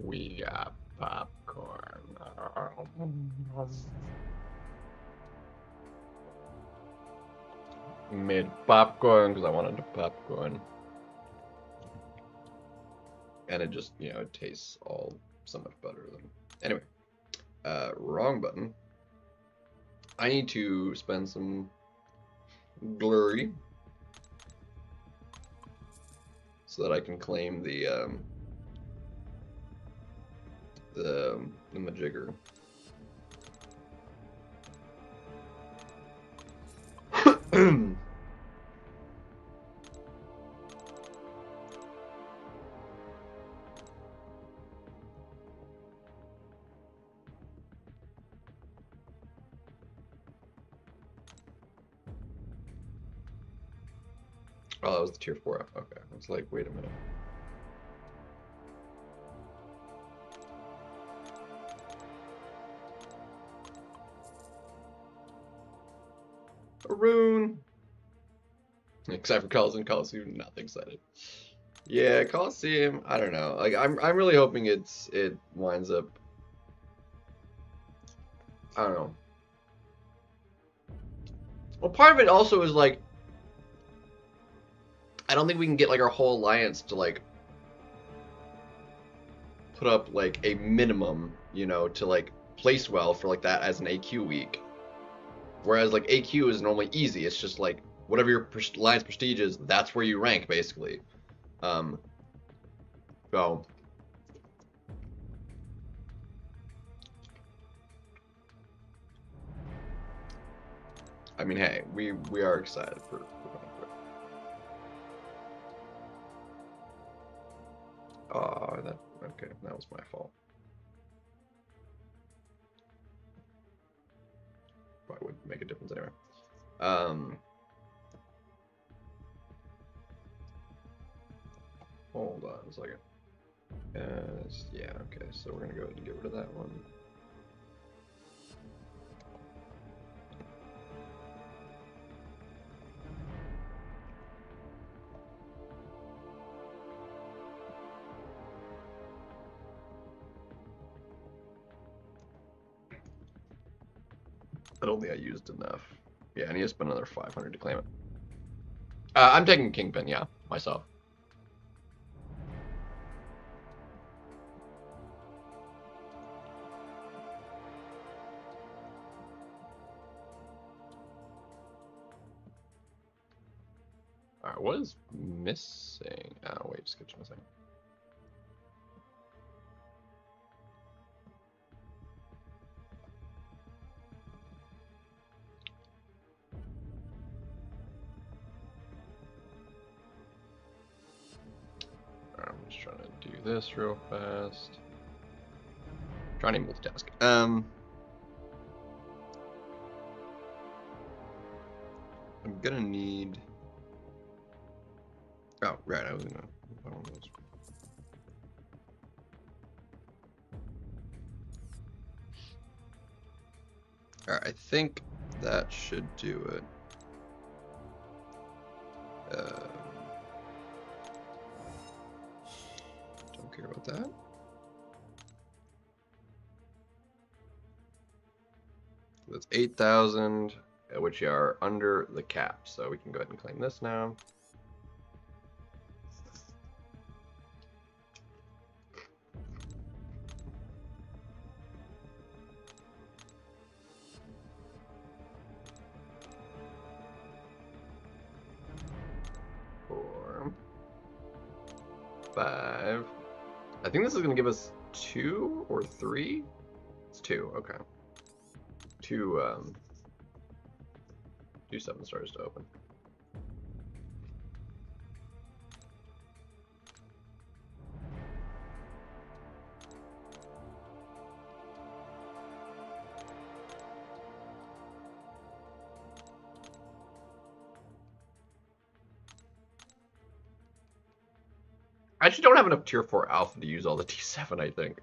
We got popcorn. Made popcorn because I wanted to popcorn. And it just, you know, it tastes all so much better than. Anyway, wrong button. I need to spend some glory so that I can claim the majigger. Oh, that was the tier 4. Okay, I was like, wait a minute. A rune. Except for Coliseum, not excited. Yeah, Coliseum, I don't know. Like I'm really hoping it winds up. I don't know. Well, part of it also is like I don't think we can get like our whole alliance to like put up like a minimum, you know, to like place well for like that as an AQ week. Whereas like AQ is normally easy. It's just like whatever your alliance prestige is, that's where you rank basically. So I mean, hey, we are excited for oh, that okay, that was my fault. Probably wouldn't make a difference anyway. Hold on a second. Yeah, okay, so we're gonna go ahead and get rid of that one. I don't think I used enough. Yeah, I need to spend another 500 to claim it. I'm taking Kingpin, yeah, myself. Alright, what is missing? Oh, wait, skip's missing. I'm just trying to do this real fast. Trying to multitask. I'm gonna need. Oh, right, I was gonna. Alright, I think that should do it. Don't care about that. That's 8,000, which are under the cap, so we can go ahead and claim this now. Five. I think this is going to give us 2 or 3. It's 2. Okay. 2 7 stars to open. I actually don't have enough tier 4 alpha to use all the T7, I think.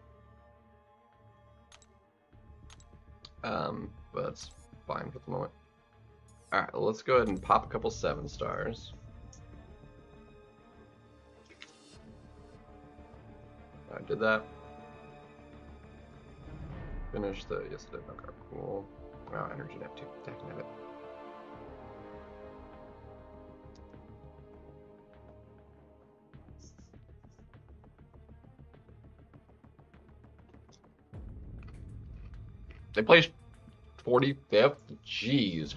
But that's fine for the moment. Alright, let's go ahead and pop a couple 7 stars. did that. Finish the, yes it did, okay, cool. Wow, energy net too, dang it. They placed 45th? Jeez.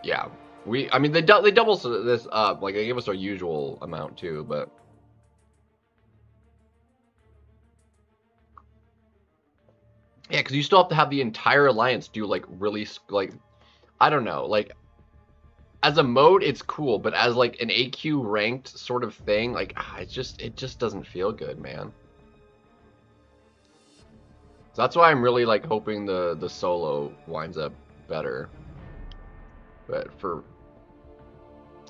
Yeah, I mean, they double this up. Like, they gave us our usual amount too, but yeah, because you still have to have the entire alliance do like really like, I don't know, like as a mode it's cool, but as like an AQ ranked sort of thing, like it just doesn't feel good, man. So that's why I'm really like hoping the solo winds up better. But for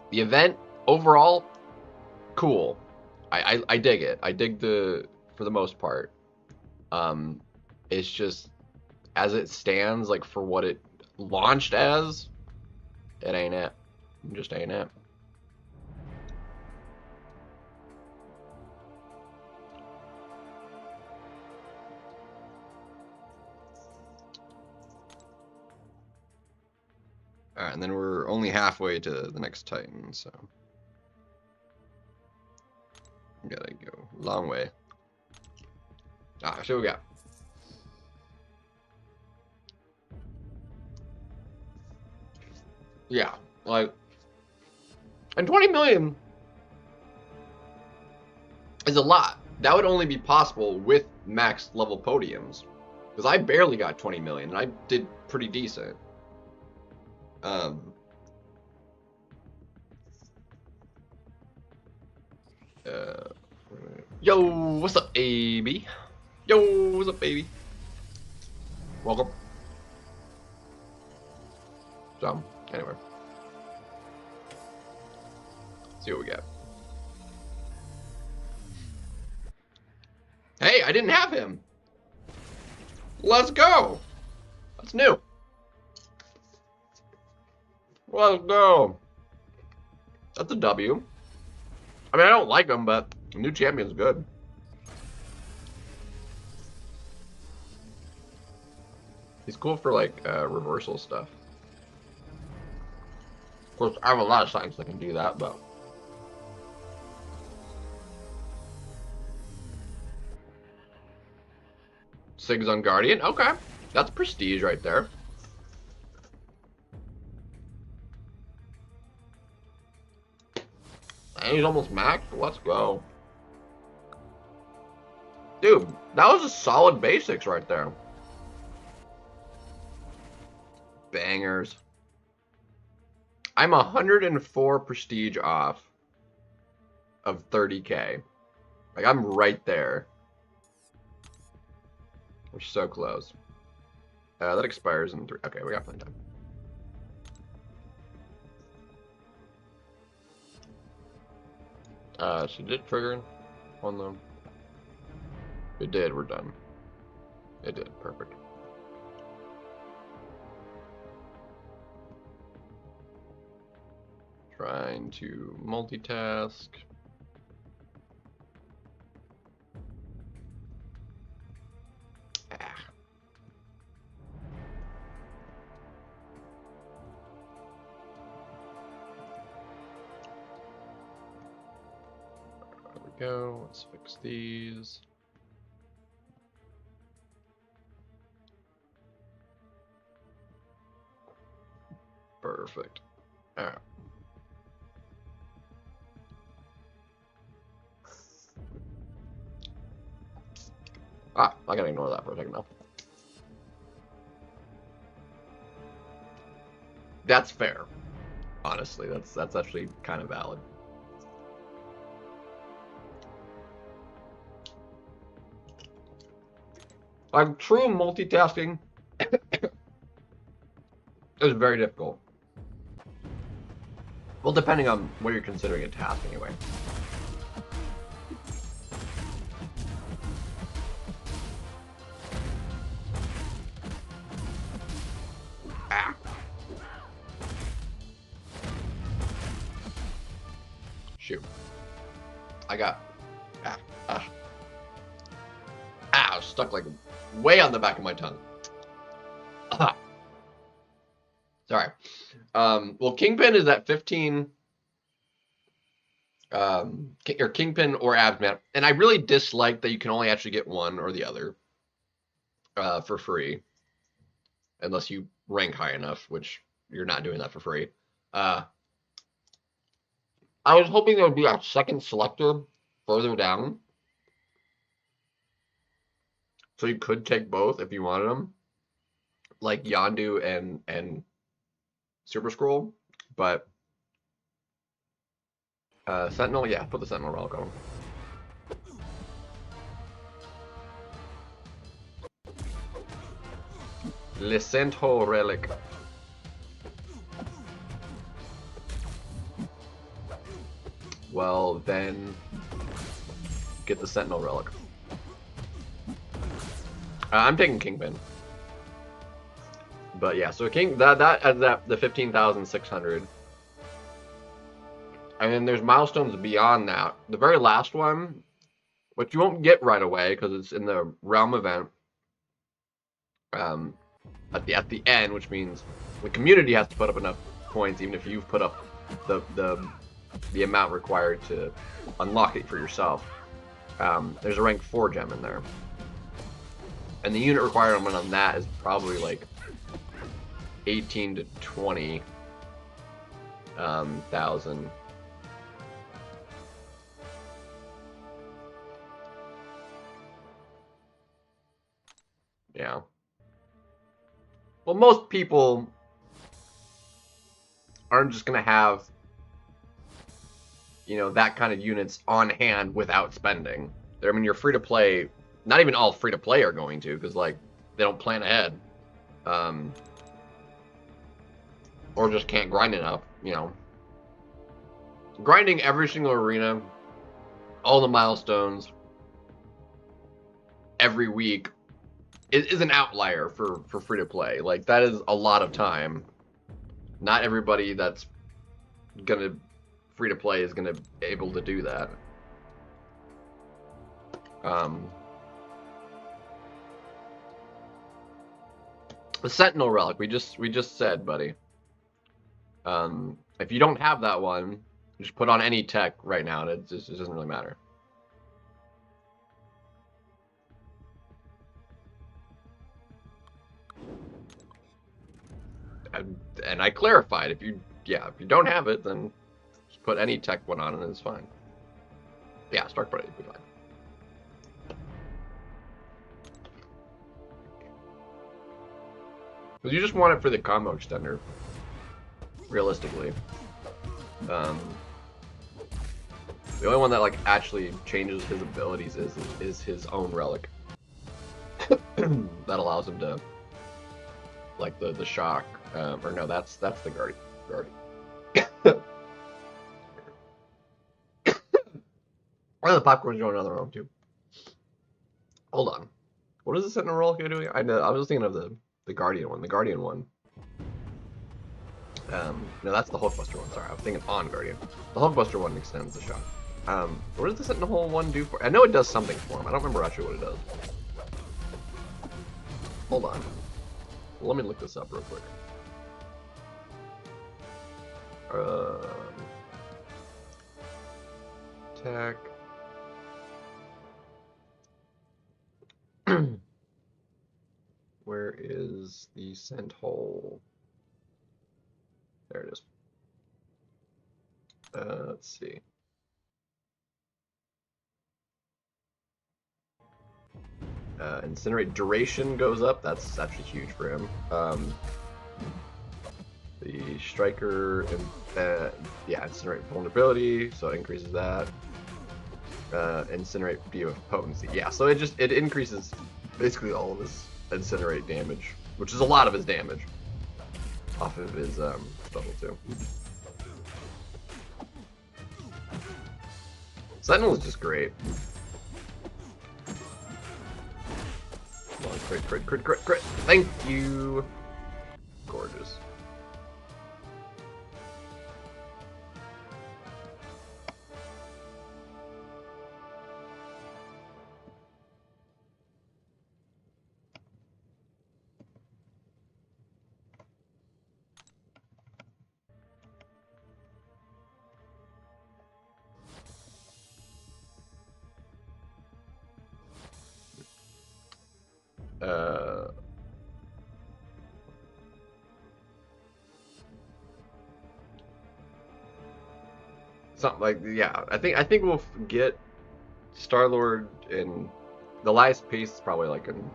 the event overall, cool. I dig it. I dig for the most part. It's just as it stands, like for what it launched as, it ain't it. It just ain't it. Alright, and then we're only halfway to the next Titan, so we gotta go a long way. So we got. Yeah, like, and 20 million is a lot. That would only be possible with max level podiums, because I barely got 20 million, and I did pretty decent. Yo, what's up, baby? Yo, what's up, baby? Welcome. So, anyway. Let's see what we got. Hey, I didn't have him. Let's go. That's new. Let's go. That's a W. I mean, I don't like him, but the new champion's good. He's cool for like reversal stuff. Of course, I have a lot of signs that can do that, but Sig's on Guardian. Okay, that's prestige right there. And he's almost maxed. Let's go. Dude, that was a solid basics right there. Bangers. I'm 104 prestige off of 30k. Like, I'm right there. We're so close. That expires in 3. Okay, we got plenty of time. She did trigger on them. It did, we're done. It did, perfect. Trying to multitask. Go. Let's fix these. Perfect. All right. I gotta ignore that for a second now. That's fair. Honestly, that's actually kind of valid. Like, true multitasking is very difficult. Well, depending on what you're considering a task, anyway. shoot. I got... I was stuck like way on the back of my tongue. Sorry. Well, Kingpin is at 15... or Kingpin or Absman. And I really dislike that you can only actually get one or the other for free. Unless you rank high enough, which you're not doing that for free. I was hoping there would be a second selector further down. So you could take both if you wanted them. Like Yondu and Super Scroll. But Sentinel, yeah, put the Sentinel Relic on. Le Sentinel Relic. Well, then get the Sentinel Relic. I'm taking Kingpin. But yeah, so that the 15,600. And then there's milestones beyond that. The very last one, which you won't get right away because it's in the Realm event. At the end, which means the community has to put up enough points, even if you've put up the amount required to unlock it for yourself. There's a rank 4 gem in there, and the unit requirement on that is probably like 18 to 20 thousand. Yeah. Well, most people aren't just gonna have, you know, that kind of units on hand without spending. I mean, you're free to play. Not even all free to play are going to, because like they don't plan ahead, or just can't grind enough. You know, grinding every single arena, all the milestones, every week is an outlier for free to play. Like, that is a lot of time. Not everybody that's gonna free to play is gonna be able to do that. The Sentinel Relic, we just said, buddy. If you don't have that one, just put on any tech right now, and it doesn't really matter. And I clarified, if you don't have it, then just put any tech one on and it's fine. Yeah, start buddy, be fine. Because you just want it for the combo extender, realistically. The only one that like actually changes his abilities is his own relic. That allows him to, like, the shock. Or no, that's the guardian. Well, the popcorn's going another round too. Hold on. What is the Sentinel Relic doing? I know. I was thinking of the Guardian one. The Guardian one. No, that's the Hulkbuster one. Sorry, I was thinking on Guardian. The Hulkbuster one extends the shock. What does the Sentinel one do for? I know it does something for him. I don't remember actually what it does. Hold on. Let me look this up real quick. Attack. Where is the scent hole? There it is. Let's see. Incinerate duration goes up. That's actually huge for him. The striker, yeah, incinerate vulnerability, so it increases that. Incinerate view of potency, yeah. So it increases basically all of his incinerate damage, which is a lot of his damage off of his special too. Sentinel is just great. Come on, crit. Thank you. Gorgeous. something like, yeah. I think we'll get Star-Lord in the last piece is probably like in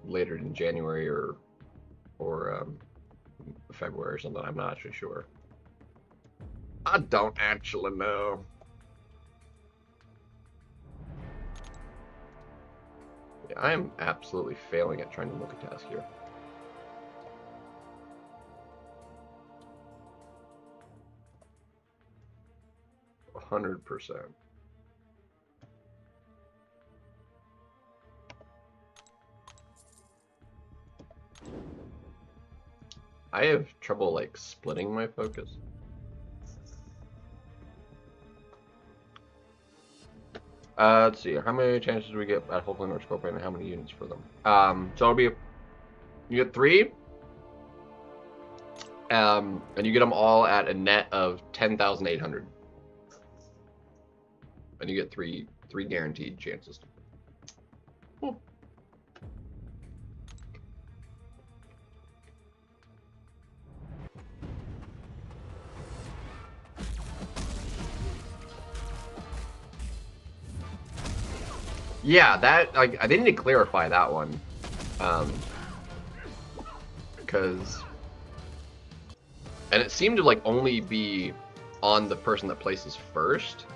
later in January or February or something. I'm not actually sure. I don't actually know. Yeah, I am absolutely failing at trying to multitask here. %100%. I have trouble like splitting my focus. Let's see. How many chances do we get at Hulkling or Scorpion, and how many units for them? So it'll be you get 3, and you get them all at a net of 10,800, and you get three guaranteed chances. Cool. Yeah, that like I didn't need to clarify that one, because and it seemed to like only be on the person that places first,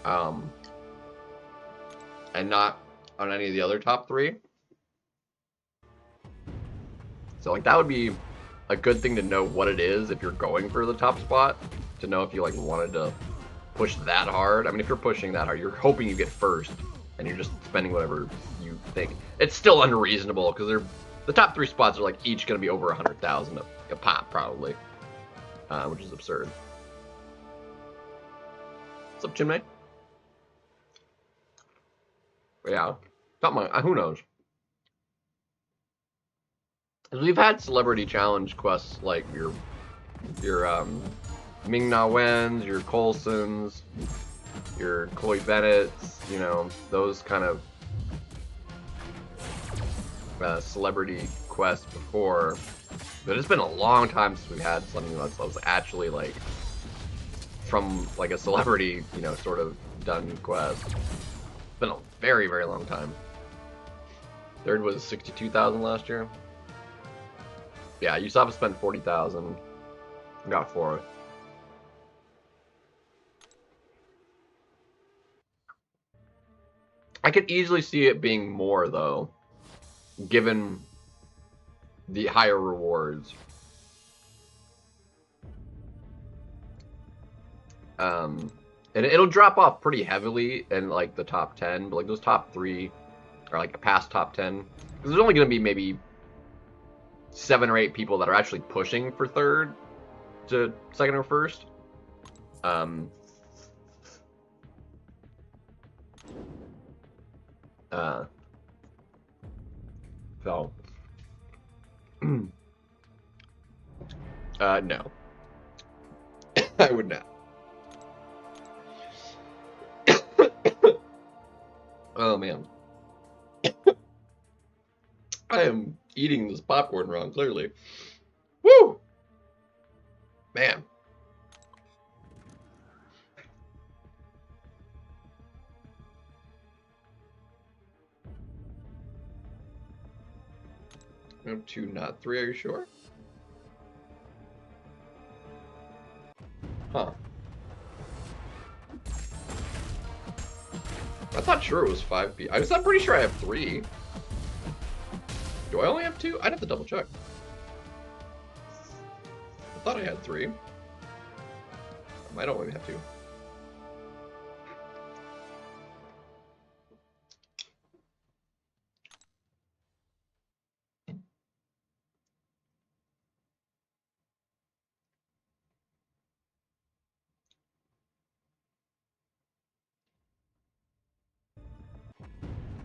and not on any of the other top 3. So like that would be a good thing to know what it is if you're going for the top spot, to know if you like wanted to push that hard. I mean, if you're pushing that hard, you're hoping you get first, and you're just spending whatever you think. It's still unreasonable because the top 3 spots are like each going to be over 100,000 a pop probably, which is absurd. What's up, Chinmay? Yeah, something. Who knows? We've had celebrity challenge quests like your Ming-Na Wens, your Coulsons, your Chloe Bennett's, you know, those kind of celebrity quests before. But it's been a long time since we've had something that was actually like from like a celebrity, you know, sort of done quest. It's been a very, very long time. Third was 62,000 last year. Yeah, Usopp spent 40,000. Got 4. I could easily see it being more though, given the higher rewards. And it'll drop off pretty heavily in like the top 10, but like those top 3 are like past top 10. Because there's only going to be maybe 7 or 8 people that are actually pushing for 3rd to 2nd or 1st. So, no. I would not. Oh, man. I am eating this popcorn wrong, clearly. Woo! Man. No, 2, not 3, are you sure? Huh. I thought sure it was 5 p. I'm pretty sure I have 3. Do I only have 2? I'd have to double check. I thought I had 3. I might only have 2.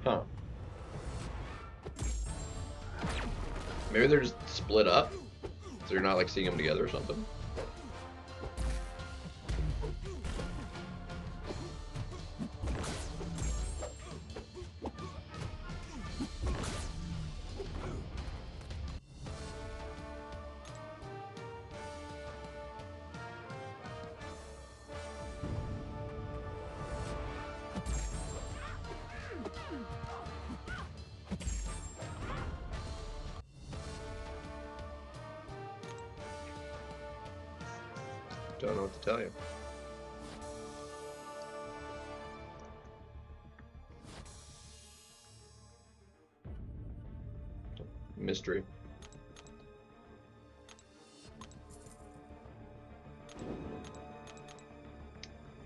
Huh. Maybe they're just split up, so you're not like seeing them together or something. Don't know what to tell you. Mystery.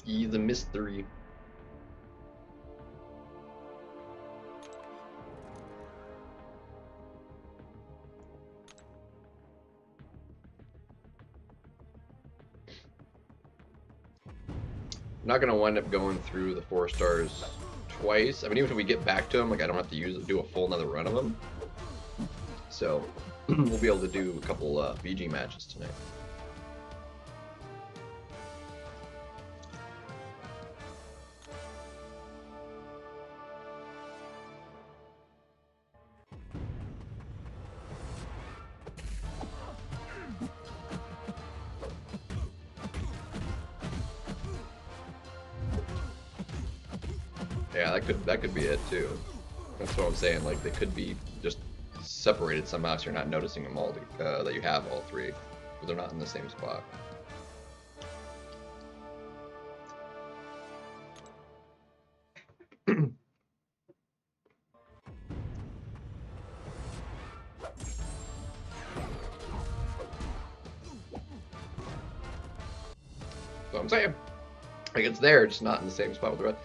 The mystery. I'm not gonna wind up going through the 4 stars twice. I mean, even if we get back to them, like I don't have to do a full another run of them. So we'll be able to do a couple BG matches tonight. Yeah, that could be it too. That's what I'm saying. Like they could be just separated somehow, so you're not noticing them all. That you have all 3, but they're not in the same spot. So I'm saying, like it's there, just not in the same spot with the rest.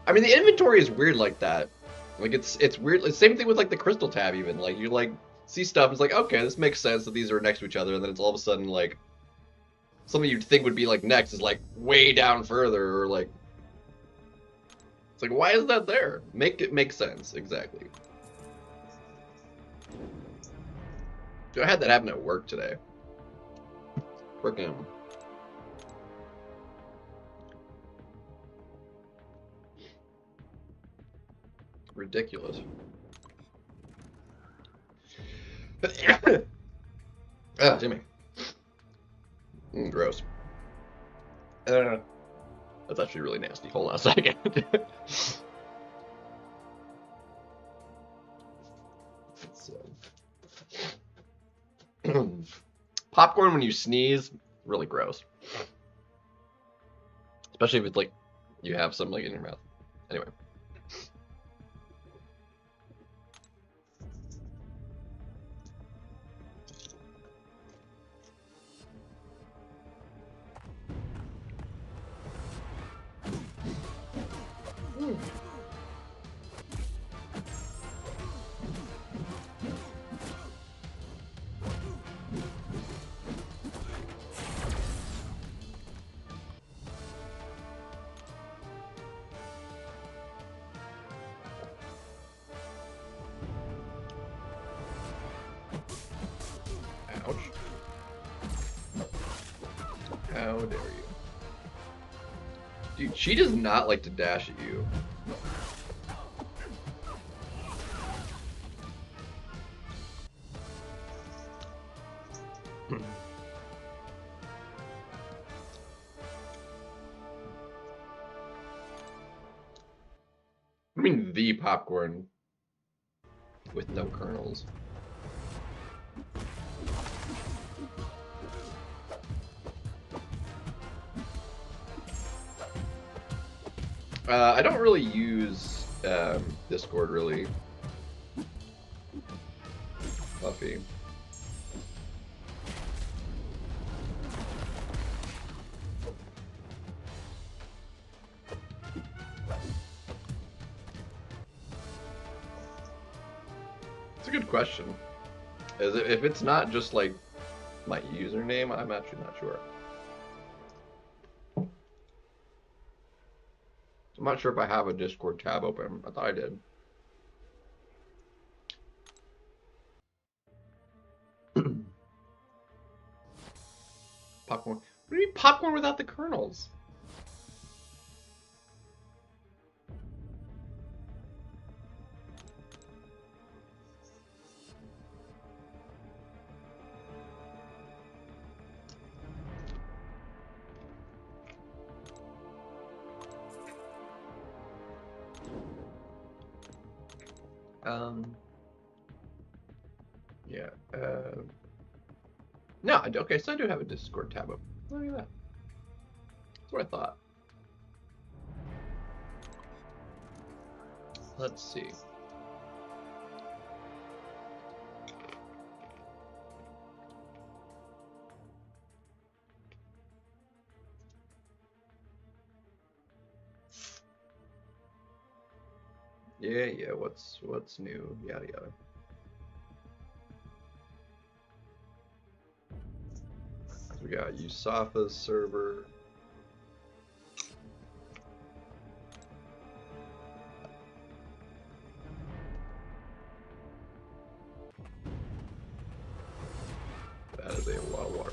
I mean, the inventory is weird like that. Like it's weird. It's same thing with like the crystal tab even. Like you like see stuff, it's like okay, this makes sense that these are next to each other, and then it's all of a sudden like something you'd think would be like next is like way down further, or like it's like why is that there? Make it make sense exactly. Dude, I had that happen at work today. Freaking. Ridiculous. Ah, Jimmy. Gross. That's actually really nasty. Hold on a second. Popcorn when you sneeze, really gross. Especially if it's like you have some like in your mouth. Anyway. Ouch. How dare you. Dude, she does not like to dash at you. I mean the popcorn with no kernels. I don't really use Discord really. Puffy. It's a good question. If it's not just like my username, I'm actually not sure. I'm not sure if I have a Discord tab open. I thought I did. Popcorn. What do you mean popcorn without the kernels? Yeah, no, okay, so I do have a Discord tab open. Look at that. what I thought. Let's see. Yeah, what's new? Yada yada. We got Yusafa's server. That is a lot of water.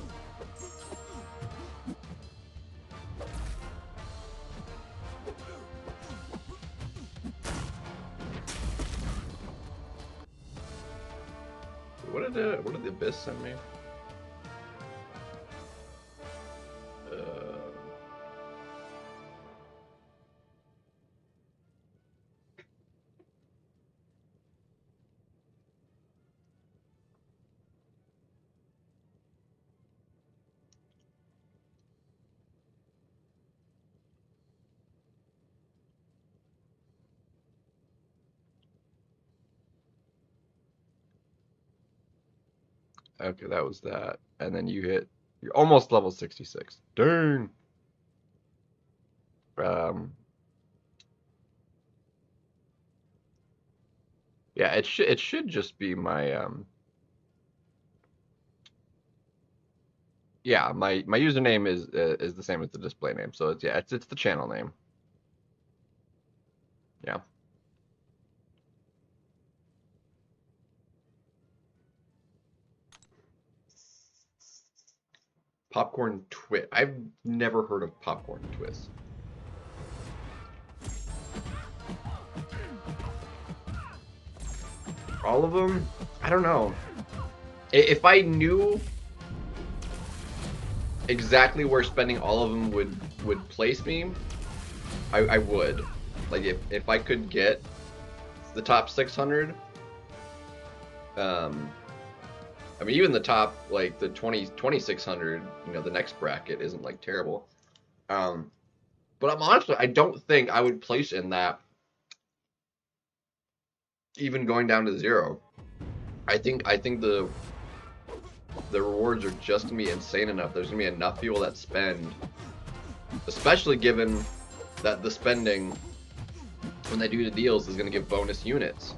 What did the Abyss send me? Okay, that was that. And then you're almost level 66. Dang. Yeah, it should just be my yeah, my username is the same as the display name. So it's the channel name. Yeah. Popcorn twist. I've never heard of popcorn twist. All of them? I don't know. If I knew exactly where spending all of them would place me, I would. Like if I could get the top 600, I mean even the top like the 2600, you know, the next bracket isn't like terrible. But I'm honestly, I don't think I would place in that even going down to 0. I think the rewards are just gonna be insane enough. There's gonna be enough people that spend, especially given that the spending when they do the deals is gonna give bonus units.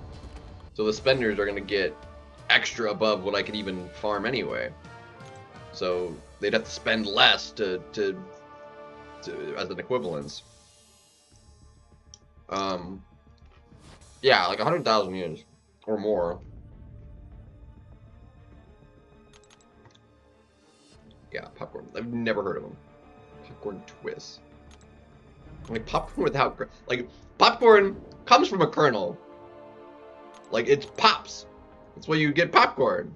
So the spenders are gonna get extra above what I could even farm anyway. So they'd have to spend less to as an equivalence. Yeah, like 100,000 units or more. Yeah, popcorn. I've never heard of them. Popcorn twist. Like popcorn without like popcorn comes from a kernel. Like it's pops. That's why you get popcorn.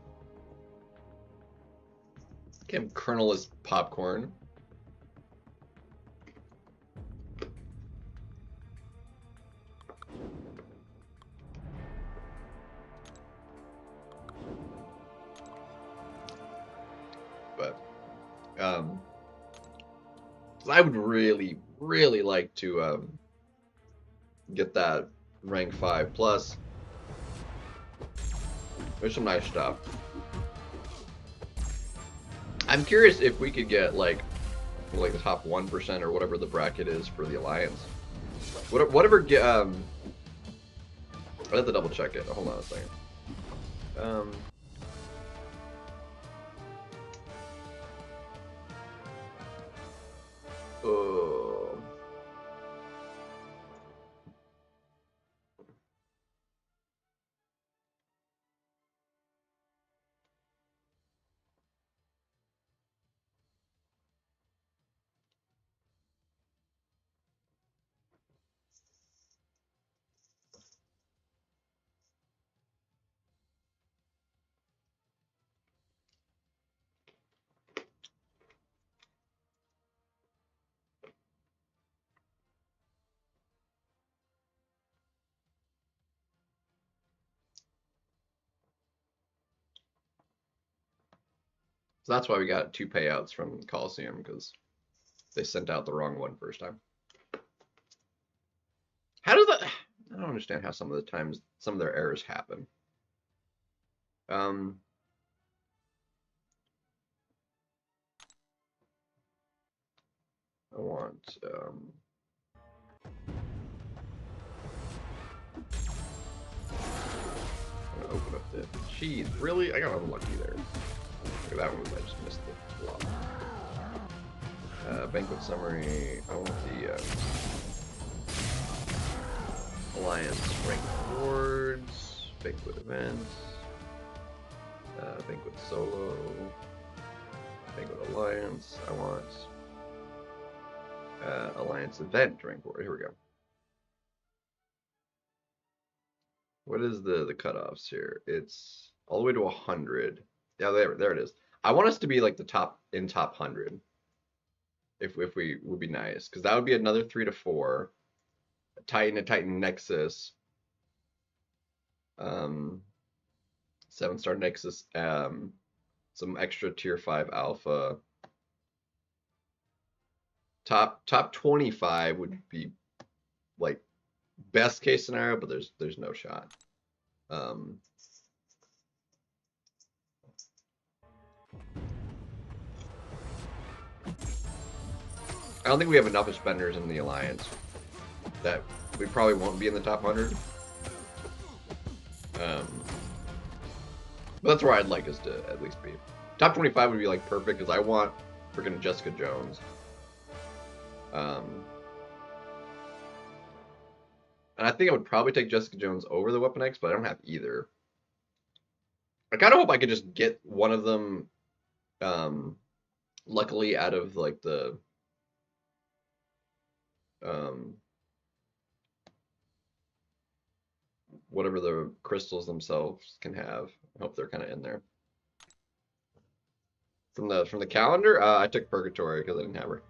Can't kernel-less popcorn. But I would really, really like to get that rank 5 plus. There's some nice stuff. I'm curious if we could get like the top 1% or whatever the bracket is for the alliance. Whatever get I'd have to double check it. Hold on a second. Oh. So that's why we got 2 payouts from Coliseum, because they sent out the wrong one first time. How does that? I don't understand how some of the times some of their errors happen. I want I'm gonna open up the cheese. Really? I got unlucky there. Look at that one. I just missed the block. Banquet summary. I want the Alliance rank rewards, banquet events, banquet solo, banquet alliance. I want alliance event rank reward. Here we go. What is the cutoffs here? It's all the way to 100. Yeah, there it is. I want us to be like the top 100. If we would be nice, because that would be another 3 to 4. A Titan Nexus, 7-star Nexus, some extra tier 5 alpha. Top 25 would be like best case scenario, but there's no shot. I don't think we have enough spenders in the alliance that we probably won't be in the top 100. But that's where I'd like us to at least be. Top 25 would be like perfect because I want freaking Jessica Jones. And I think I would probably take Jessica Jones over the Weapon X, but I don't have either. I kind of hope I could just get one of them, luckily out of like the whatever the crystals themselves can have. I hope they're kind of in there. From the calendar, I took Purgatory because I didn't have her.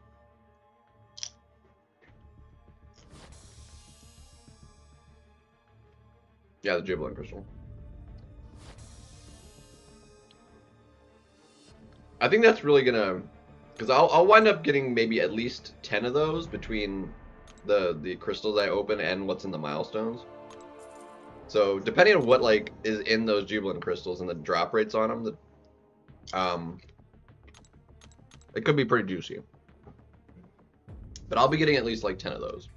Yeah, the Jubilant Crystal. I think that's really gonna, because I'll wind up getting maybe at least 10 of those between the crystals I open and what's in the milestones. So depending on what like is in those Jubilant crystals and the drop rates on them, it could be pretty juicy. But I'll be getting at least like 10 of those.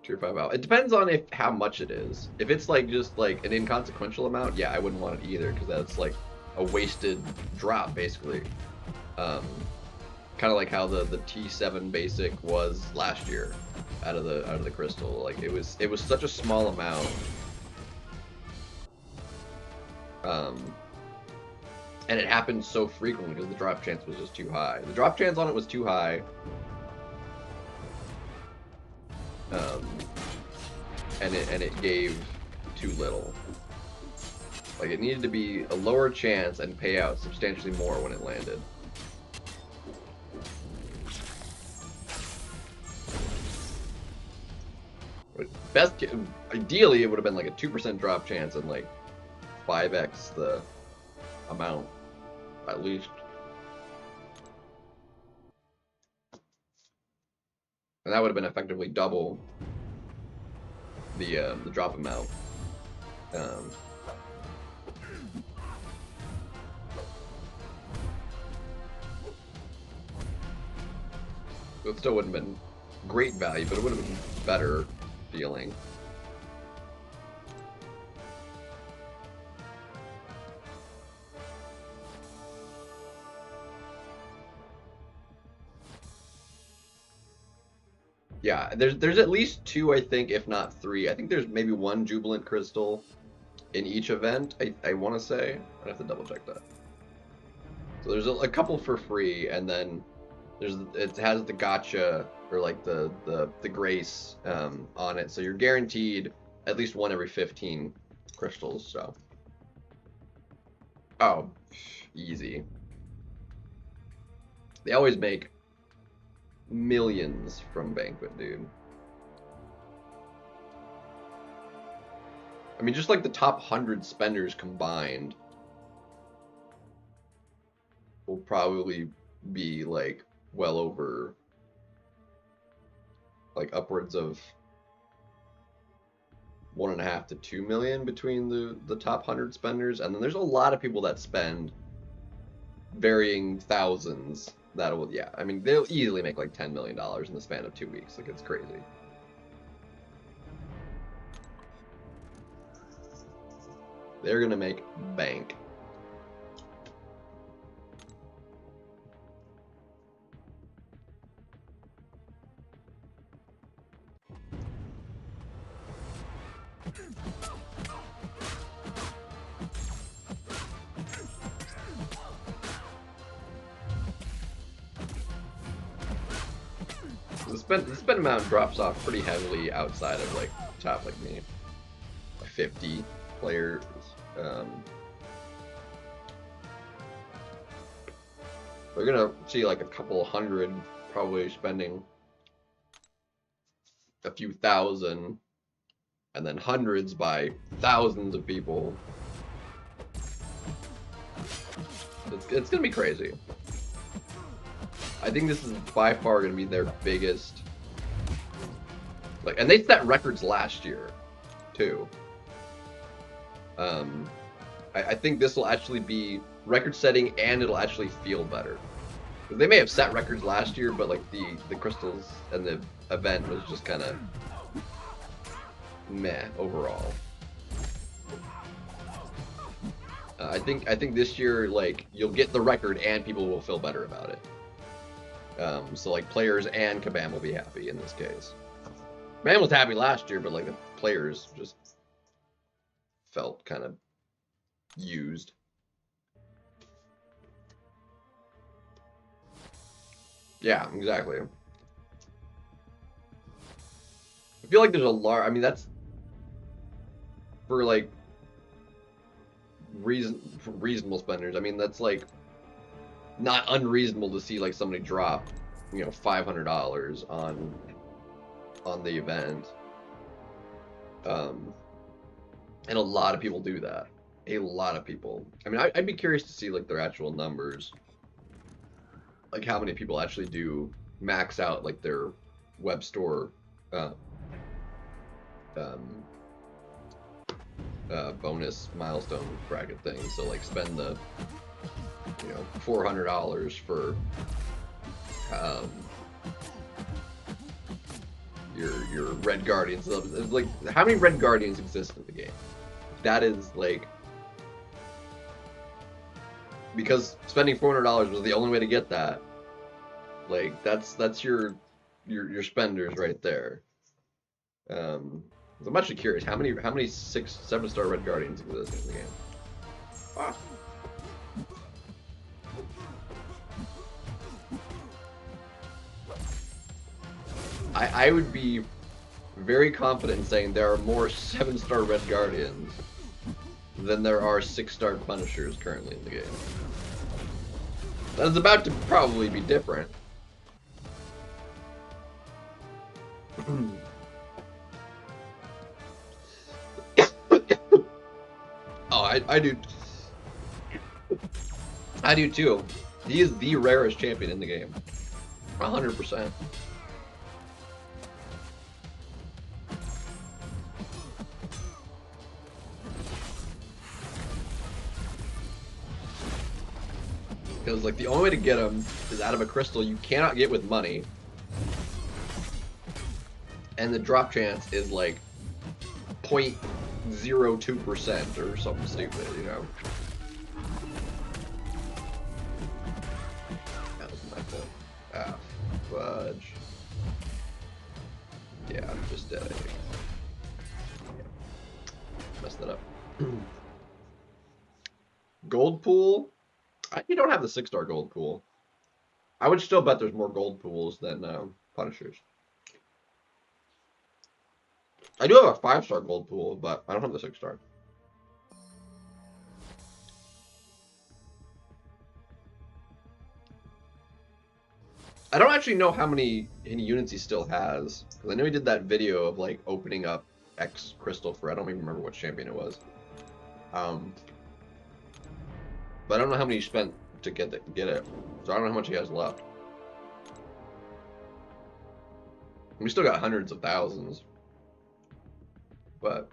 Tier 5 out. It depends on how much it is. If it's like just like an inconsequential amount, yeah, I wouldn't want it either because that's like a wasted drop basically. Kind of like how the T7 basic was last year out of the crystal. Like it was such a small amount. And it happened so frequently because the drop chance was just too high. The drop chance on it was too high. And it gave too little. Like it needed to be a lower chance and pay out substantially more when it landed. But ideally, it would have been like a 2% drop chance and like 5x the amount, at least. And that would have been effectively double the drop amount. It still wouldn't have been great value, but it would have been better feeling. Yeah, there's at least 2, I think, if not 3. I think there's maybe 1 Jubilant Crystal in each event, I want to say. I'd have to double check that. So there's a couple for free, and then it has the gotcha, or like the grace on it, so you're guaranteed at least 1 every 15 crystals, so. Oh, easy. They always make millions from Banquet, dude. I mean, just like the top 100 spenders combined will probably be like well over like upwards of 1.5 to 2 million between the top 100 spenders, and then there's a lot of people that spend varying thousands. That'll, yeah, I mean, they'll easily make like $10 million in the span of 2 weeks. Like, it's crazy. They're gonna make bank. The spend amount drops off pretty heavily outside of like top like me, 50 players. We're gonna see like a couple hundred probably spending a few thousand, and then hundreds by thousands of people. It's gonna be crazy. I think this is by far gonna be their biggest. Like, and they set records last year, too. I think this will actually be record-setting, and it'll actually feel better. They may have set records last year, but like the crystals and the event was just kind of meh overall. I think this year, like, you'll get the record and people will feel better about it. So like players and Kabam will be happy in this case. Kabam was happy last year, but like the players just felt kind of used. Yeah, exactly. I feel like there's a large, I mean, that's for like reasonable spenders. I mean, that's like not unreasonable to see like somebody drop, you know, $500 on the event. And a lot of people do that. A lot of people. I mean, I'd be curious to see like their actual numbers. Like how many people actually do max out like their web store bonus milestone bracket thing. So like spend the, you know, $400 for your Red Guardians. It's like, how many Red Guardians exist in the game? That is like, because spending $400 was the only way to get that. Like that's your spenders right there. I'm actually curious how many 7-star Red Guardians exist in the game. Ah. I would be very confident in saying there are more 7-star Red Guardians than there are 6-star Punishers currently in the game. That's about to probably be different. Oh, I do. I do too. He is the rarest champion in the game. 100%. Because like the only way to get him is out of a crystal you cannot get with money, and the drop chance is like 0.02% or something stupid, you know. That was my fault. Ah, fudge. Yeah, I'm just dead. Messed that up. Gold pool. You don't have the 6-star gold pool. I would still bet there's more gold pools than Punishers. I do have a 5-star gold pool, but I don't have the 6-star. I don't actually know how many units he still has, because I know he did that video of like opening up X crystal for, I don't even remember what champion it was. But I don't know how many you spent to get it. So I don't know how much he has left. We still got hundreds of thousands. But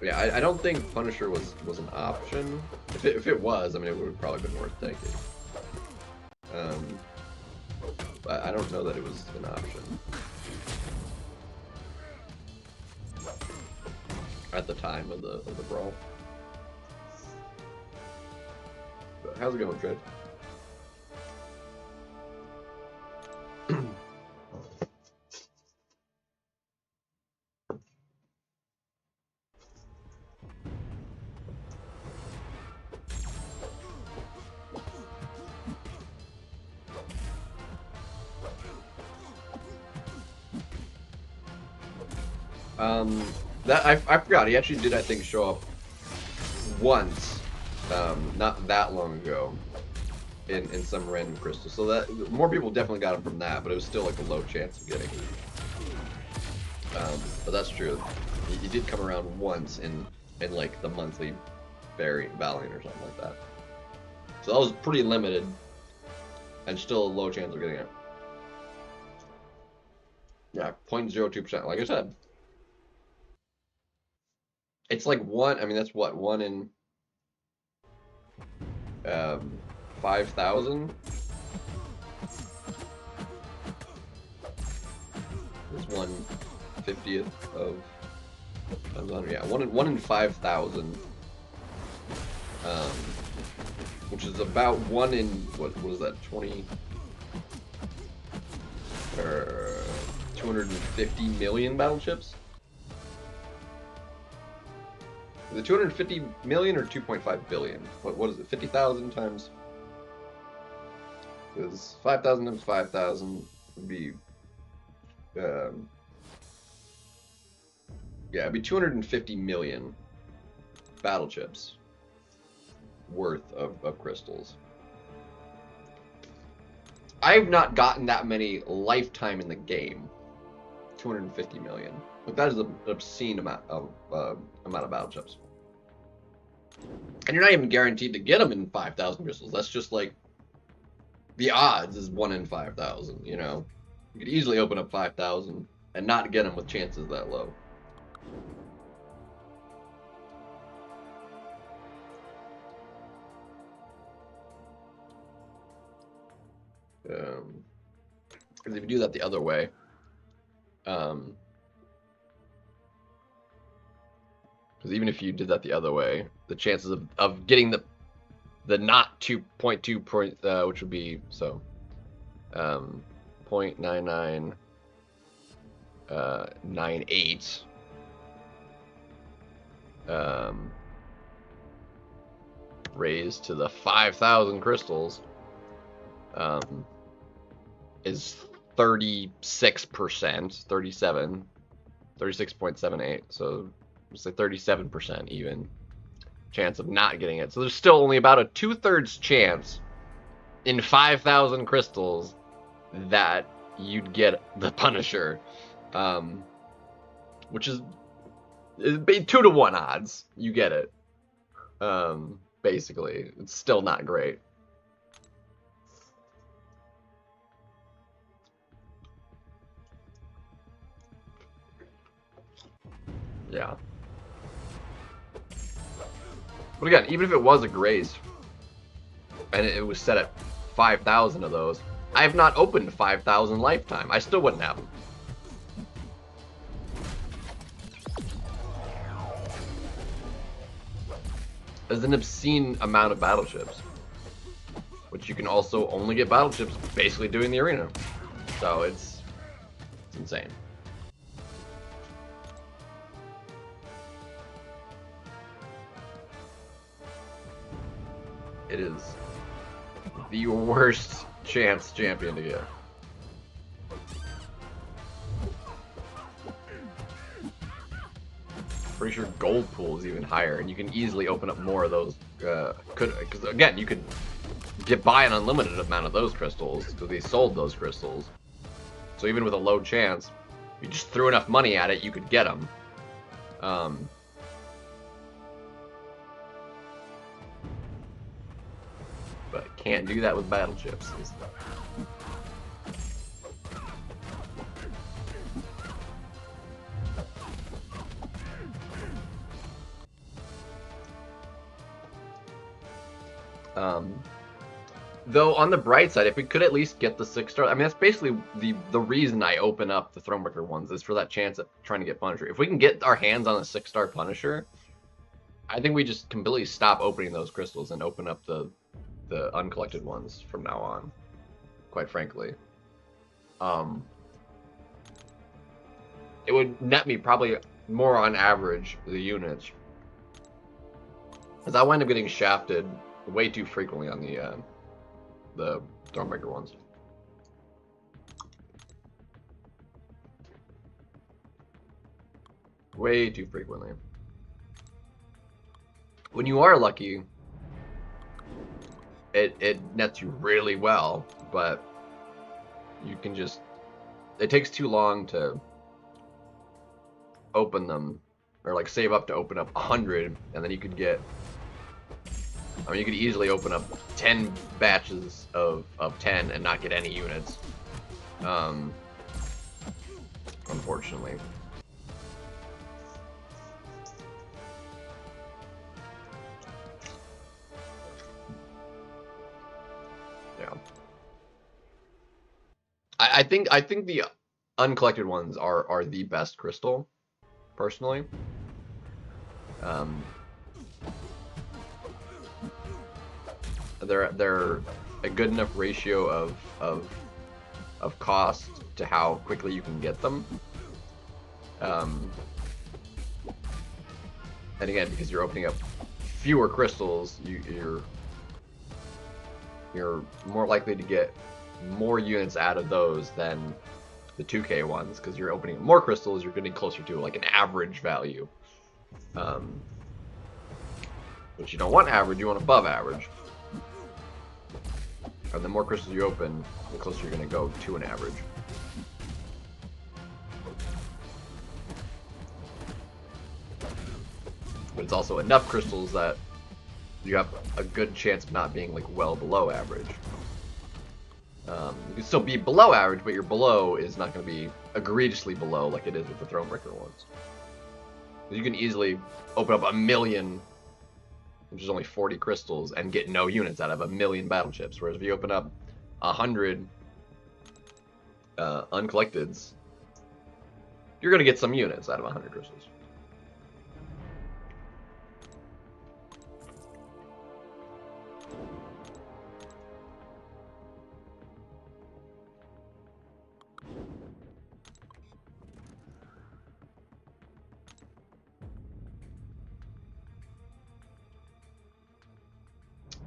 yeah, I don't think Punisher was an option. If it was, I mean, it would have probably been worth taking. But I don't know that it was an option at the time of the brawl. But how's it going, Fred? That I forgot. He actually did, I think, show up once, not that long ago, in some random crystal. So that more people definitely got him from that, but it was still like a low chance of getting him. But that's true. He did come around once in like the monthly Valiant or something like that. So that was pretty limited, and still a low chance of getting it. Yeah, 0.02%. Like I said. It's like one, I mean, that's what, 1 in 5,000? It's 1/50th of 100, yeah, 1 in 5,000. Which is about 1 in, what was that, 250 million battleships? Is it 250 million or 2.5 billion? What is it? 50,000 times? Because 5,000 times 5,000 would be, yeah, it'd be 250 million battleships worth of crystals. I've not gotten that many lifetime in the game. 250 million. Like, that is an obscene amount of battleships. And you're not even guaranteed to get them in 5,000 crystals. That's just like, the odds is 1 in 5,000, you know? You could easily open up 5,000 and not get them with chances that low. Because if you do that the other way, because even if you did that the other way, the chances of getting the not 2.2 point, which would be, so 0.9998 raised to the 5,000 crystals is 36%, 36.78, so it's a 37% even chance of not getting it. So there's still only about a 2/3 chance in 5,000 crystals that you'd get the Punisher, which is 2-to-1 odds you get it. Basically, it's still not great. Yeah. But again, even if it was a graze, and it was set at 5,000 of those, I have not opened 5,000 lifetime. I still wouldn't have them. There's an obscene amount of battleships, which you can also only get battleships basically doing the arena. So it's insane. It is the worst chance champion to get. pretty sure gold pool is even higher, and you can easily open up more of those. Because again, you could buy an unlimited amount of those crystals because they sold those crystals. So even with a low chance, if you just threw enough money at it, you could get them. But can't do that with battle chips. Though on the bright side, if we could at least get the 6-star, I mean that's basically the reason I open up the Thronebreaker ones is for that chance at trying to get Punisher. If we can get our hands on a 6-star Punisher, I think we just completely stop opening those crystals and open up the uncollected ones from now on. Quite frankly, it would net me probably more on average the units, because I wind up getting shafted way too frequently on the Thronebreaker ones. Way too frequently. When you are lucky, it nets you really well, but you can just, it takes too long to open them, or like save up to open up 100, and then you could get, I mean, you could easily open up 10 batches of 10 and not get any units. Unfortunately. Yeah. I think the uncollected ones are the best crystal, personally. They're a good enough ratio of cost to how quickly you can get them. And again, because you're opening up fewer crystals, you're more likely to get more units out of those than the 2K ones, because you're opening up more crystals, you're getting closer to like an average value. But you don't want average, you want above average. And the more crystals you open, the closer you're going to go to an average. But it's also enough crystals that you have a good chance of not being like well below average. You can still be below average, but your below is not going to be egregiously below like it is with the Thronebreaker ones. You can easily open up 1,000,000, which is only 40 crystals, and get no units out of 1,000,000 battle chips. Whereas if you open up 100 uncollecteds, you're going to get some units out of 100 crystals.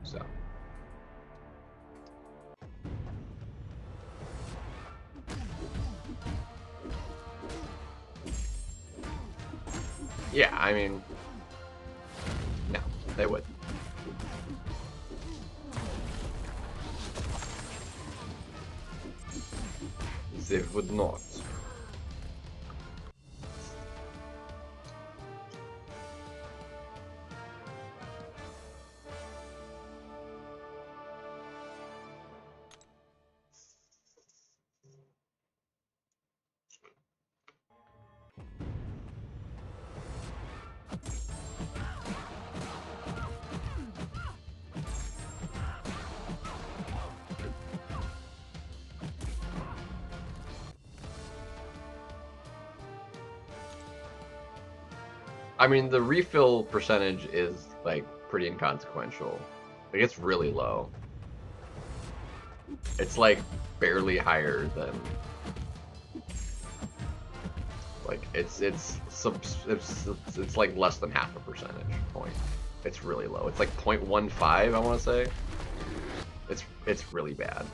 So. Yeah, I mean, no, they would. They would not. I mean, the refill percentage is, like, pretty inconsequential. Like, it's really low. It's, like, barely higher than... Like, it's like, less than half a percentage point. It's really low. It's, like, 0.15, I want to say. It's really bad.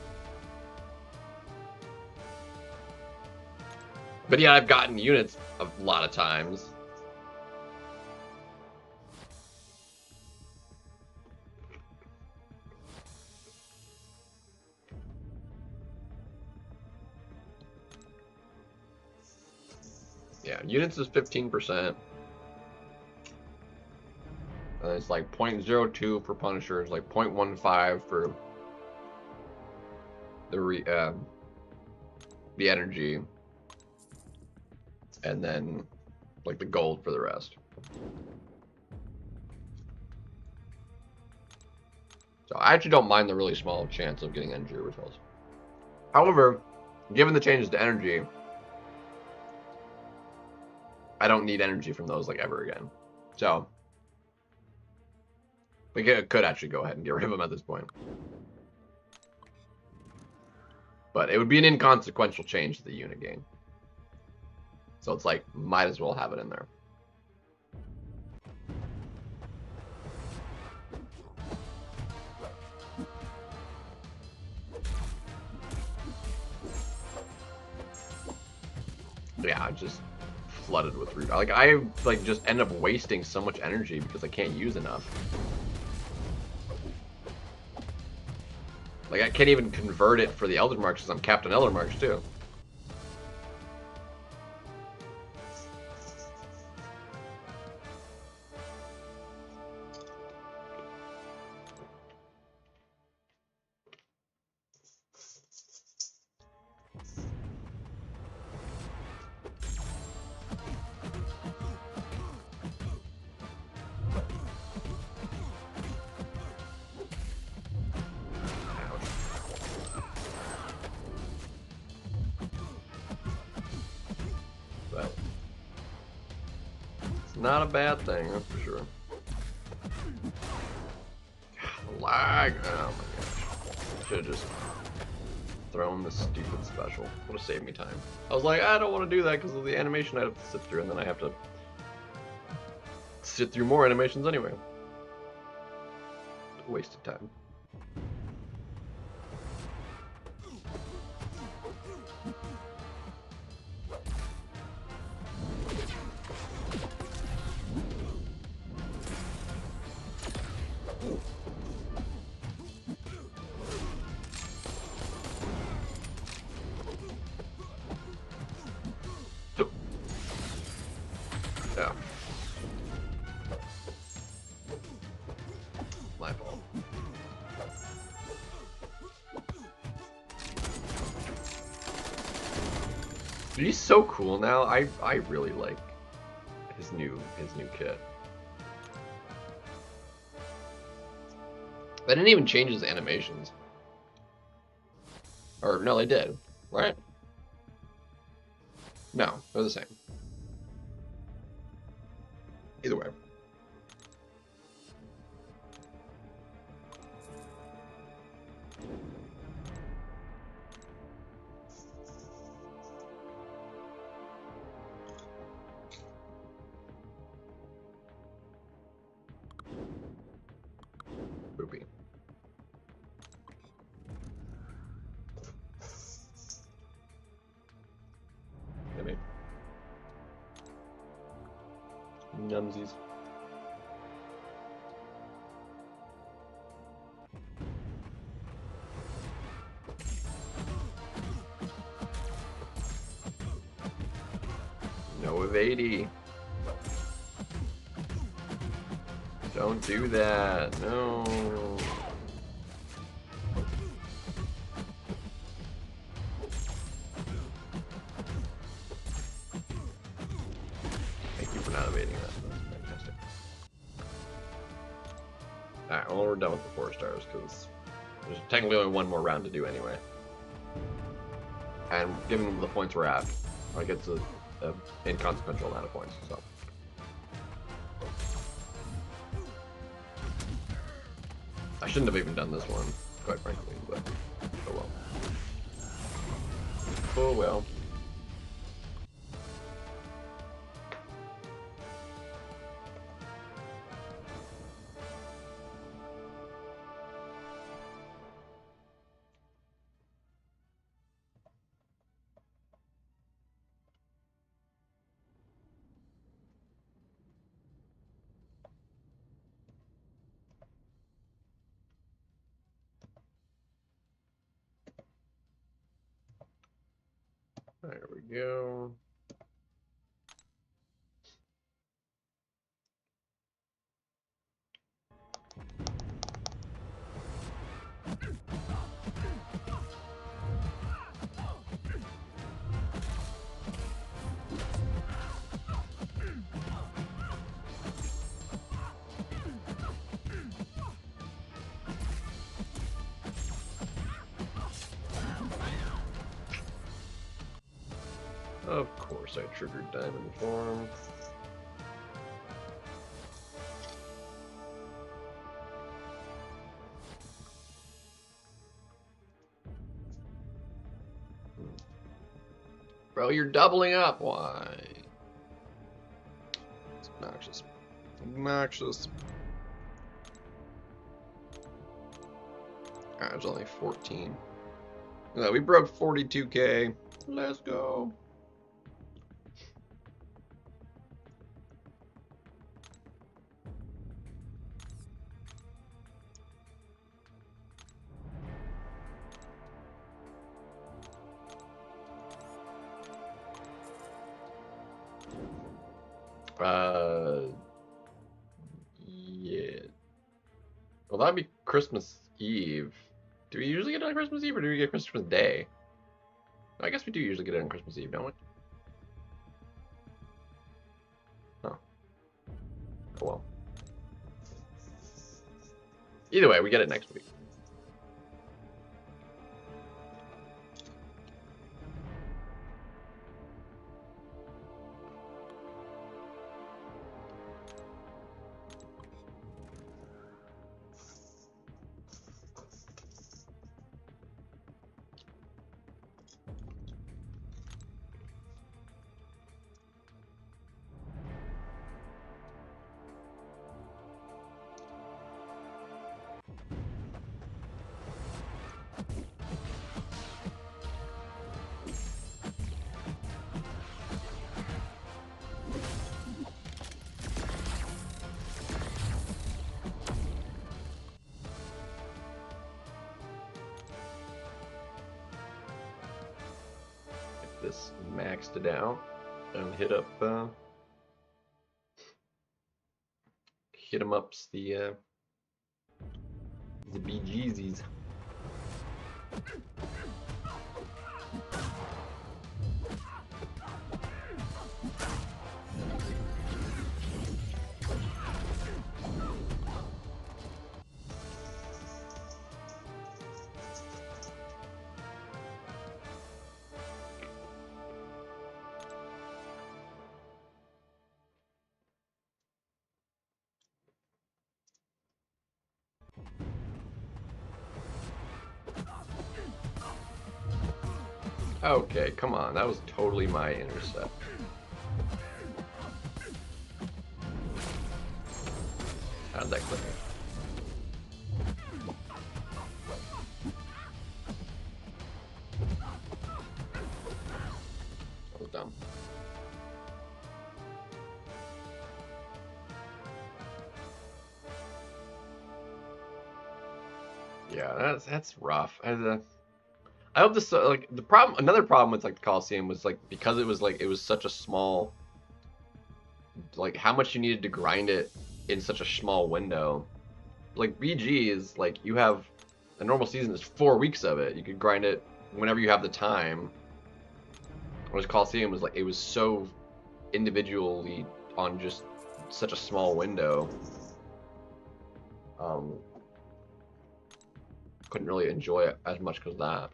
But yeah, I've gotten units a lot of times. Yeah, units is 15%. And it's like 0.02 for Punishers, like 0.15 for the energy, and then like the gold for the rest. So I actually don't mind the really small chance of getting energy refills. However, given the changes to energy, I don't need energy from those like ever again. So we could actually go ahead and get rid of them at this point. But it would be an inconsequential change to the unit gain. So it's like, might as well have it in there. Yeah, just flooded with root. Like I like just end up wasting so much energy because I can't use enough. Like I can't even convert it for the Elder Marks because I'm capped on Elder Marks too. But it's not a bad thing, that's for sure. God, lag. Oh my gosh. Should have just thrown the stupid special. Would have saved me time. I was like, I don't want to do that because of the animation I have to sit through, and then I have to sit through more animations anyway. Wasted time. Yeah. My fault. Dude, he's so cool now. I really like his new kit. They didn't even change his animations. Or no, they did, right? No, they're the same. Either way. Boopy. Maybe. Numsies. No evading. Don't do that. No. Thank you for not evading that. That's fantastic. Alright, well, we're done with the 4 stars because there's technically only one more round to do anyway. And given the points we're at, I get an inconsequential amount of points, so. I shouldn't have even done this one, quite frankly, but oh well. Oh well. There we go. Of course I triggered diamond form. Bro, you're doubling up. Why? It's obnoxious. Obnoxious. Alright, there's only 14. No, we broke 42k. Let's go. Yeah. Well, that'd be Christmas Eve. Do we usually get it on Christmas Eve, or do we get Christmas Day? I guess we do usually get it on Christmas Eve, don't we? Huh. Oh well. Either way, we get it next week. This maxed it out and hit 'em ups the BGZs. Okay, come on. That was totally my intercept. How did that clip me? That was dumb. Yeah, that's rough. I hope this like the problem. Another problem with like the Coliseum was like because it was such a small, like how much you needed to grind it in such a small window. Like BG is like you have a normal season is 4 weeks of it. You could grind it whenever you have the time. Whereas Coliseum was like it was so individually on just such a small window. Couldn't really enjoy it as much because of that.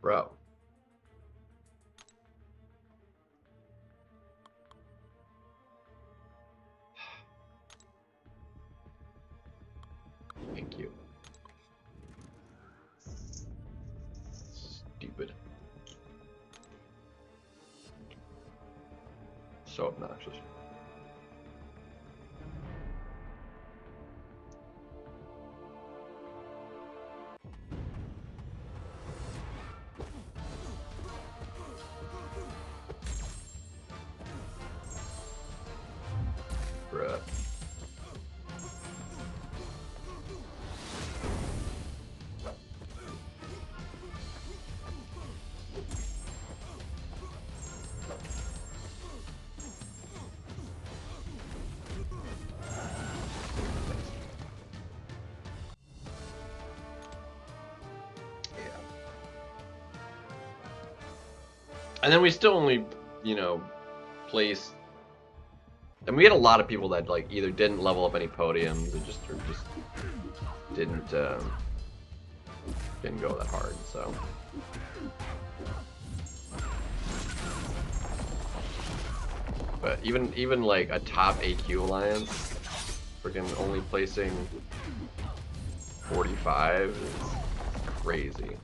Bro. Thank you. Stupid. So obnoxious. Bruh. And then we still only, you know, placed. And we had a lot of people that like either didn't level up any podiums or just didn't didn't go that hard. So. But even like a top AQ alliance, freaking only placing 45 is crazy.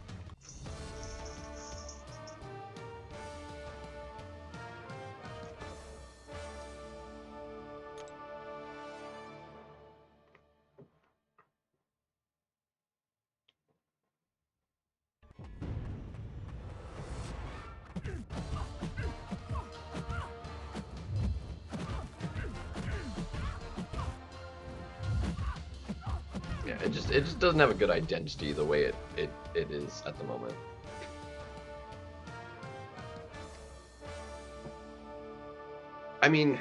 Yeah, it just doesn't have a good identity the way it is at the moment. I mean,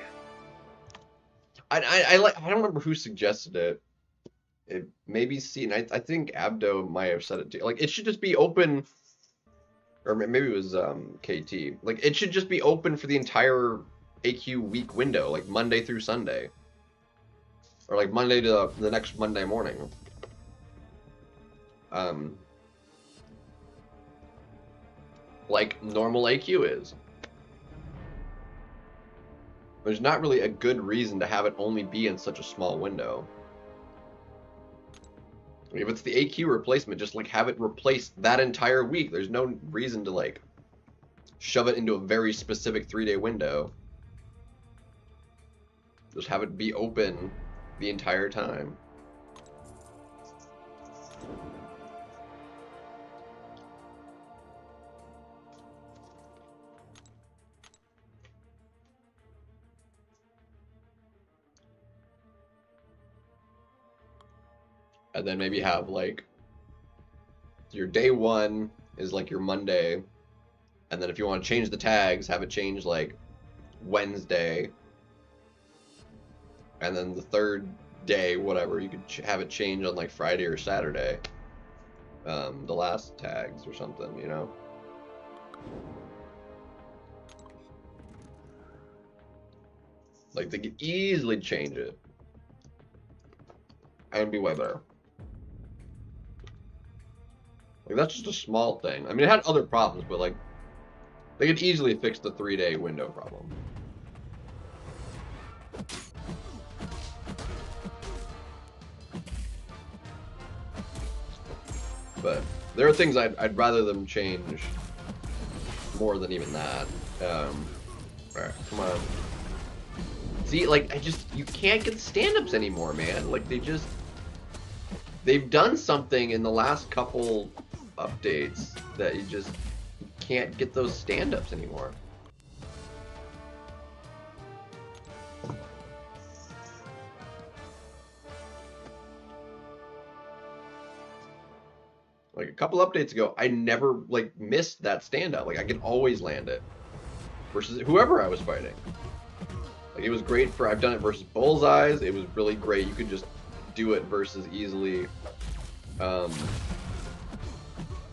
I don't remember who suggested it. It maybe seen. I think Abdo might have said it too. Like it should just be open, or maybe it was KT. Like it should just be open for the entire AQ week window, like Monday through Sunday, or like Monday to the next Monday morning. Like normal AQ is. There's not really a good reason to have it only be in such a small window. If it's the AQ replacement, just like have it replace that entire week. There's no reason to like shove it into a very specific 3-day window. Just have it be open the entire time. And then maybe have like your day 1 is like your Monday, and then if you want to change the tags, have it change like Wednesday, and then the 3rd day, whatever, you could have it change on like Friday or Saturday, the last tags or something, you know. Like they could easily change it, and it'd be way better. Like, that's just a small thing. I mean, it had other problems, but, like, they could easily fix the 3-day window problem. But there are things I'd rather them change more than even that. Alright, come on. See, like, you can't get stand-ups anymore, man. Like, they've done something in the last couple updates that you can't get those stand-ups anymore. Like a couple updates ago, I never like missed that stand-up. Like I could always land it versus whoever I was fighting. Like it was great for, I've done it versus Bullseyes. It was really great. You could just do it versus easily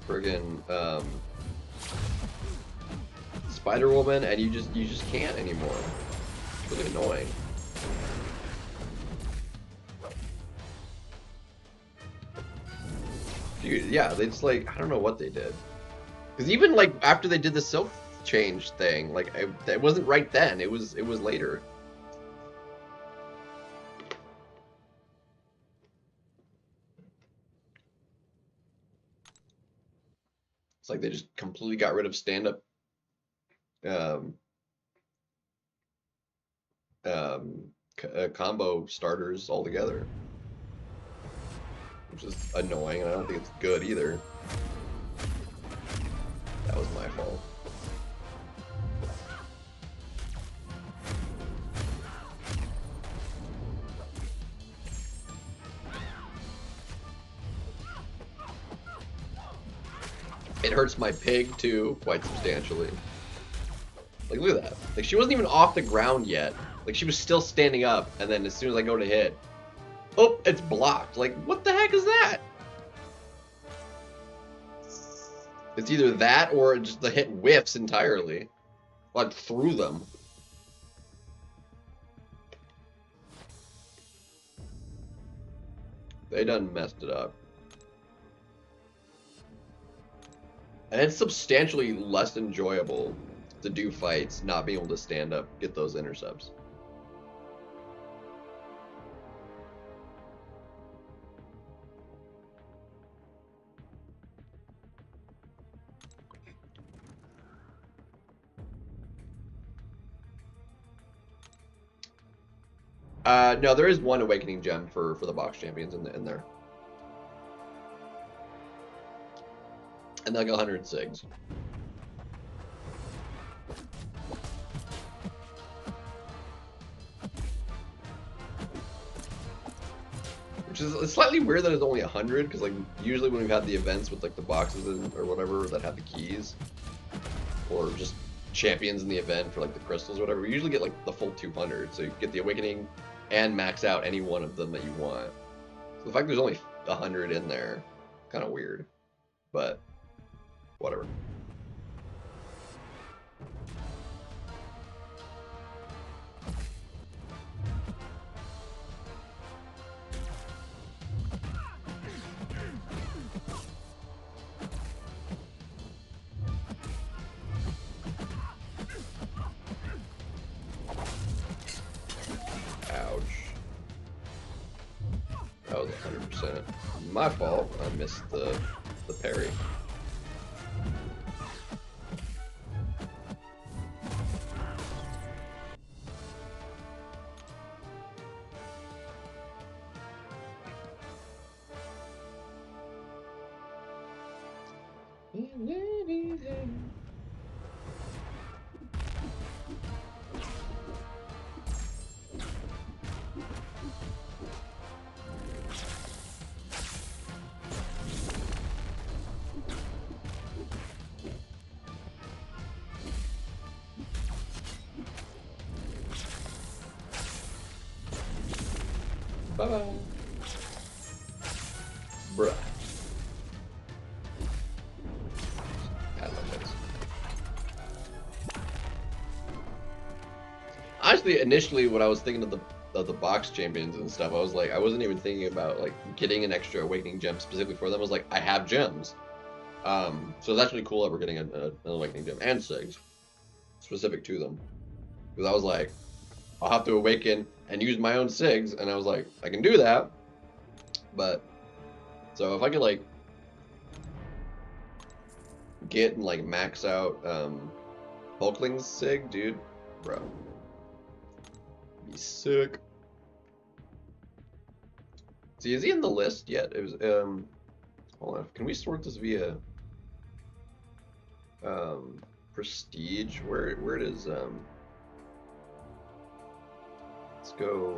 friggin' Spider-Woman, and you just can't anymore. It's really annoying. Dude, yeah, they just like, I don't know what they did. Because even like after they did the silk change thing, like it wasn't right then. It was later. It's like they just completely got rid of stand-up combo starters altogether, which is annoying, and I don't think it's good either. That was my fault. It hurts my pig too, quite substantially. Like, look at that. Like, she wasn't even off the ground yet. Like, she was still standing up, and then as soon as I go to hit, oh, it's blocked. Like, what the heck is that? It's either that or just the hit whiffs entirely. Like through them. They done messed it up. And it's substantially less enjoyable to do fights, not being able to stand up, get those intercepts. No, there is one awakening gem for the box champions in there. And like 100 SIGs. Which is it's slightly weird that it's only 100, because like usually when we've had the events with like the boxes or whatever that have the keys, or just champions in the event for like the crystals or whatever, we usually get like the full 200. So you get the awakening and max out any one of them that you want. So the fact there's only 100 in there, kind of weird, but whatever. That was 100%. My fault. I missed the parry. Bye-bye. Bruh. Honestly, initially when I was thinking of the box champions and stuff, I was like, I wasn't even thinking about like getting an extra awakening gem specifically for them. I was like, I have gems. So it's actually cool that we're getting an awakening gem and SIGs specific to them. Because I was like, I'll have to awaken and use my own SIGs, and I was like, I can do that. But so if I could like get and like max out Hulkling's SIG, dude, bro, be sick. See, is he in the list yet? It was hold on, can we sort this via prestige? Where it is let's go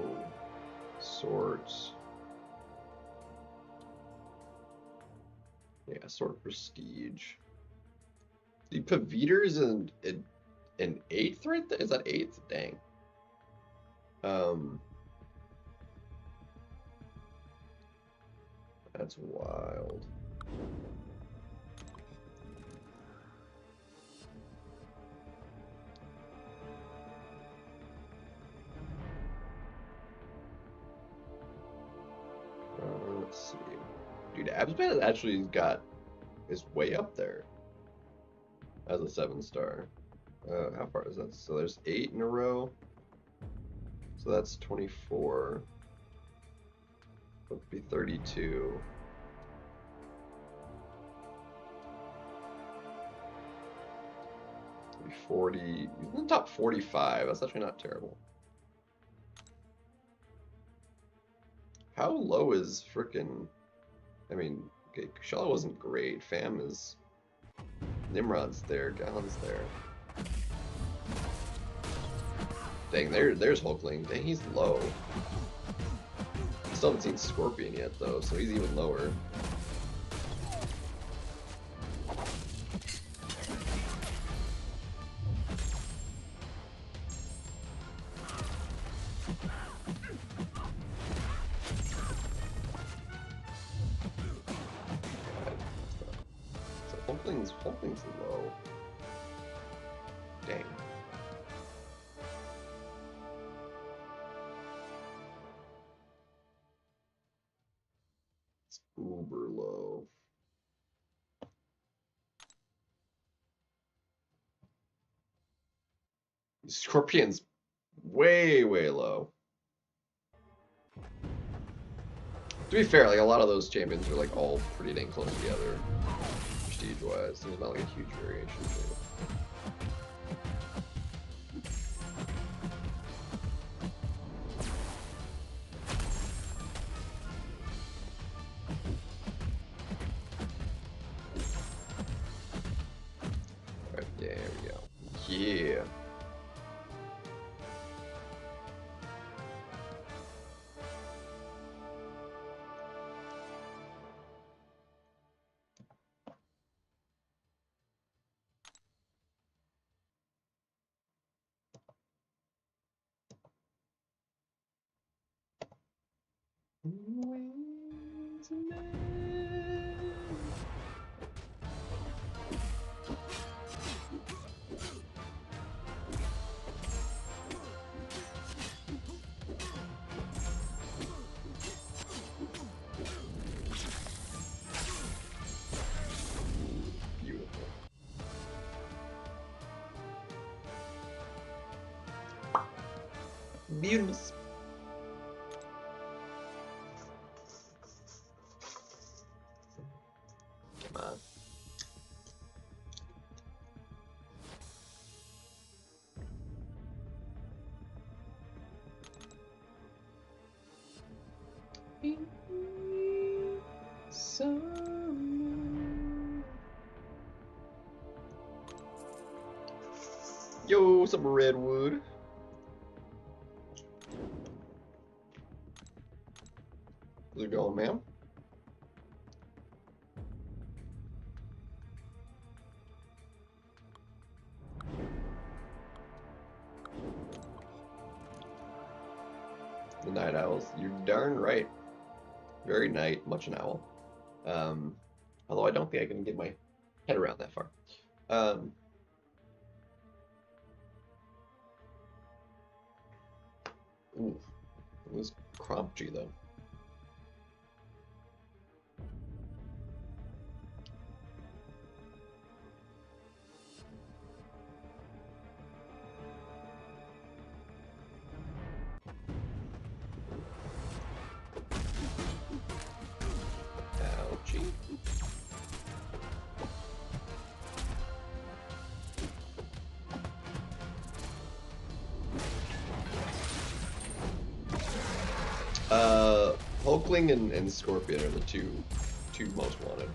sorts. Yeah, sort prestige. The Paviter's in 8th right there? Is that 8th? Dang. That's wild. Let's see. Dude, Absman actually is way up there as a 7-star. How far is that? So there's 8 in a row. So that's 24. That would be 32. Be 40. He's in the top 45. That's actually not terrible. How low is frickin'... I mean, okay, Kushala wasn't great. Fam is... Nimrod's there. Gallon's there. Dang, there's Hulkling. Dang, he's low. Still haven't seen Scorpion yet, though, so he's even lower. Hulkling's low. Dang. It's uber low. Scorpion's way, way low. To be fair, like a lot of those champions are like all pretty dang close together, prestige-wise. There's not like a huge variation. Alright, there we go. Yeah. Beautiful. Come on. Yo, some redwood. How's it going, ma'am? The night owls. You're darn right. Very night, much an owl. Although I don't think I can get my head around that far. Ooh, it was Crumpy though. Ouchie. Hulkling and Scorpion are the two most wanted.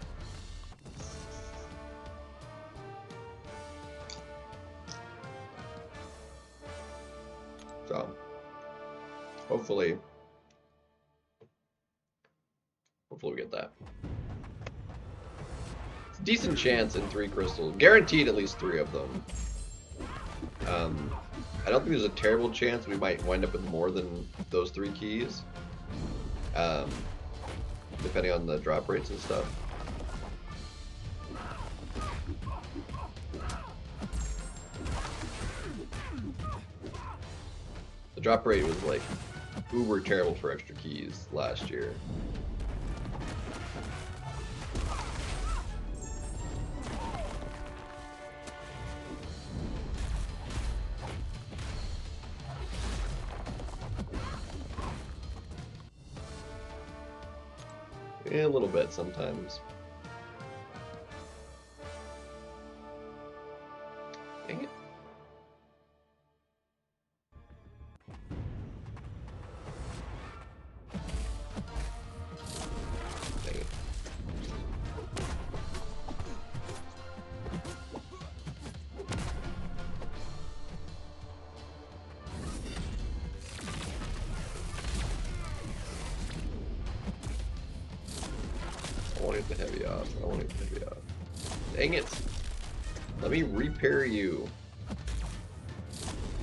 So, hopefully we get that. It's a decent chance in 3 crystals. Guaranteed at least 3 of them. I don't think there's a terrible chance we might wind up with more than those 3 keys. Depending on the drop rates and stuff. The drop rate was like uber terrible for extra keys last year. A little bit sometimes. Dang it. Dang it. I want to get the heavy off. I want to get the heavy off. Dang it. Let me repair you.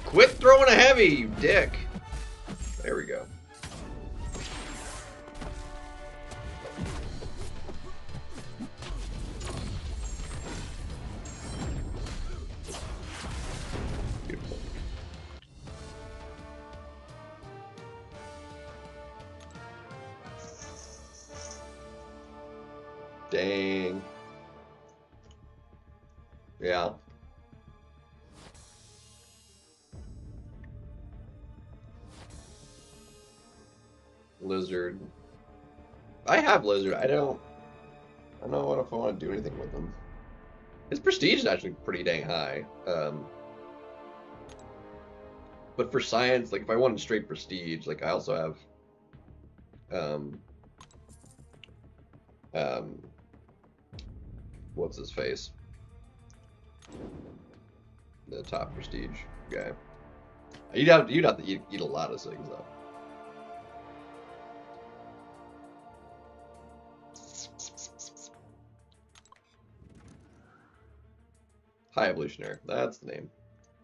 Quit throwing a heavy, you dick. There we go. Dang. Yeah. Lizard. I have Lizard. I don't know what if I want to do anything with him. His prestige is actually pretty dang high. But for science, like if I wanted straight prestige, like I also have what's his face? The top prestige guy. You'd have to eat a lot of things though. High evolutionary. That's the name.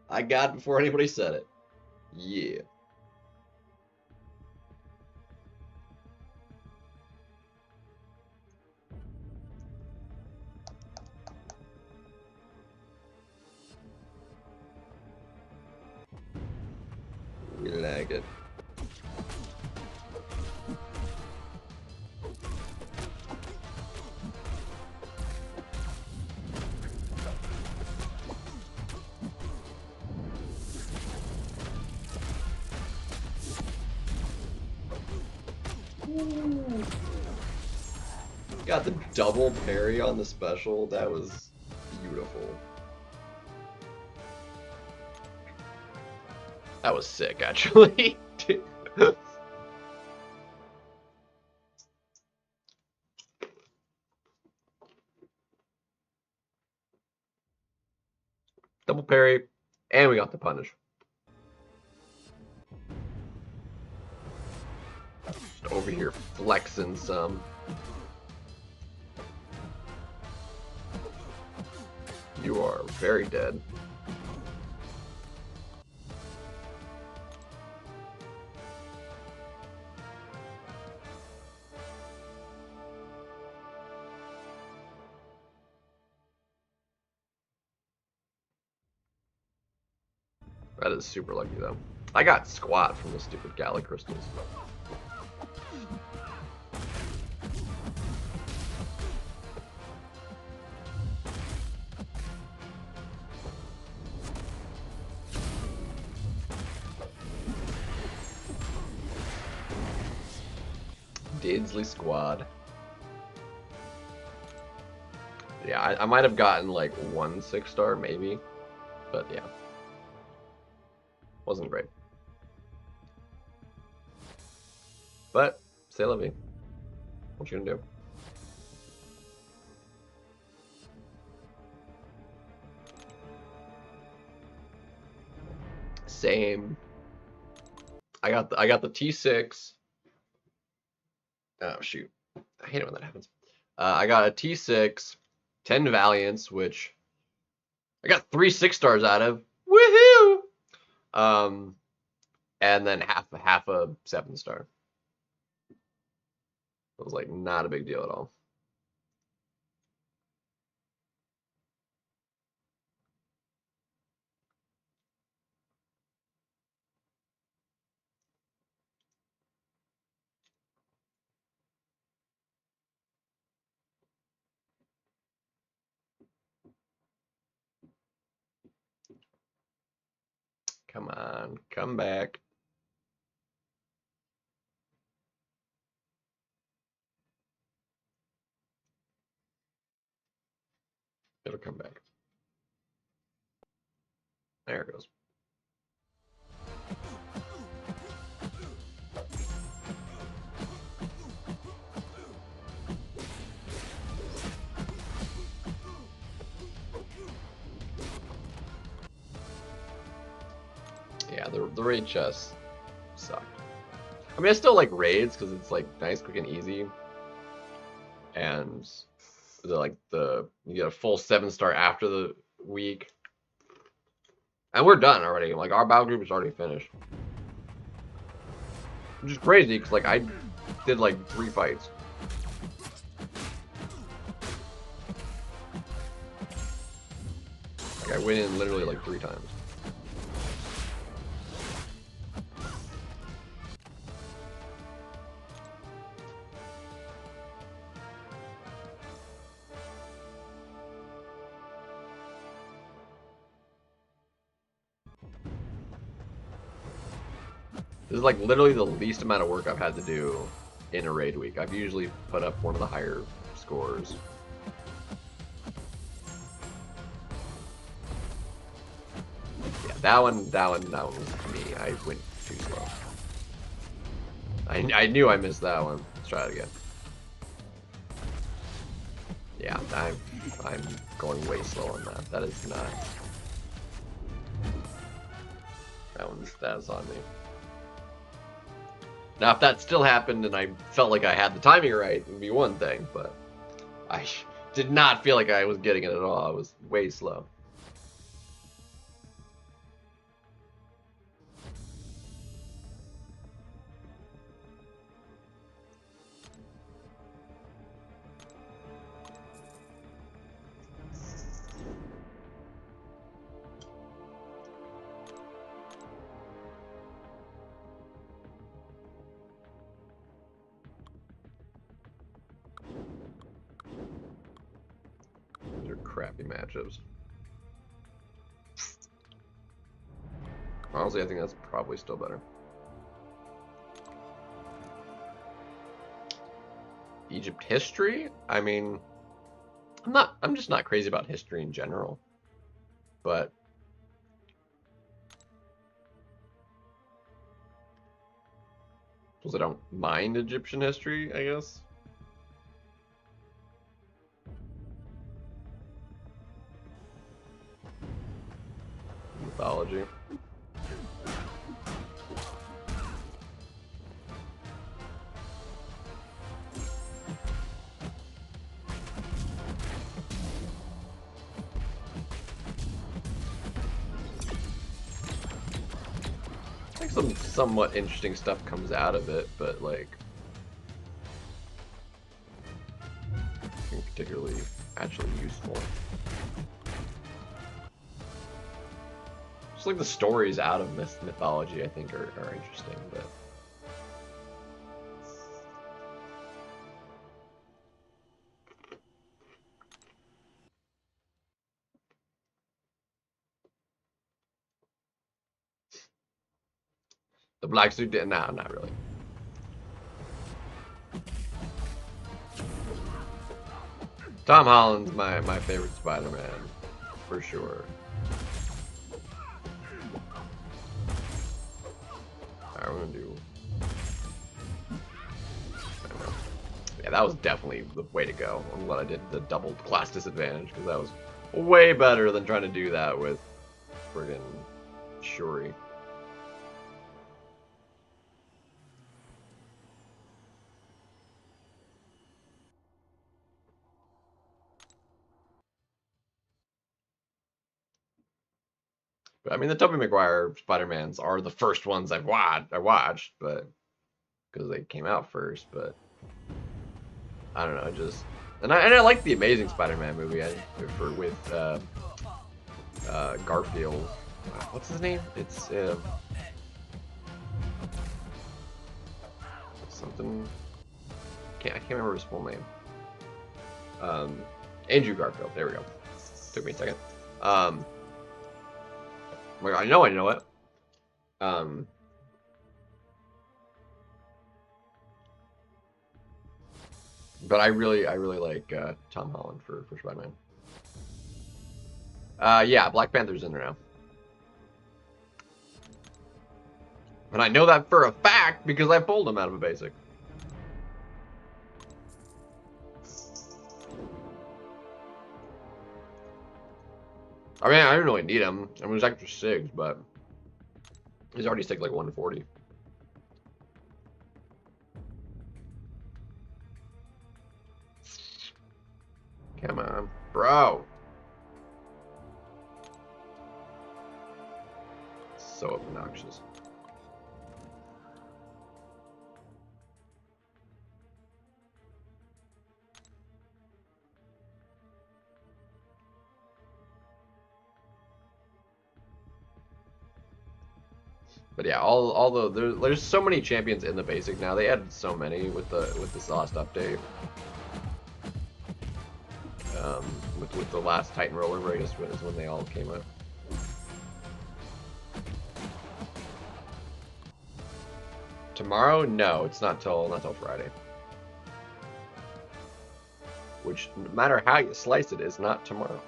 I got it before anybody said it. Yeah. We like it. Ooh. Got the double parry on the special. That was beautiful. That was sick, actually. Double parry, and we got the punish. Just over here flexing some. You are very dead. That is super lucky though. I got squat from the stupid Gala crystals. Daisley squad. Yeah, I might have gotten like 1 6-star maybe, but yeah. Wasn't great. But, say la vie. What you gonna do? Same. I got the T6. Oh shoot. I hate it when that happens. I got a T6, 10 Valiants, which I got 3 6-stars out of. Woohoo! And then half a 7-star. It was like not a big deal at all. Come on, come back. It'll come back. There it goes. Yeah, the raid chests sucked. I mean, I still like raids because it's like nice, quick, and easy. And you get a full 7-star after the week. And we're done already. Like our battle group is already finished. Which is crazy because like I did like 3 fights. Like I went in literally like 3 times. This is like literally the least amount of work I've had to do in a raid week. I've usually put up one of the higher scores. Yeah, that one was me. I went too slow. I knew I missed that one. Let's try it again. Yeah, I'm going way slow on that. That is not. That's on me. Now, if that still happened and I felt like I had the timing right, it would be one thing, but I did not feel like I was getting it at all. I was way slow. Crappy matchups. Honestly, I think that's probably still better. Egypt history? I mean, I'm just not crazy about history in general. But because I don't mind Egyptian history, I guess. Mythology. I think some somewhat interesting stuff comes out of it, but like nothing particularly actually useful. Just like the stories out of mythology, I think, are interesting, but the black suit did not really. Tom Holland's my favorite Spider-Man, for sure. Alright, we're gonna do. Yeah, that was definitely the way to go. I'm glad I did the double class disadvantage, because that was way better than trying to do that with friggin' Shuri. But I mean, the Tobey Maguire Spider-Mans are the first ones I watched, but because they came out first. But I don't know, just and I like the Amazing Spider-Man movie with Garfield. What's his name? It's something. I can't remember his full name. Andrew Garfield. There we go. Took me a second. I know it. But I really like Tom Holland for Spider-Man. Yeah, Black Panther's in there now. And I know that for a fact because I pulled him out of a basic. I mean, I didn't really need him. I mean, it was extra 6, but he's already stick like 140. Come on, bro. So obnoxious. But yeah, although there's so many champions in the basic now, they added so many with this last update. With the last Titan roller race is when they all came out. Tomorrow? No, it's not till Friday. Which, no matter how you slice it, is not tomorrow.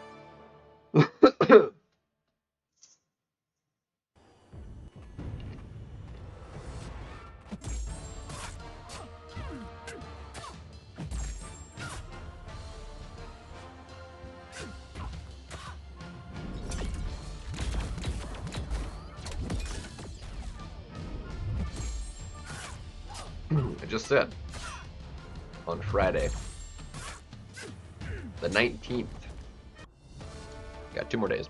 I just said on Friday, the 19th. Got 2 more days.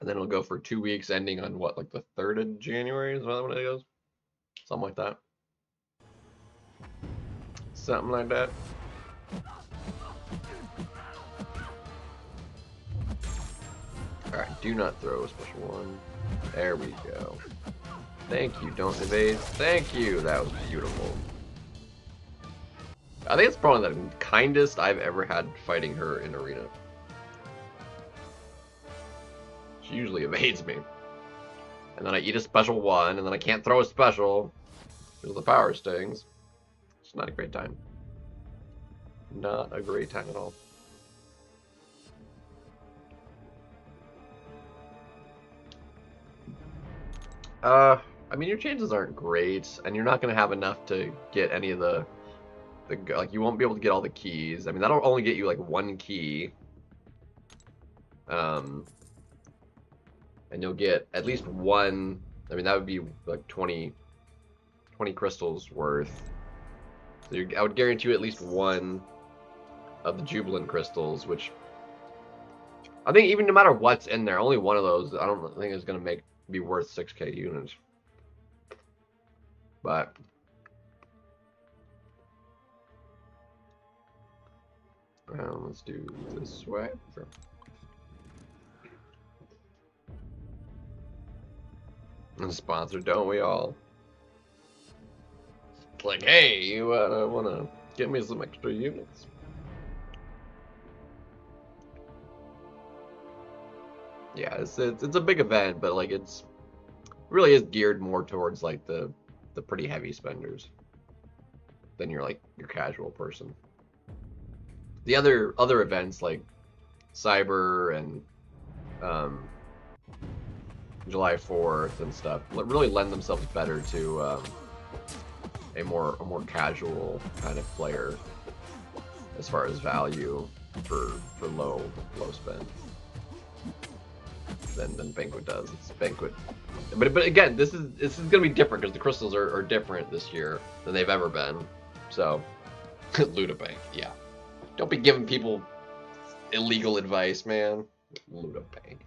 And then it'll go for 2 weeks, ending on what, like the 3rd of January? Is that when it goes? Something like that. Something like that. Alright, do not throw a special one. There we go. Thank you, don't evade. Thank you, that was beautiful. I think it's probably the kindest I've ever had fighting her in arena. She usually evades me. And then I eat a special one, and then I can't throw a special because of the power stings. It's not a great time. Not a great time at all. I mean, your chances aren't great, and you're not going to have enough to get any of the like, you won't be able to get all the keys. I mean, that'll only get you, like, 1 key. And you'll get at least 1, I mean, that would be, like, 20 crystals worth. So I would guarantee you at least 1 of the Jubilant crystals, which I think even no matter what's in there, only 1 of those, I don't think is going to be worth 6k units. But let's do this way. Sure. And sponsor, don't we all? It's like, hey, you want to get me some extra units? Yeah, it's a big event, but like it's really is geared more towards like the pretty heavy spenders than your casual person. The other events like Cyber and July 4th and stuff really lend themselves better to a more casual kind of player as far as value for low spend than Banquet does. It's Banquet, but again, this is gonna be different because the crystals are different this year than they've ever been. So, Ludabank, yeah. Don't be giving people illegal advice, man. Ludabank.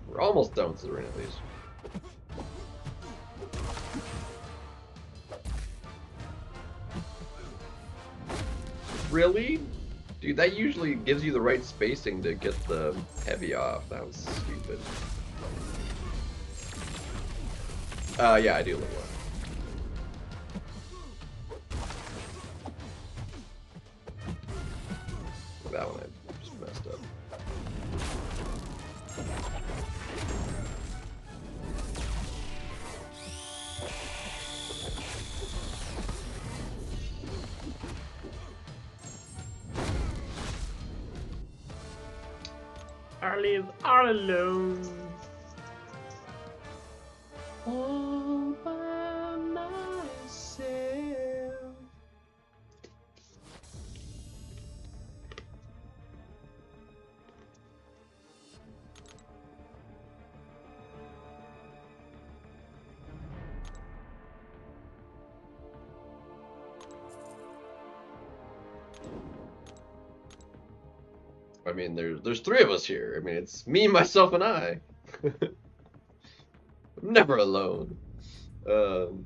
We're almost done with the arena, at least. Really? Dude, that usually gives you the right spacing to get the heavy off. That was stupid. Yeah, I do look well. That one I just messed up. I live all alone. All by myself. I mean, there's three of us here. I mean, it's me, myself, and I. I'm never alone. Um,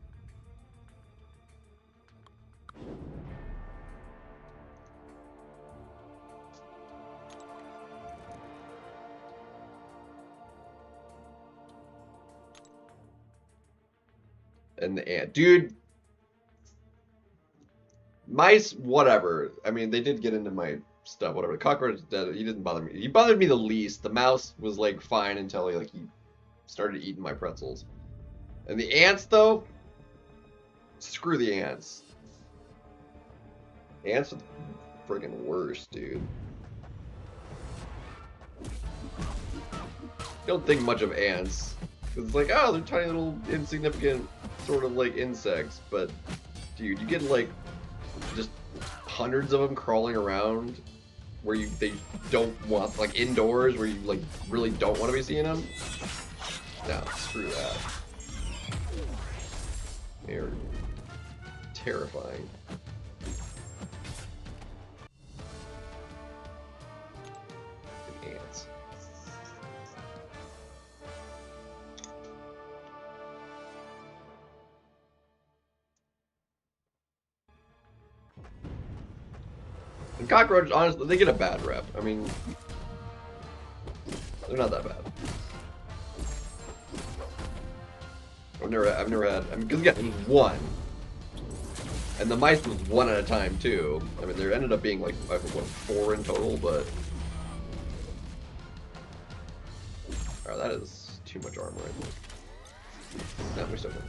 and the ant, dude. Mice, whatever. I mean, they did get into my stuff, whatever. The cockroach, he didn't bother me. He bothered me the least. The mouse was like fine until he started eating my pretzels. And the ants, though, screw the ants. Ants are the friggin' worst, dude. Don't think much of ants. Cause it's like, oh, they're tiny little insignificant sort of like insects, but dude, you get like just hundreds of them crawling around where they don't want, like indoors where you like really don't want to be seeing them. No, screw that. They're terrifying. Ants. And cockroaches, honestly, they get a bad rep. I mean, they're not that bad. I've never had. I mean, because again, it was one, and the mice was one at a time too. I mean, there ended up being like what, 4 in total, but oh, that is too much armor. I think. No, we still good.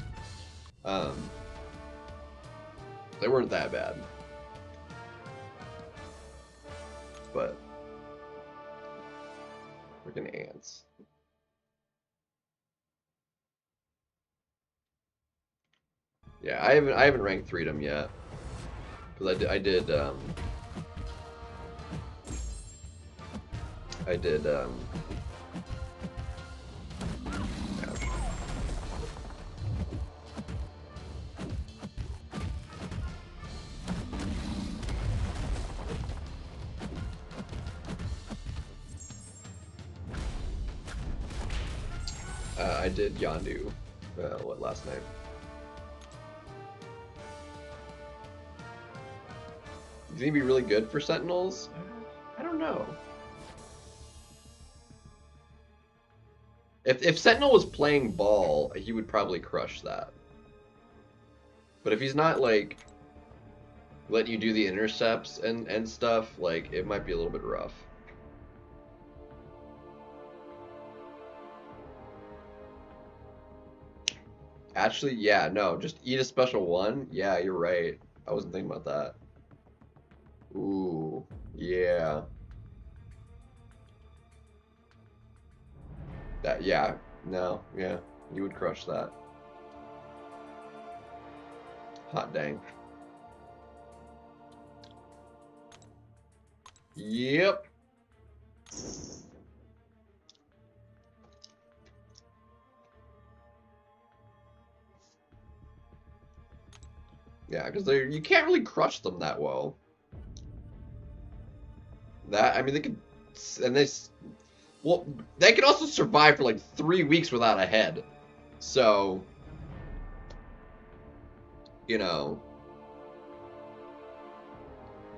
They weren't that bad, but freaking ants. Yeah, I haven't ranked 3'd them yet, because I did ouch. I did Yondu, last night. Is he gonna be really good for Sentinels? I don't know. If Sentinel was playing ball, he would probably crush that. But if he's not like letting you do the intercepts and stuff, like it might be a little bit rough. Actually, yeah, no, just eat a special one. Yeah, you're right. I wasn't thinking about that. Ooh, yeah. That, yeah, no, yeah, you would crush that. Hot dang. Yep. Yeah, because you can't really crush them that well. That, I mean, they could, and well, they could also survive for like 3 weeks without a head. So, you know,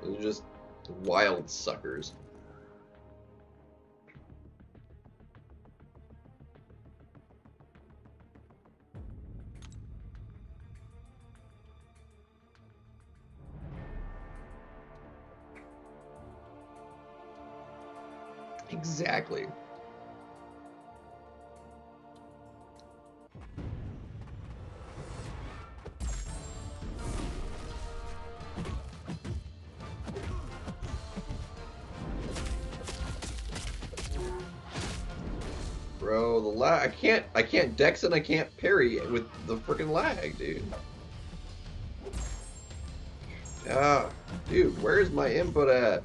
they're just wild suckers. Exactly. Bro, the lag, I can't dex and I can't parry with the freaking lag, dude. Ah, dude, where's my input at?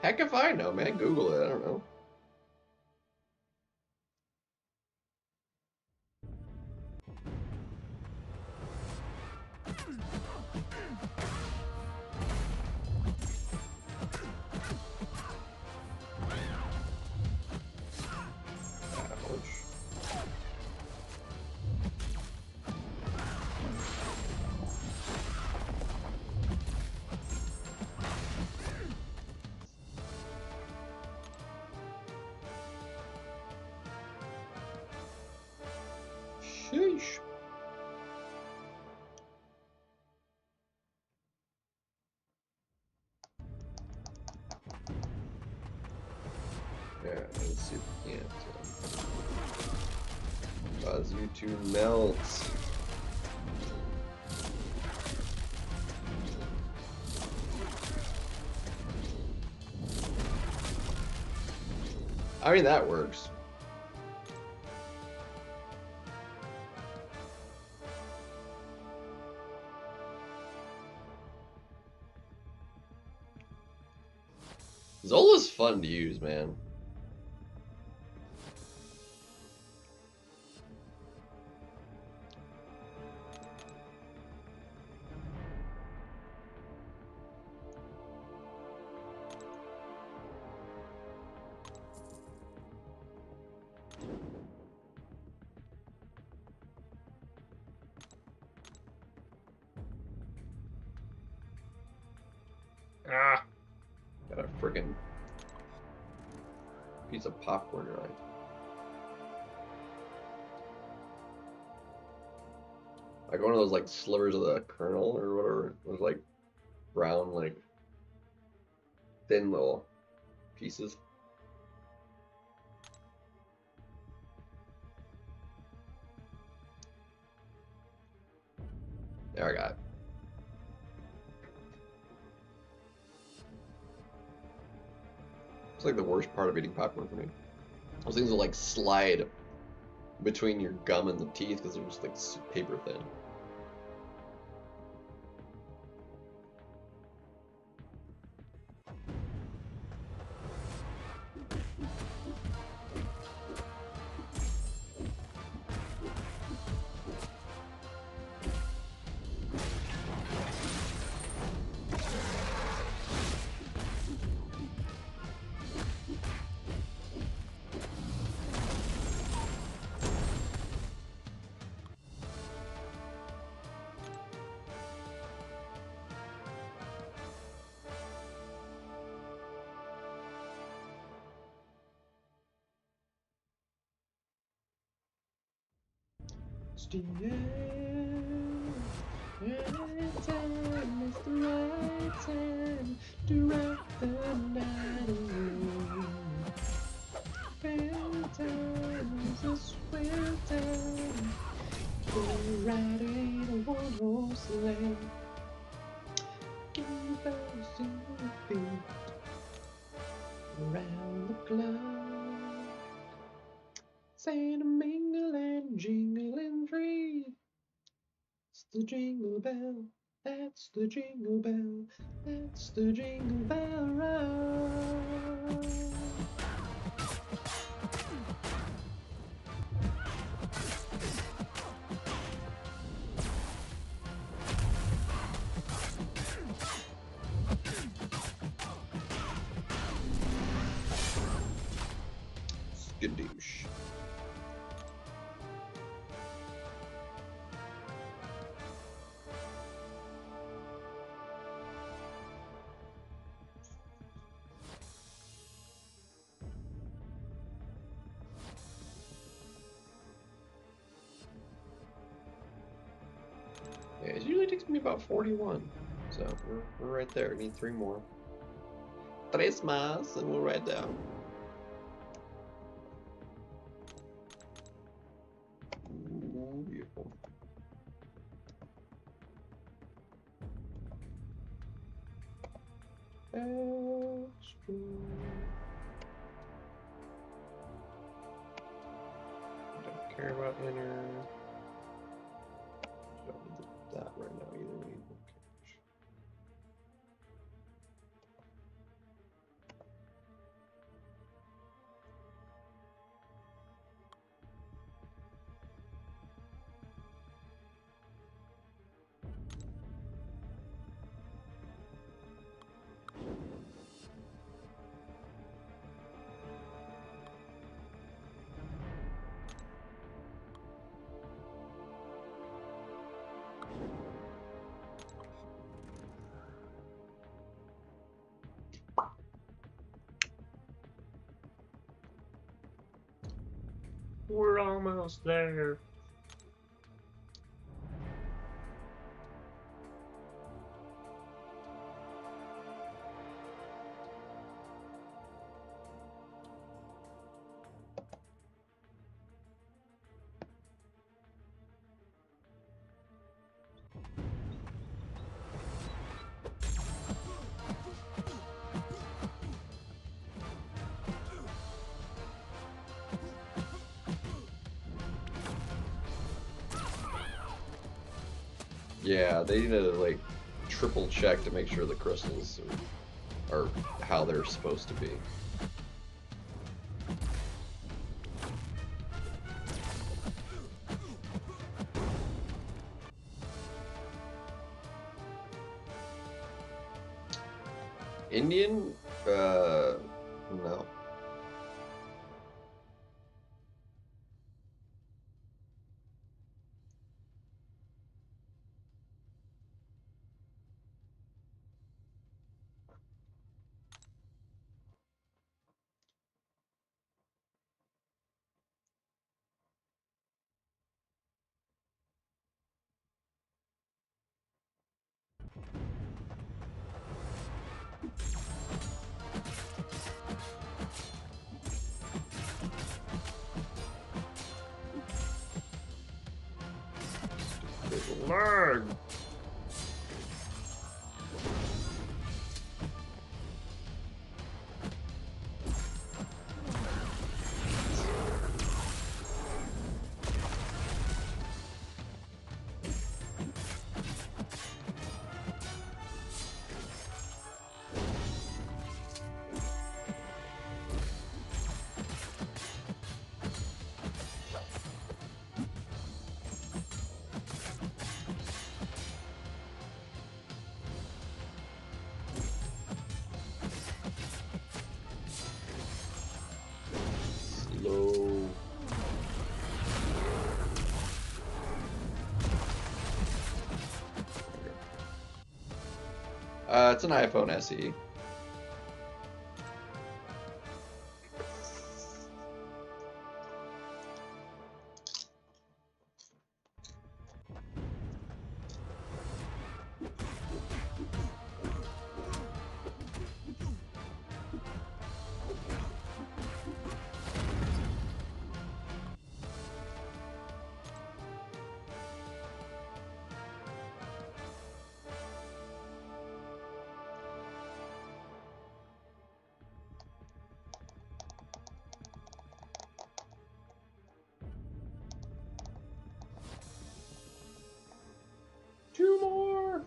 Heck if I know, man. Google it. I don't know. Yeah, let's see if we can't cause you to melt. I mean, that works. Zola's fun to use, man. Ah, got a freaking piece of popcorn right. Like one of those like slivers of the kernel or whatever. Those like brown, like thin little pieces. There, I got it. It's like the worst part of eating popcorn for me. Those things will like slide between your gum and the teeth because they're just like paper thin. It's the end. Right time is the right time to wrap the night away. Fair time is a square time. We're riding a one-horse sleigh. Give us in the beat around the clock. Santa mingle and jingle and free. It's the jingle bell, that's the jingle bell, that's the jingle bell rock. Skadoosh. Yeah, it usually takes me about 41. So we're right there. We need 3 more. 3 más and we're right there. Ooh, beautiful. Extra. Don't care about inner. Don't need that right now either. We need more cash. We're almost there. Yeah, they need to like triple check to make sure the crystals are how they're supposed to be. Indian? No. Learn. Slow. It's an iPhone SE. Two more.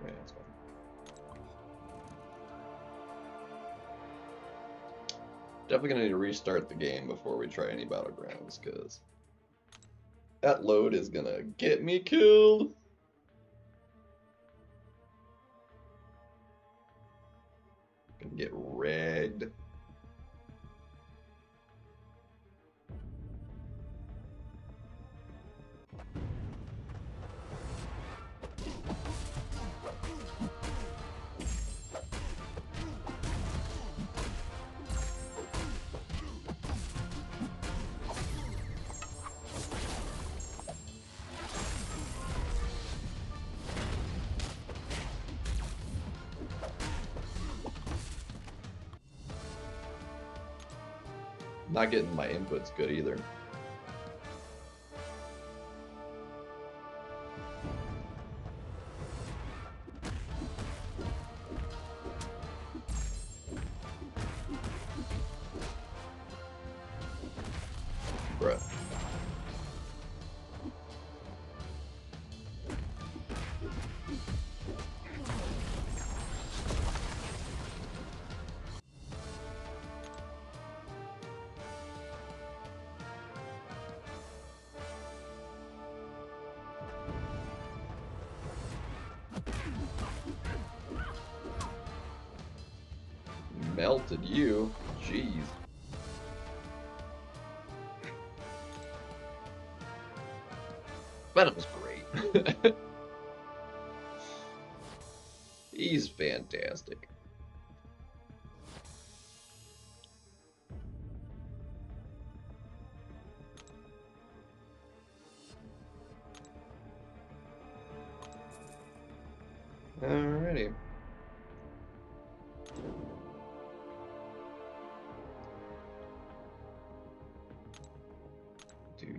Wait, that's fine. Definitely gonna need to restart the game before we try any battlegrounds, because that load is gonna get me killed. Gonna get wrecked. Not getting my inputs good either. Bruh. Melted you. Jeez. Venom's great. He's fantastic. Alrighty.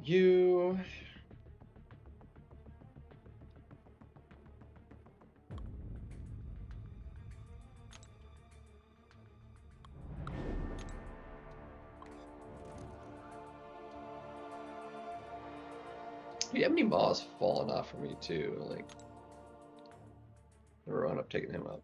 You. Yeah, many moss fallen off for me too. Like, never wound up taking him up.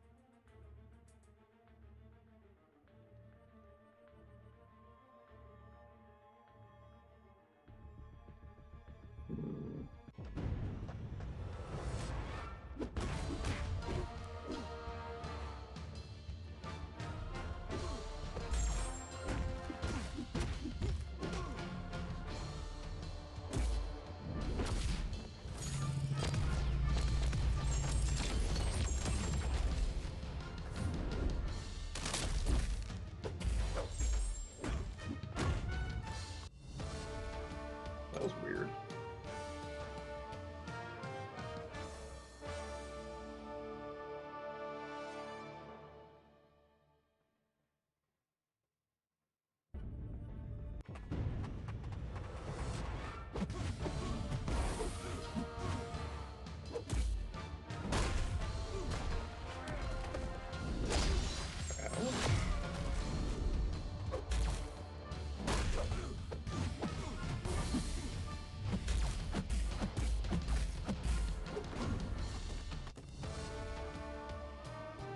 That was weird.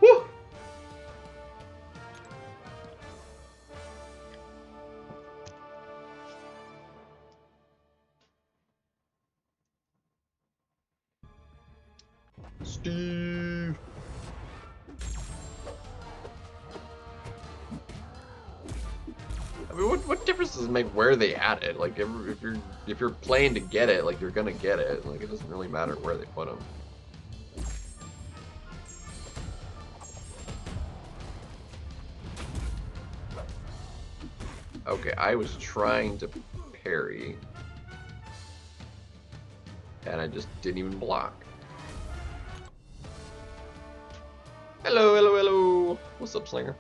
Woo! Steve. I mean, what difference does it make where they add it? Like, if you're playing to get it, like you're gonna get it. Like, it doesn't really matter where they put them. Okay, I was trying to parry, and I just didn't even block. Hello, hello, hello. What's up, Slinger?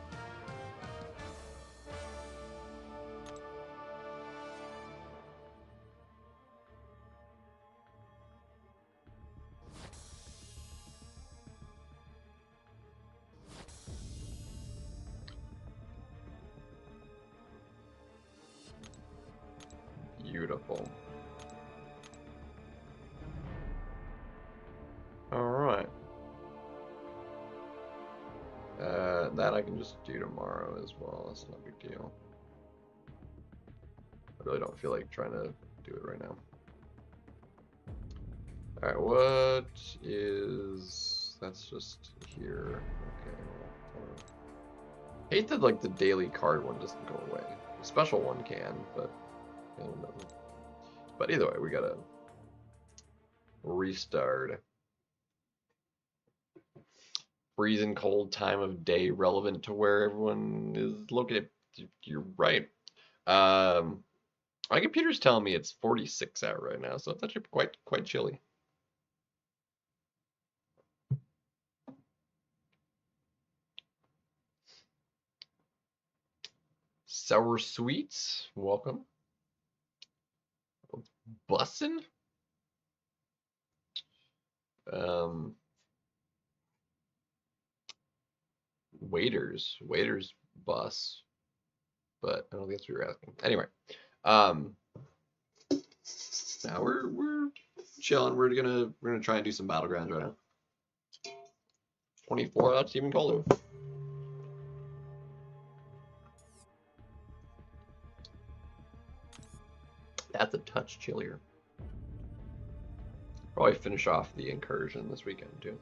Beautiful. Alright. That I can just do tomorrow as well. That's not a big deal. I really don't feel like trying to do it right now. Alright, what is... That's just here. Okay, well, hate that, like, the daily card one doesn't go away. The special one can, but the other one doesn't. But either way, we gotta restart. Freezing cold time of day relevant to where everyone is located. You're right. My computer's telling me it's 46 out right now, so it's actually quite chilly. Sour Sweets, welcome. Bussin'? Waiters bus, but I don't think that's what you're asking. Anyway, now we're chilling. We're gonna try and do some battlegrounds right now. 24. That's even colder. That's a touch chillier. Probably finish off the incursion this weekend too.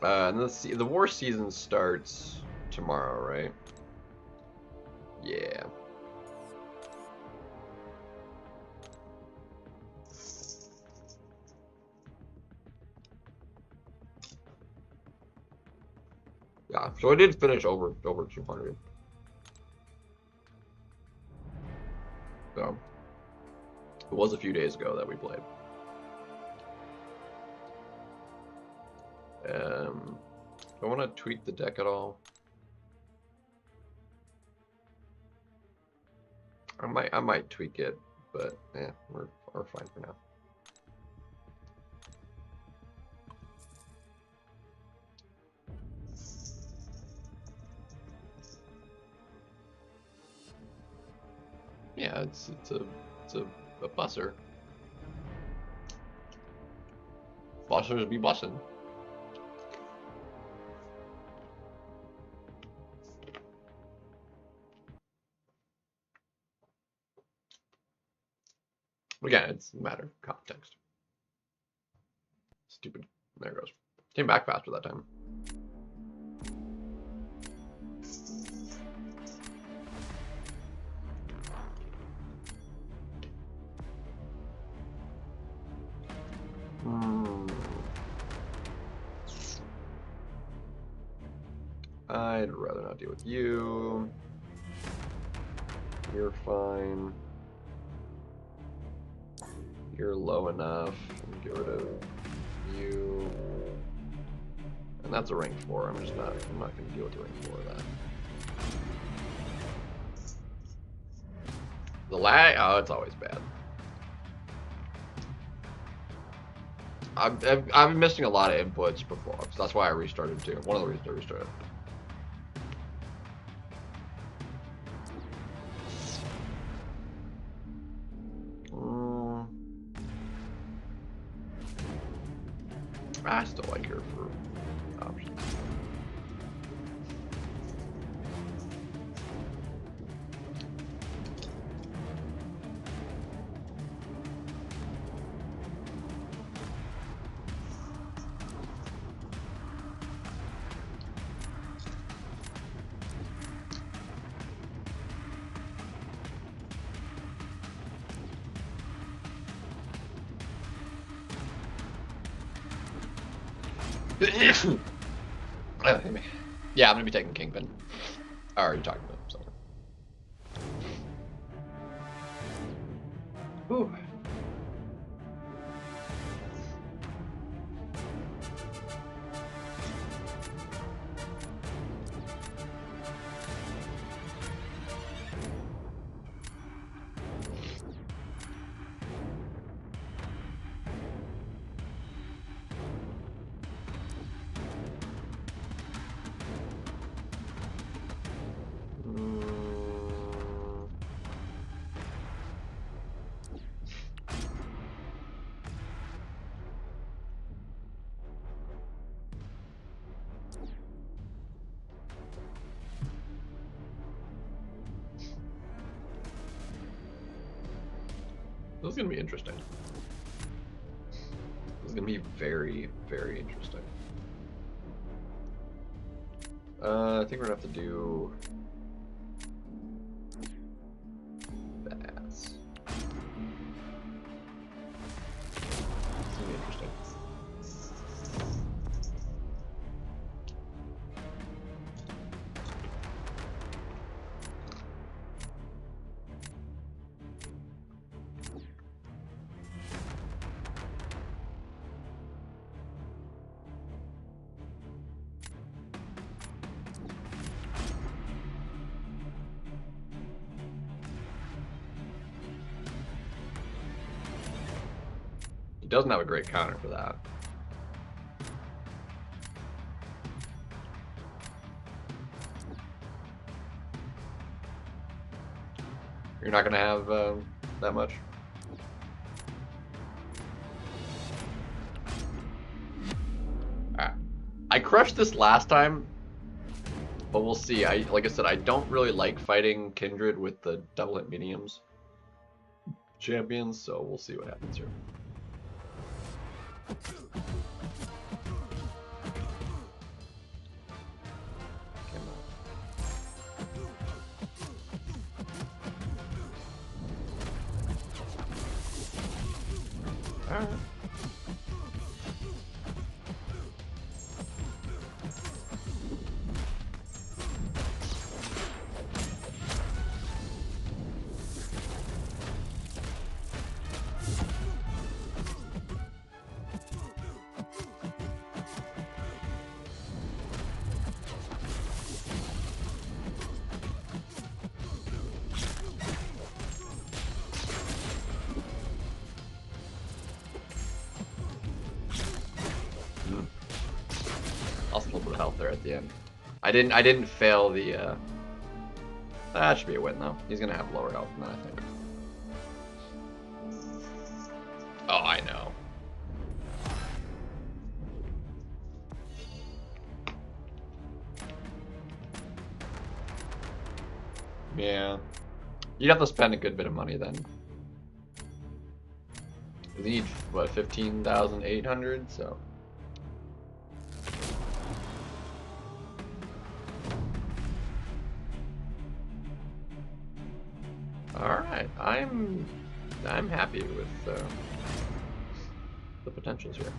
And let's see. The war season starts tomorrow, right? Yeah. Yeah, so I did finish over 200. So it was a few days ago that we played. Do I want to tweak the deck at all? I might tweak it, but yeah, we're fine for now. Yeah, it's a busser. Bussers be bussin'. Again, it's a matter of context. Stupid. There it goes. Came back faster that time. I'd rather not deal with you. You're fine. You're low enough. Get rid of you. And that's a rank 4. I'm not gonna deal with the rank 4 of that. The lag, oh, it's always bad. I've been missing a lot of inputs before, so that's why I restarted too. One of the reasons I restarted. I still like her for options. Yeah, I'm gonna be taking Kingpin. I already talked about him, so. Ooh. This is going to be interesting. This is going to be very, very interesting. I think we're going to have to do that. It's going to be interesting. He doesn't have a great counter for that. You're not going to have that much? Alright. I crushed this last time, but we'll see. Like I said, I don't really like fighting Kindred with the double hit mediums champions, so we'll see what happens here. Alright. health there at the end. I didn't fail the. That should be a win though. He's gonna have lower health than that, I think. Oh, I know. Yeah. You'd have to spend a good bit of money then. You need, what, 15,800? So. Alright, I'm happy with the potentials here.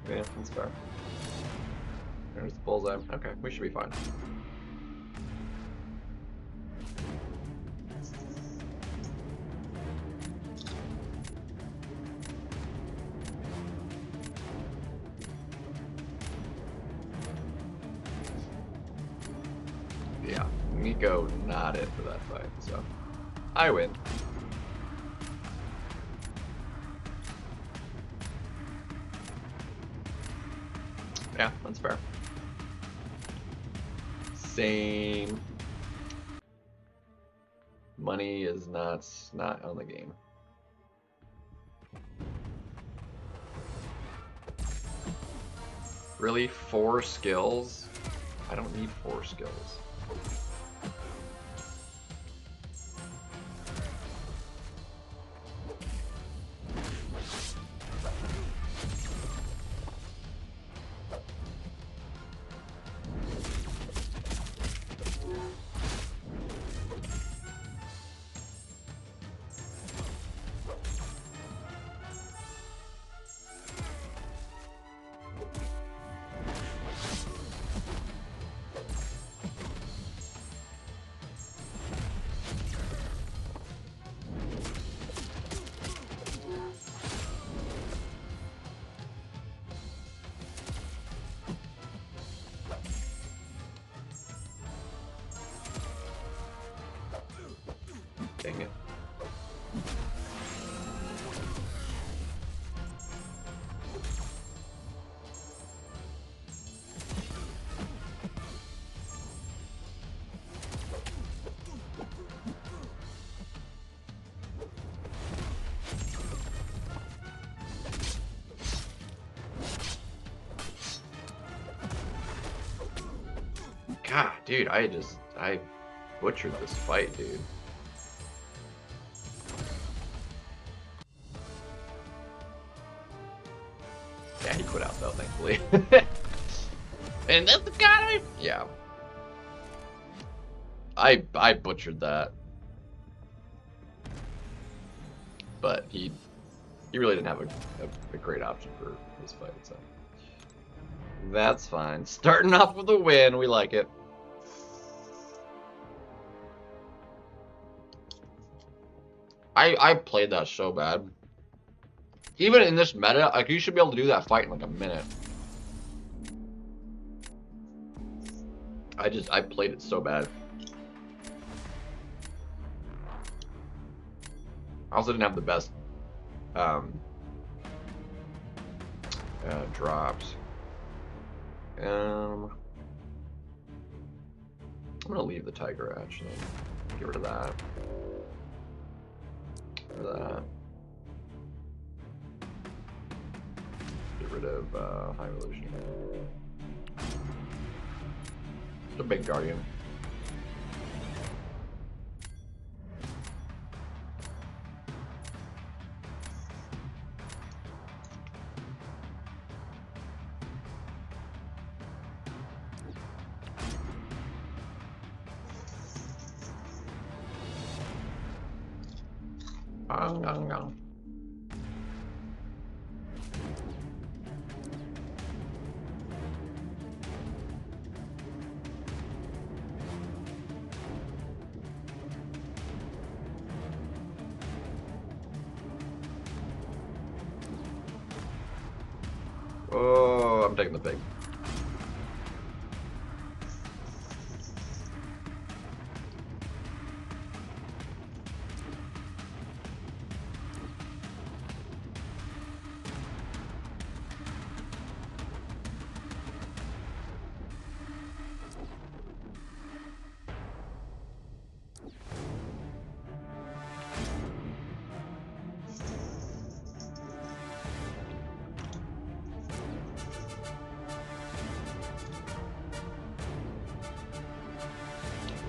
Yeah, that's fair. There's the bullseye. Okay, we should be fine. Yeah, Nico not in for that fight, so I win. Yeah, that's fair. Same. Money is not on the game. Really, 4 skills? I don't need 4 skills. Dang it. God, dude, I butchered this fight, dude. Yeah, he quit out though, thankfully. And that's the guy. Yeah. I butchered that. But he really didn't have a great option for this fight, so that's fine. Starting off with a win, we like it. I played that so bad. Even in this meta, like, you should be able to do that fight in like a minute. I played it so bad. I also didn't have the best drops. I'm gonna leave the tiger actually. Get rid of that. Get rid of that. Get rid of high evolution. The big guardian. No. Oh, I'm taking the pig.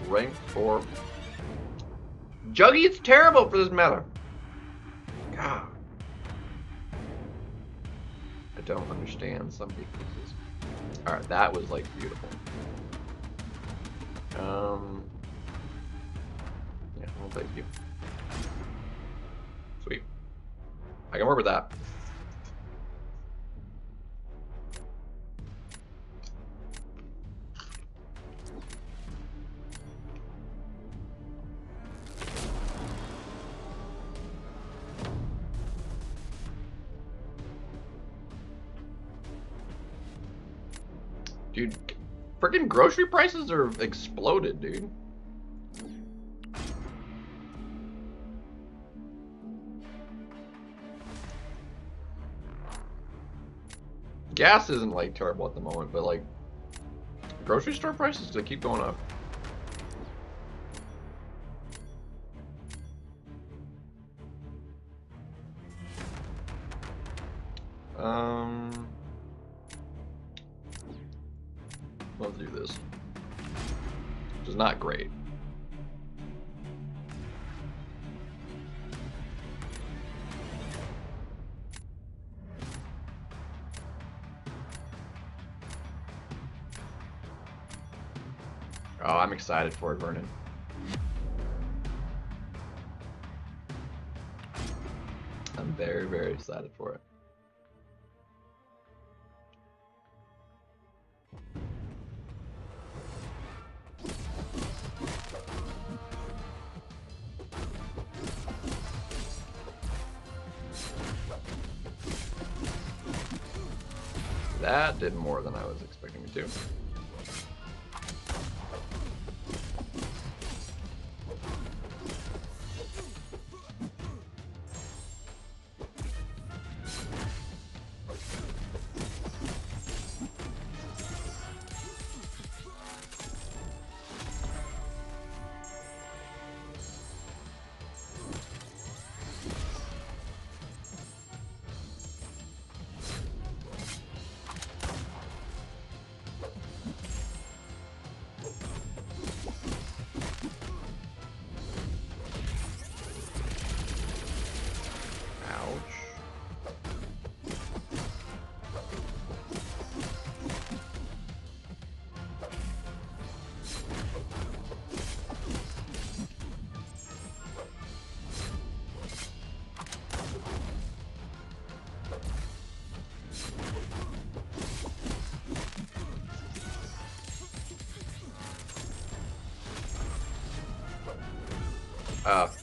Rank 4. Juggy, it's terrible for this meta. God. I don't understand some weaknesses. Alright, that was like beautiful. Yeah, I'll take you. Sweet. I can work with that. Dude, freaking grocery prices are exploded, dude. Gas isn't like terrible at the moment, but like grocery store prices, they keep going up. Let's do this. Which is not great. Oh, I'm excited for it, Vernon. I'm very, very excited for it. That did more than I was expecting it to.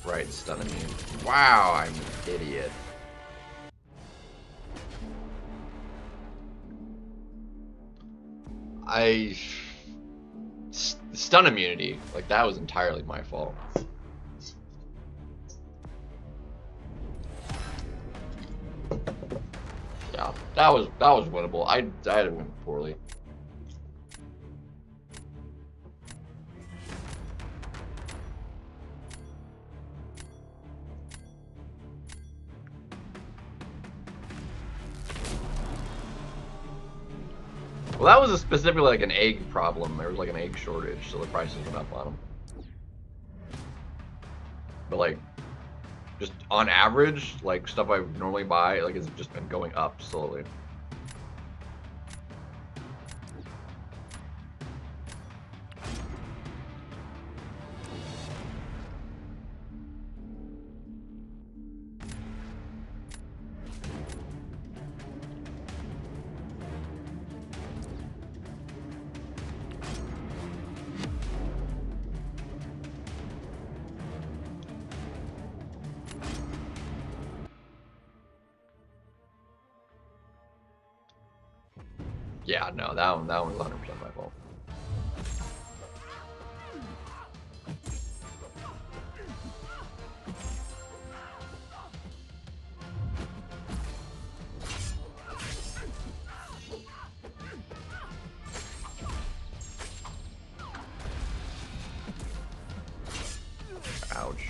Right, stunning me. Wow, I'm an idiot. Stun immunity, like that was entirely my fault. Yeah, that was winnable. I had it win poorly. Well, that was specifically like an egg problem. There was like an egg shortage, so the prices went up on them. But like, just on average, like stuff I normally buy, like it's just been going up slowly. Yeah, no, that one was 100% my fault. Ouch.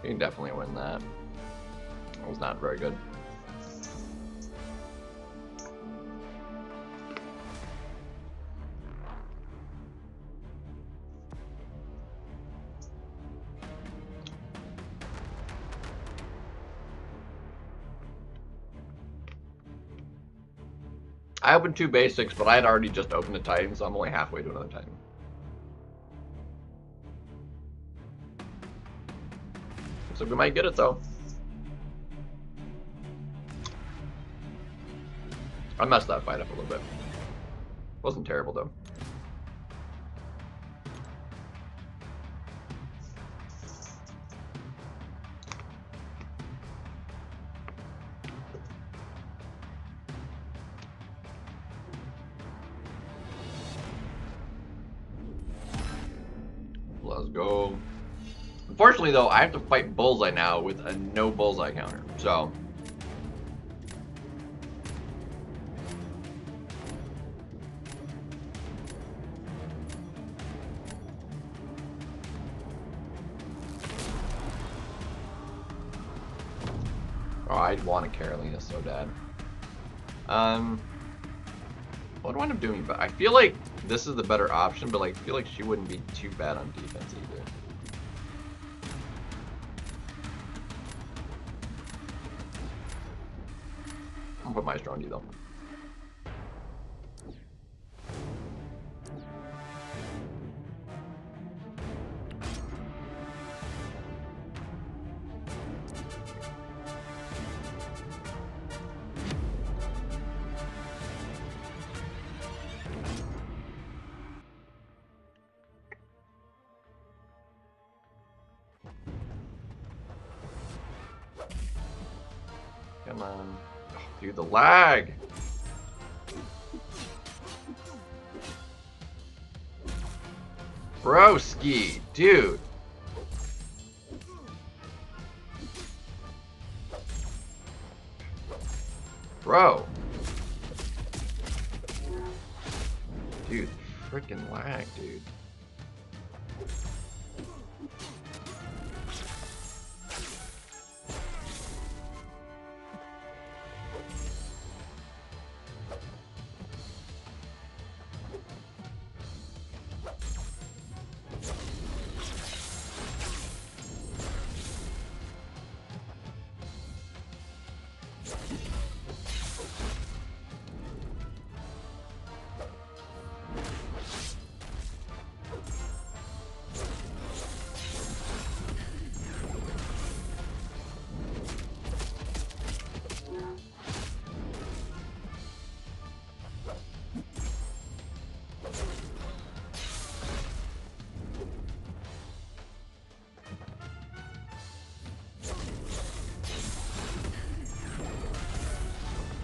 You can definitely win that. That was not very good. I opened 2 basics, but I had already just opened a Titan, so I'm only halfway to another Titan. So we might get it though. I messed that fight up a little bit. Wasn't terrible though. Let's go. Unfortunately though, I have to fight Bullseye now with a no Bullseye counter. So oh, I'd want a Carolina so bad. What do I end up doing? But I feel like this is the better option, but like I feel like she wouldn't be too bad on defense either. I'm gonna put Maestro on you though. Come on. Oh, dude, the lag! Broski, dude! Bro! Dude, freaking lag, dude.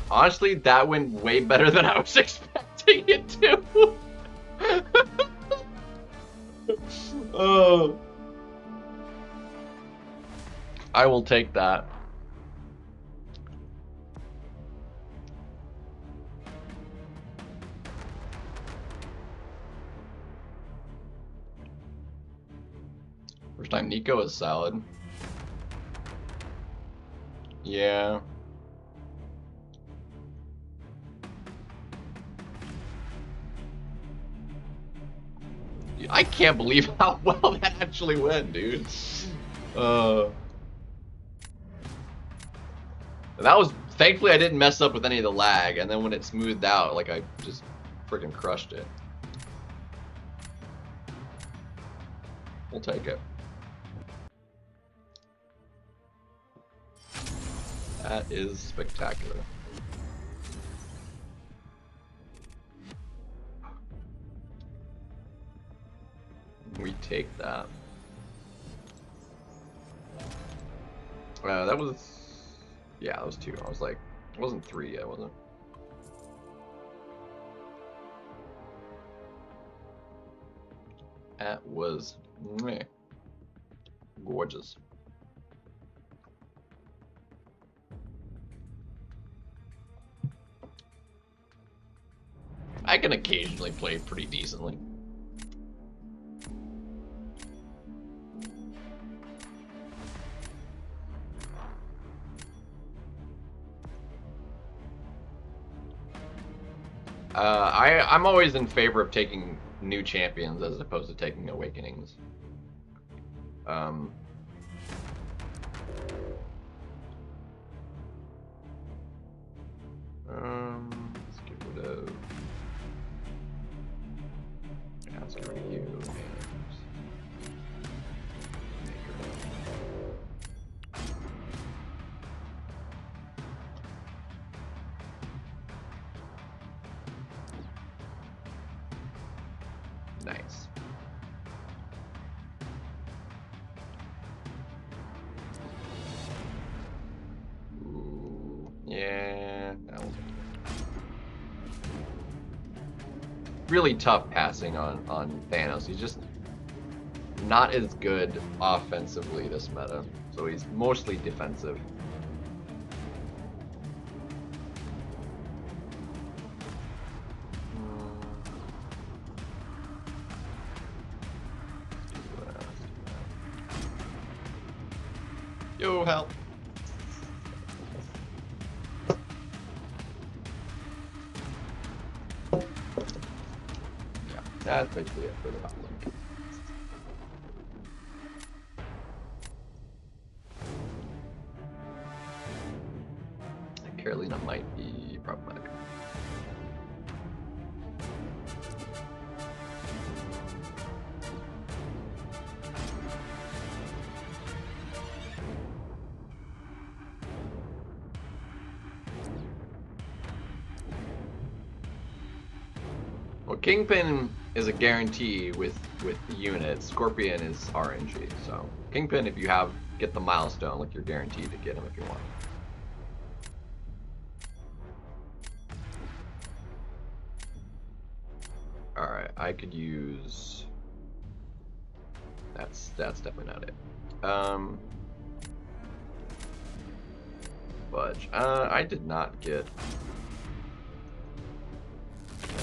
Honestly, that went way better than I was expecting it to. Oh. I will take that. First time Nico is solid. Yeah. I can't believe how well that actually went, dude. That was, thankfully I didn't mess up with any of the lag, and then when it smoothed out, like I just freaking crushed it. We'll take it. That is spectacular. We take that. That was, yeah, that was 2. I was like, it wasn't 3 yet, was it? That was meh, gorgeous. I can occasionally play pretty decently. I'm always in favor of taking new champions as opposed to taking awakenings. Let's get rid of. Yeah, let's get rid of you. Nice. Ooh, yeah, that was really tough passing on Thanos. He's just not as good offensively this meta, so he's mostly defensive. Yo, help. Yeah, that's basically it for the top link. Carolina might be problematic. Well, Kingpin is a guarantee with the unit. Scorpion is RNG. So Kingpin, if you get the milestone, like you're guaranteed to get him if you want. All right, I could use. That's definitely not it. Fudge. I did not get.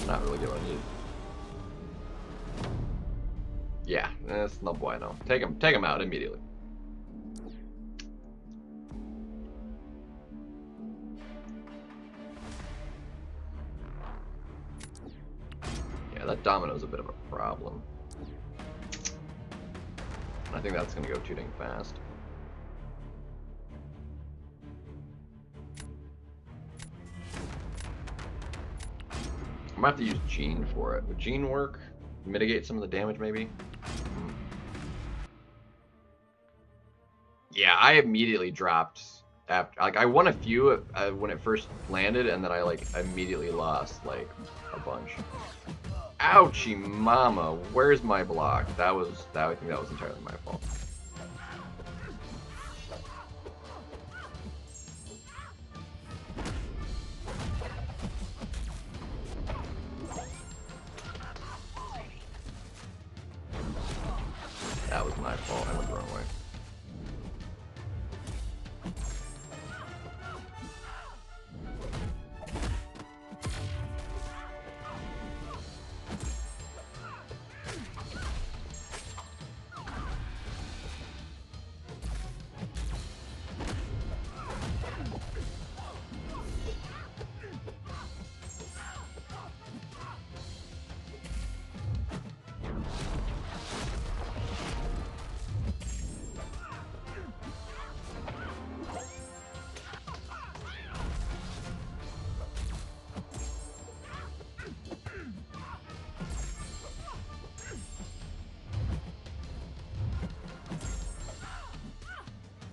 Not really get what I need. Yeah, that's no bueno. Take him out immediately. Yeah, that Domino's a bit of a problem. I think that's gonna go too dang fast. I'm gonna have to use Gene for it. Would Gene work? Mitigate some of the damage, maybe? Yeah, I immediately dropped after. Like, I won a few when it first landed, and then I like immediately lost like a bunch. Ouchie, mama! Where's my block? I think that was entirely my fault. That was my fault. I went the wrong way.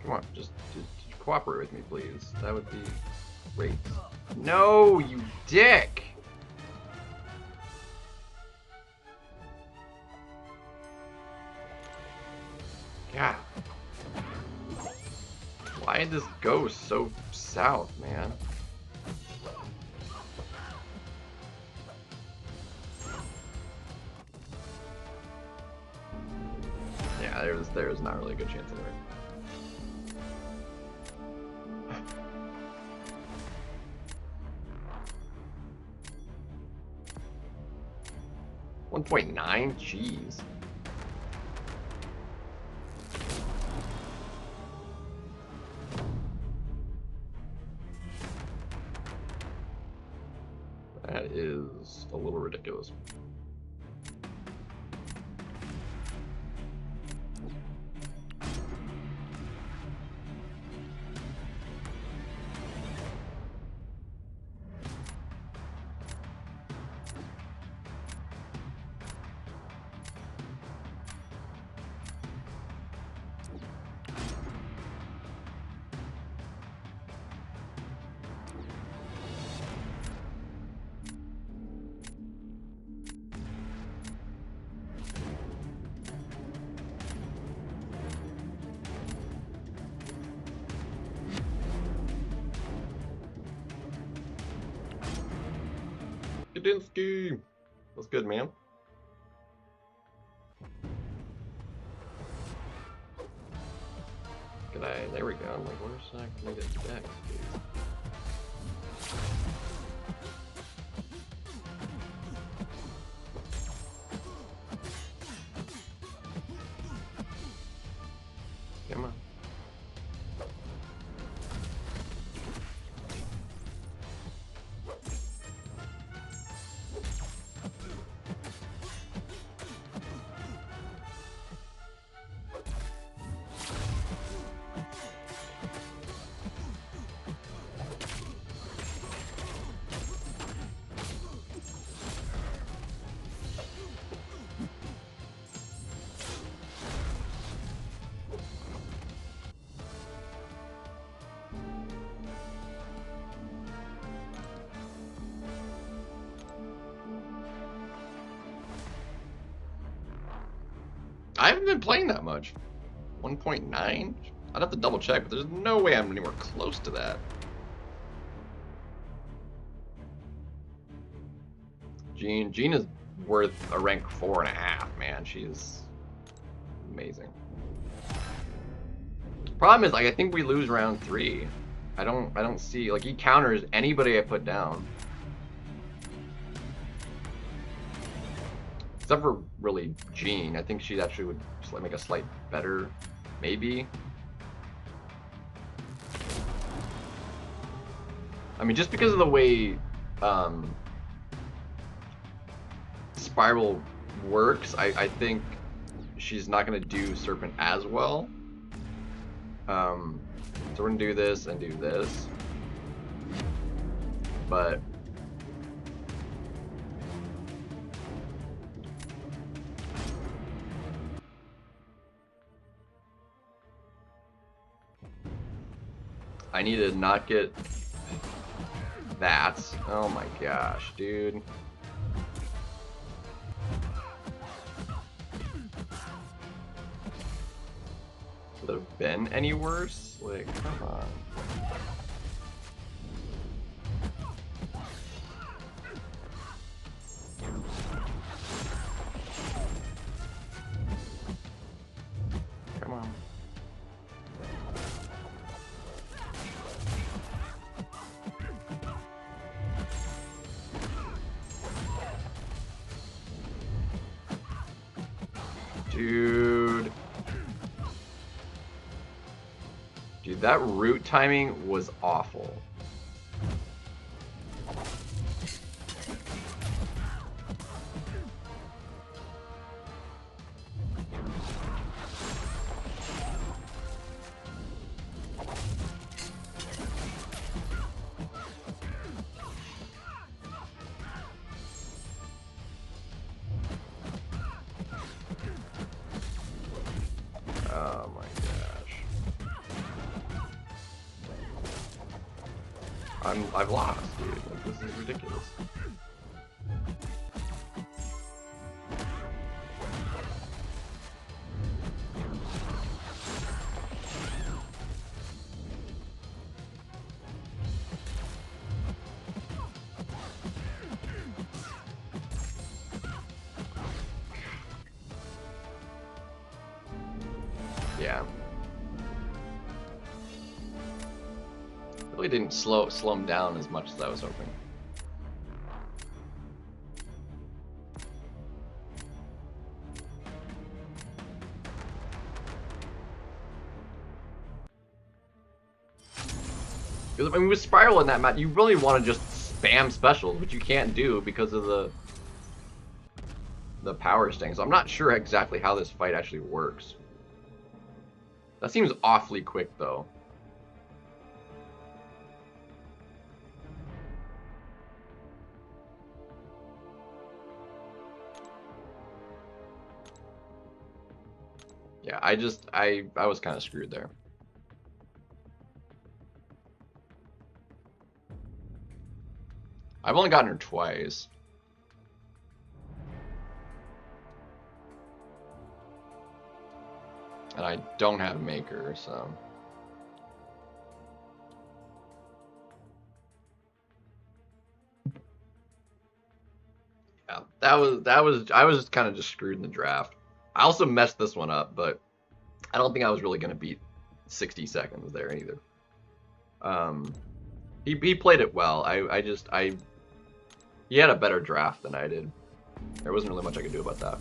Come on, just cooperate with me, please. That would be great. No, you dick! Yeah. Why did this go so south, man? Yeah, there's not really a good chance anyway. $1.9? Jeez. That is is a little ridiculous. Gadinsky! That's good, man. Can I? There we go. I'm like, where's that? Can I get dex, dude? Come on. I haven't been playing that much. 1.9? I'd have to double check, but there's no way I'm anywhere close to that. Jean is worth a rank 4.5, man. She's amazing. Problem is, like, I think we lose round 3. I don't see, like, he counters anybody I put down. Except for really Jean. I think she actually would just make a slight better, maybe. I mean, just because of the way Spiral works, I think she's not going to do Serpent as well. So we're going to do this and do this. But I need to not get that. Oh my gosh, dude. Could it have been any worse? Like, come on. Come on. Dude, that root timing was awful. Oh my gosh. I've lost, dude. Like, this is ridiculous. Yeah. Really didn't slow him down as much as I was hoping. Because I mean, with Spiral in that match, you really want to just spam specials, which you can't do because of the power sting. So I'm not sure exactly how this fight actually works. That seems awfully quick, though. Yeah, I was kind of screwed there. I've only gotten her twice. And I don't have Maker, so... Yeah, I was kind of just screwed in the draft. I also messed this one up, but I don't think I was really going to beat 60 seconds there either. He played it well. He had a better draft than I did. There wasn't really much I could do about that.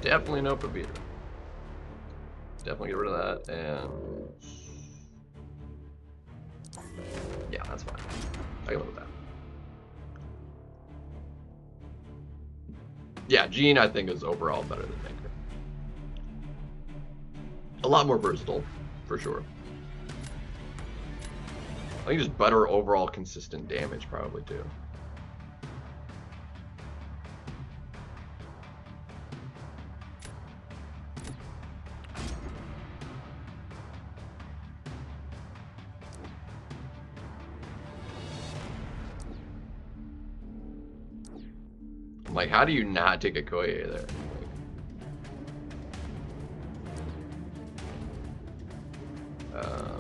Definitely no Pavita. Definitely get rid of that, and yeah, that's fine. I can live with that. Yeah, Jean I think is overall better than Maker. A lot more versatile, for sure. I think just better overall consistent damage probably too. Like, how do you not take a Koye there?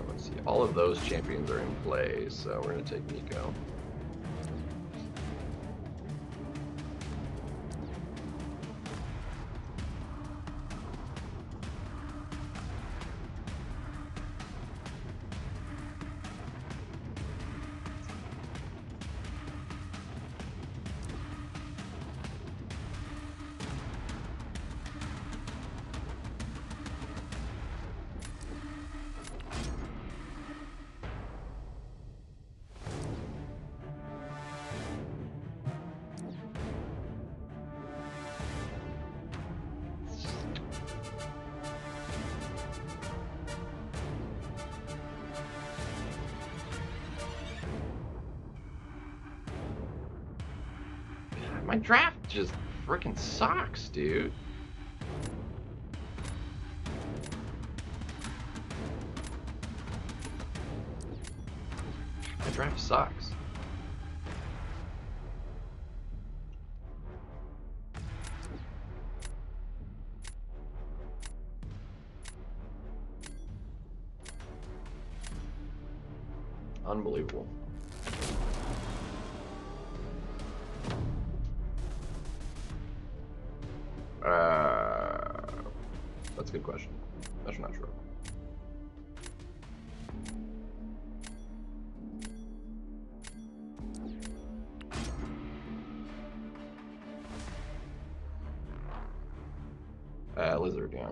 Let's see. All of those champions are in play, so we're going to take Nico. My draft just freaking sucks, dude. My draft sucks. Unbelievable. That's a good question. I'm not sure. Lizard, yeah.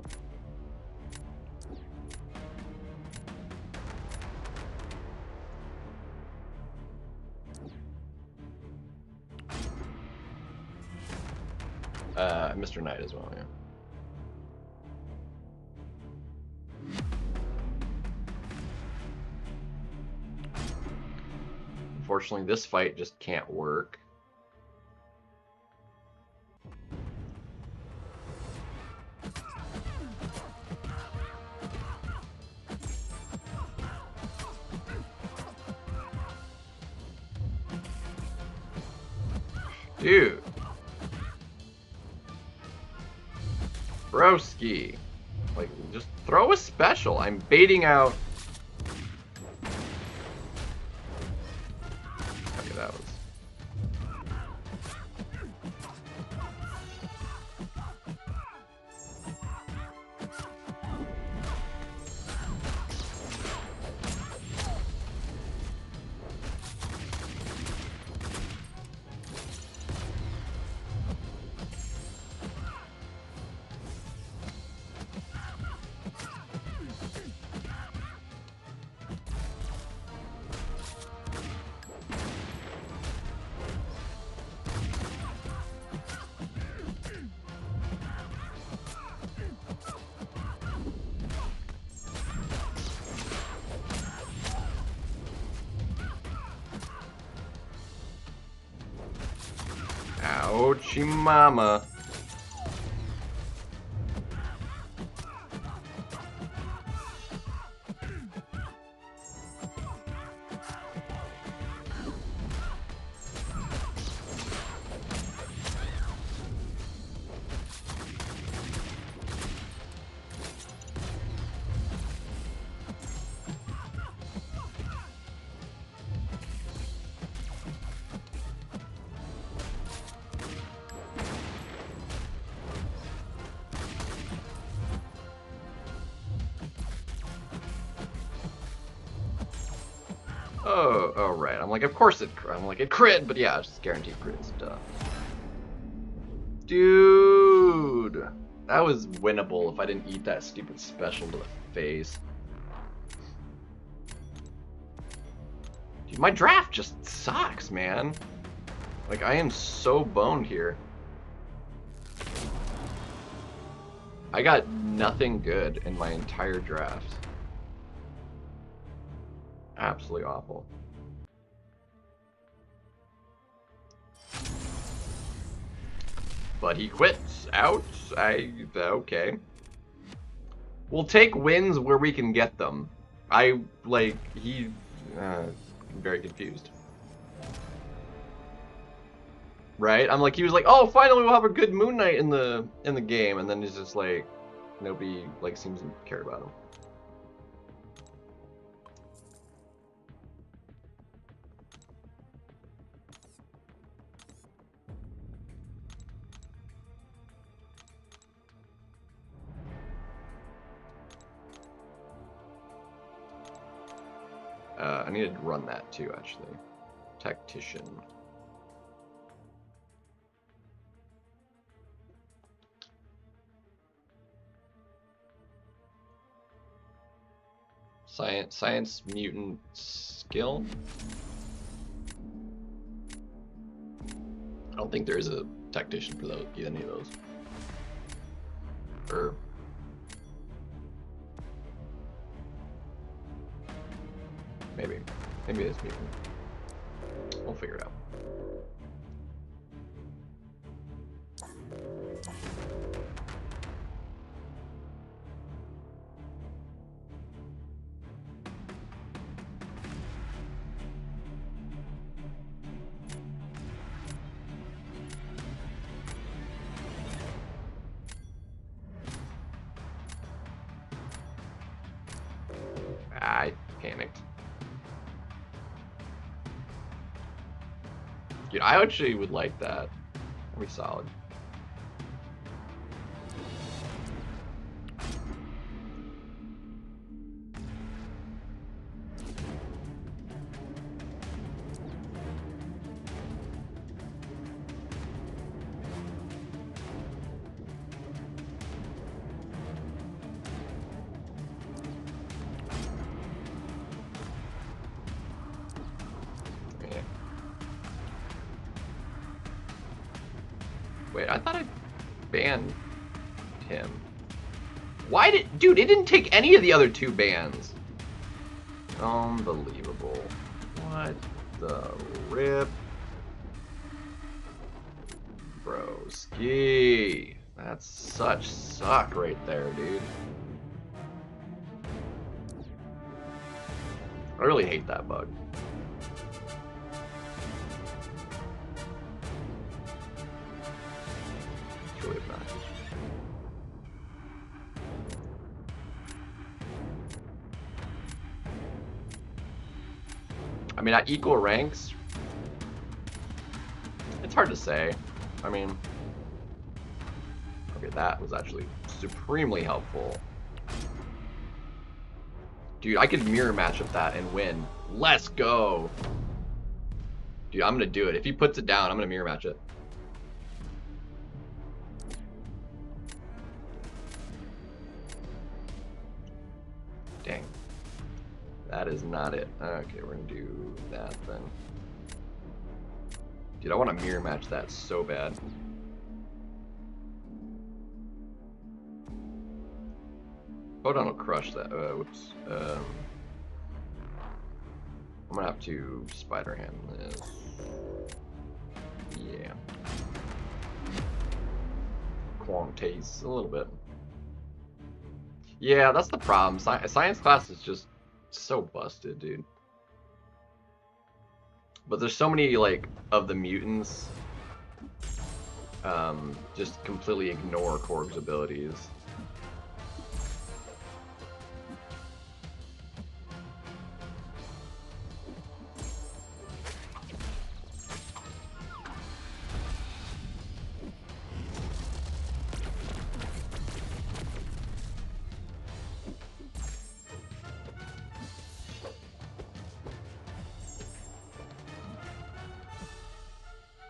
Mr. Knight as well, yeah. Unfortunately, this fight just can't work. Dude. Broski. Like, just throw a special. I'm baiting out. Okay, that was. Ochi mama. Oh, right. I'm like, of course it. I'm like, it crit, but yeah, it's just guaranteed crit stuff. Dude, that was winnable if I didn't eat that stupid special to the face. Dude, my draft just sucks, man. Like, I am so boned here. I got nothing good in my entire draft. Absolutely awful. But he quits. Out. Okay. We'll take wins where we can get them. I'm very confused. Right? I'm like, he was like, oh, finally we'll have a good Moon Knight in the game, and then he's just like, nobody like seems to care about him. I need to run that too, actually. Tactician. Science mutant skill. I don't think there is a tactician for those, any of those. Or maybe it's mutant. We'll figure it out. I panicked. Dude, I actually would like that. That'd be solid. Wait, I thought I banned him. Why did... Dude, it didn't take any of the other two bans. Unbelievable. What the rip? Broski. That's such suck right there, dude. I really hate that bug. Really bad. I mean, at equal ranks, it's hard to say. I mean, okay, that was actually supremely helpful. Dude, I could mirror match up that and win. Let's go. Dude, I'm gonna do it. If he puts it down, I'm gonna mirror match it. Dang. That is not it. Okay, we're gonna do that then. Dude, I want to mirror match that so bad. Photon will crush that. Whoops. I'm gonna have to spider hand this. Yeah. Quantities, a little bit. Yeah, that's the problem. Science class is just so busted, dude. But there's so many, like, of the mutants just completely ignore Korg's abilities.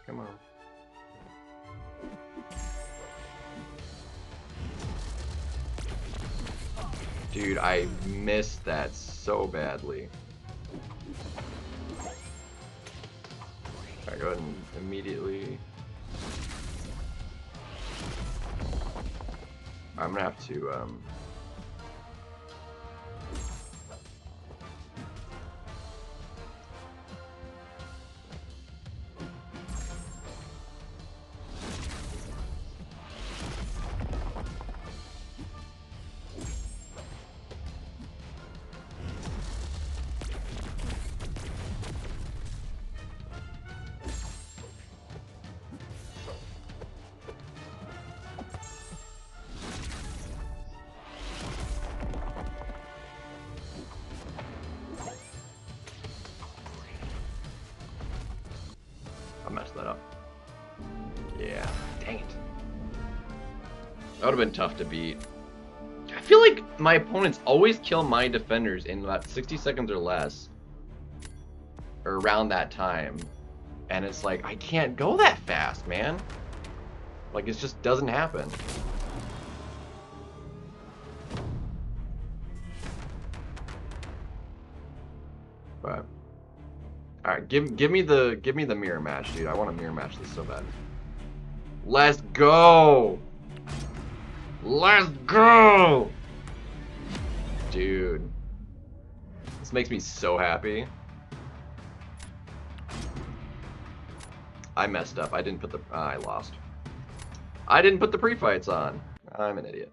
Come on. Dude, I missed that so badly. Alright, go ahead and immediately... I'm gonna have to, I messed that up. Yeah, dang it. That would have been tough to beat. I feel like my opponents always kill my defenders in about 60 seconds or less. Or around that time. And it's like, I can't go that fast, man. Like, it just doesn't happen. But... Alright, give me the mirror match, dude. I want to mirror match this so bad. Let's go! Let's go! Dude. This makes me so happy. I messed up. I didn't put the... I lost. I didn't put the pre-fights on. I'm an idiot.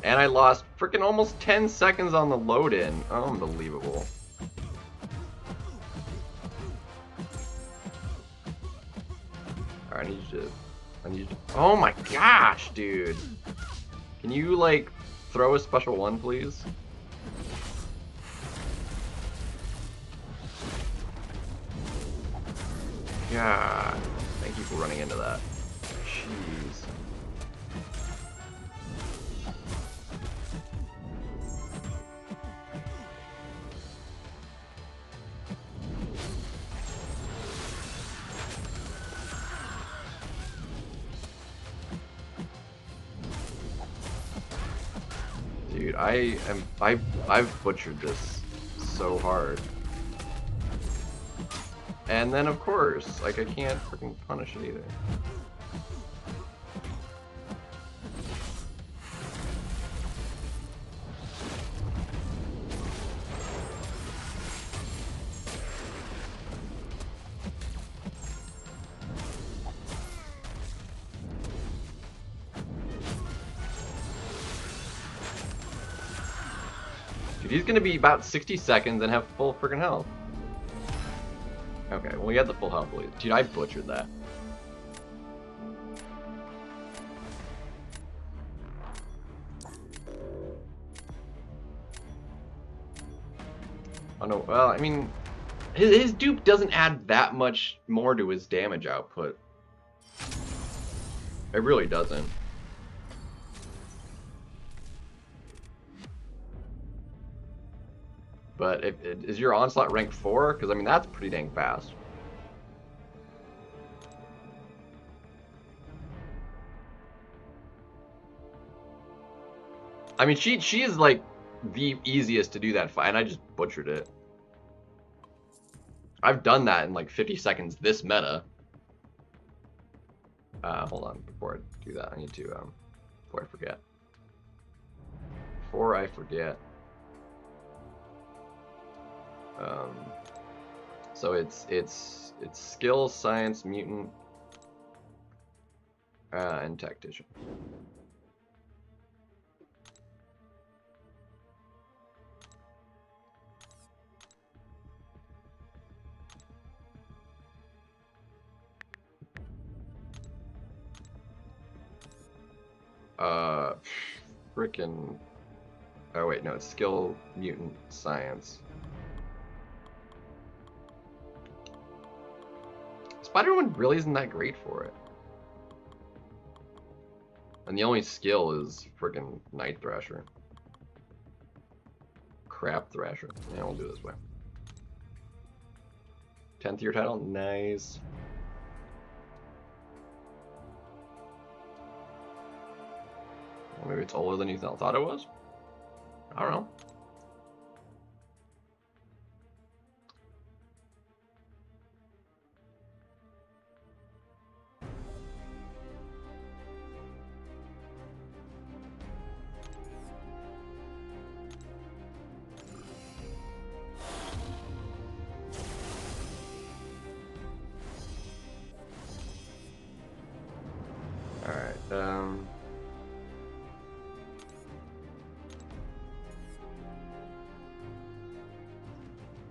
And I lost freaking almost 10 seconds on the load-in. Unbelievable. Alright, I need you to... Oh my gosh, dude! Can you, like, throw a special one, please? God. Thank you for running into that. Jeez. Dude, I've butchered this so hard. And then of course, like I can't freaking punish it either. Dude, he's gonna be about 60 seconds and have full freaking health. Okay, well, we had the full health lead. Dude, I butchered that. Oh no, well, I mean, his dupe doesn't add that much more to his damage output. It really doesn't. But is your onslaught rank 4? Because I mean that's pretty dang fast. I mean she is like the easiest to do that fight, and I just butchered it. I've done that in like 50 seconds this meta. Hold on, before I do that, I need to before I forget. Before I forget. So it's skill, science, mutant, and tactician. Frickin'. Oh wait, no, it's skill, mutant, science. Spider-Man really isn't that great for it. And the only skill is frickin' Night Thrasher. Crap Thrasher. Yeah, we'll do it this way. 10th year title, nice. Well, maybe it's older than you thought it was? I don't know. Alright,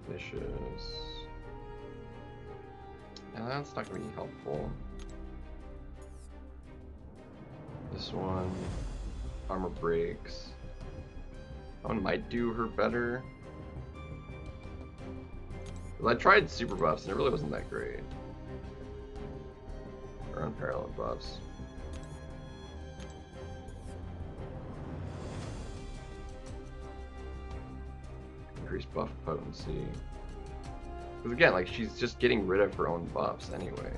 vicious. Now that's not gonna be helpful. This one, armor breaks. That one might do her better. I tried super buffs and it really wasn't that great. Or unparalleled buffs. Increased buff potency. Because again, like, she's just getting rid of her own buffs anyway.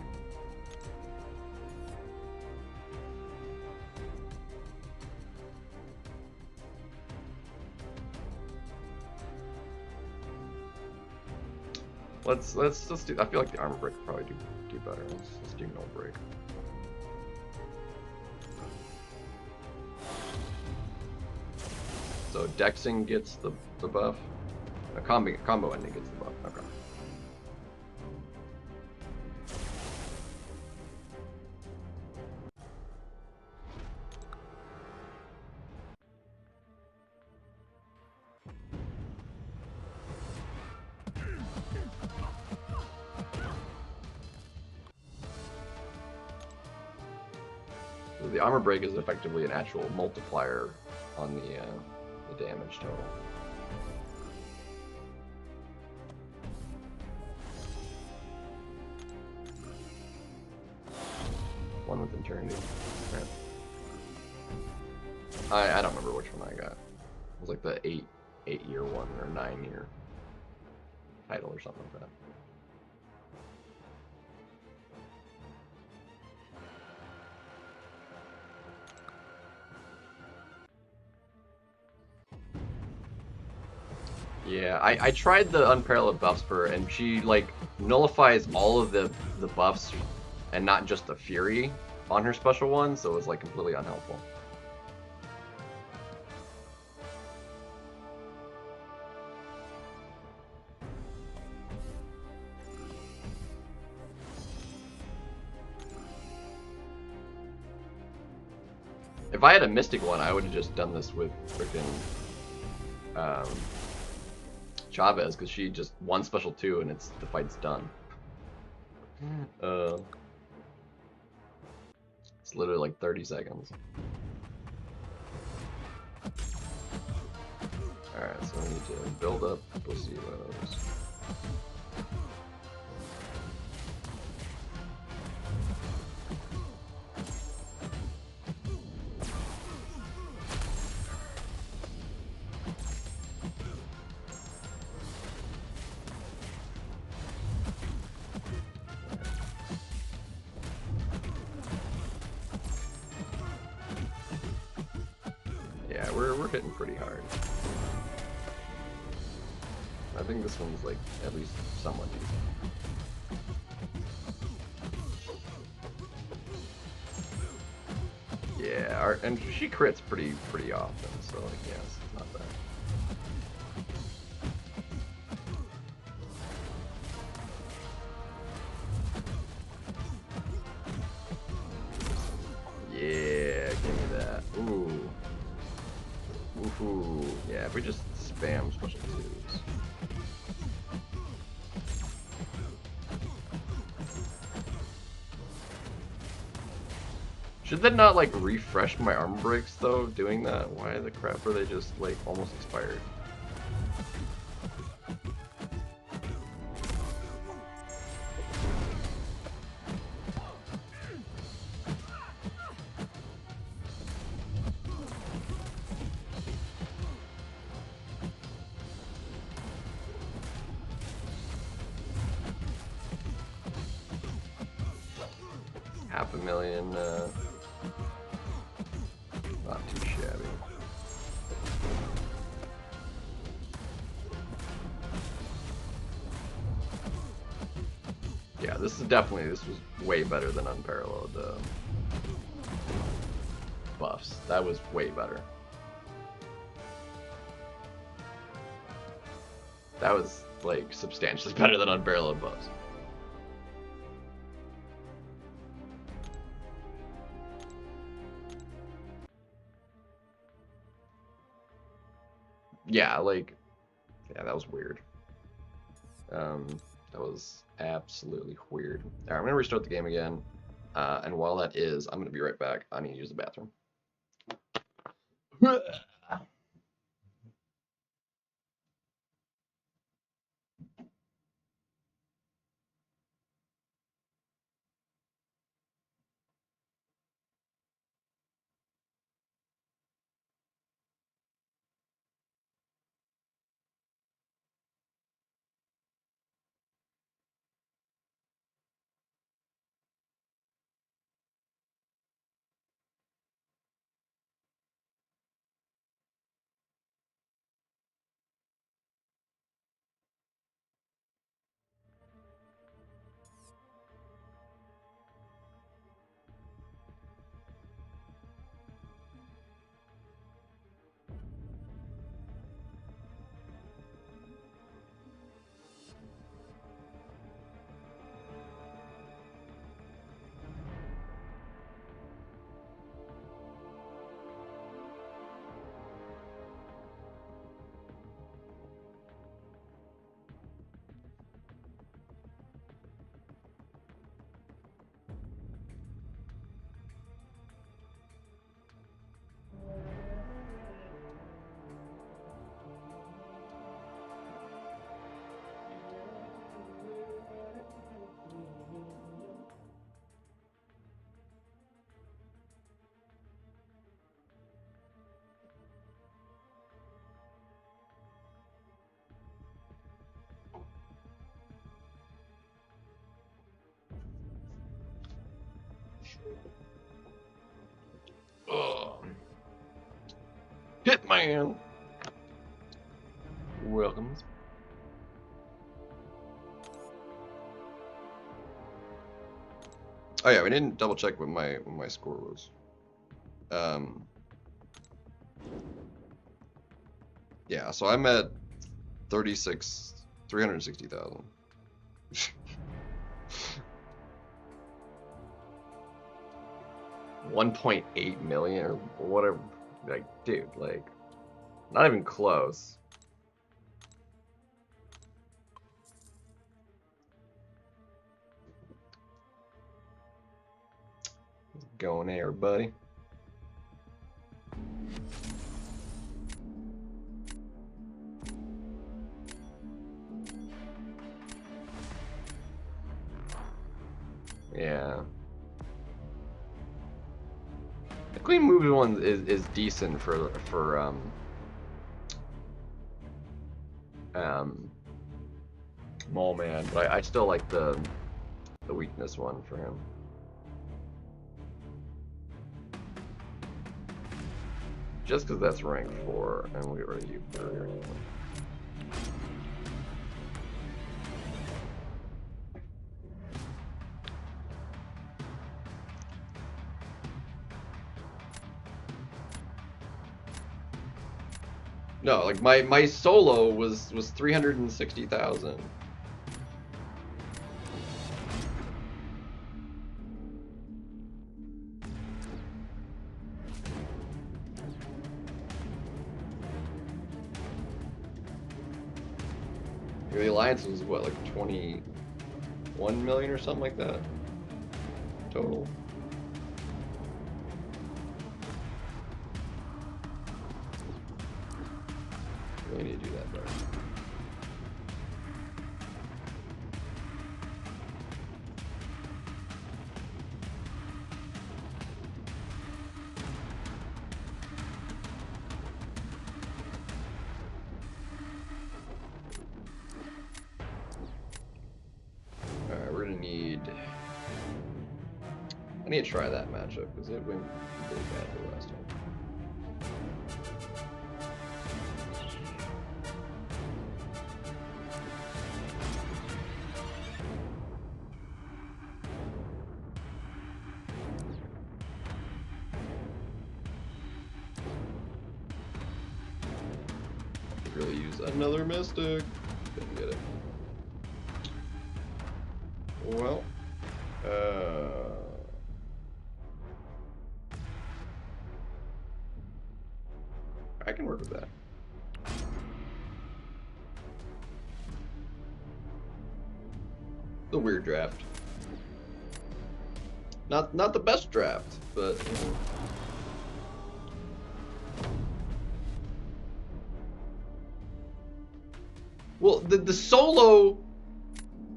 Let's do. I feel like the armor break would probably do better. Let's do no break. So Dexing gets the buff. A combo ending gets the buff. Okay. So the armor break is effectively an actual multiplier on the damage total. One with Eternity. Right. I don't remember which one I got. It was like the 8-year one or 9-year title or something like that. Yeah, I tried the unparalleled buffs for her, and she like nullifies all of the buffs and not just the fury on her special one, so it was like completely unhelpful. If I had a Mystic one, I would have just done this with freaking Chavez, because she just one special 2 and the fight's done. It's literally like 30 seconds. Alright, so we need to build up placebos. Yeah, we're hitting pretty hard. I think this one's like at least somewhat decent. Yeah, and she crits pretty often, so like yeah, it's not bad. if we just spam special twos. Should that not like refresh my armor breaks though, doing that? Why the crap are they just like almost expired? $500,000, not too shabby. Yeah, this was way better than Unparalleled buffs. That was way better. That was like substantially better than Unparalleled buffs. Yeah, like, yeah, that was weird. That was absolutely weird. Alright, I'm gonna restart the game again. And while that is, I'm gonna be right back. I need to use the bathroom. Hitman! Welcome. Oh yeah, we didn't double check what my score was. Yeah, so I'm at 360,000. $1.8 million or whatever. Like, dude, like, not even close. Going there, buddy. Yeah. The Queen Movie one is decent for Mole Man, but I still like the weakness one for him. Just because that's rank 4, and we'll get rid of you for No, like my solo was 360,000. The alliance was what, like 21 million or something like that total. Really need to do that better. I need to try that matchup because it went really badly last time. Could really use another Mystic. Didn't get it. Well, I can work with that. The weird draft. Not the best draft, but you know. Well, the solo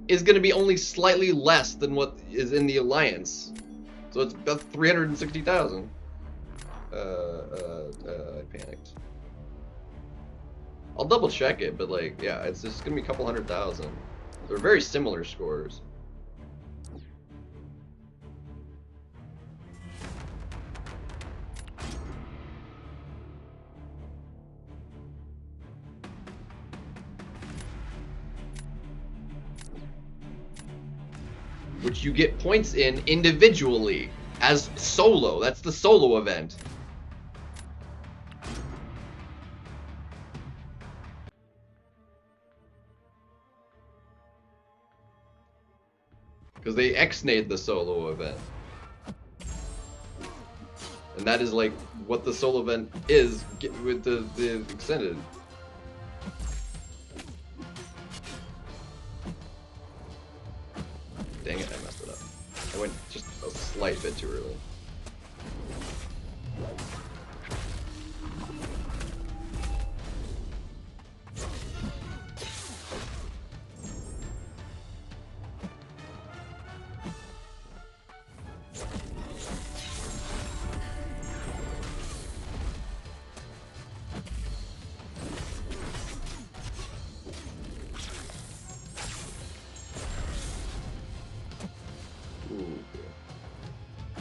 is going to be only slightly less than what is in the alliance, so it's about 360,000. I panicked. I'll double check it, but like, yeah, it's just gonna be a couple 100,000. They're very similar scores. Which you get points in individually as solo. That's the solo event. Because they X-nayed the solo event. And that is like what the solo event is with the extended. Dang it, I messed it up. I went just a slight bit too early.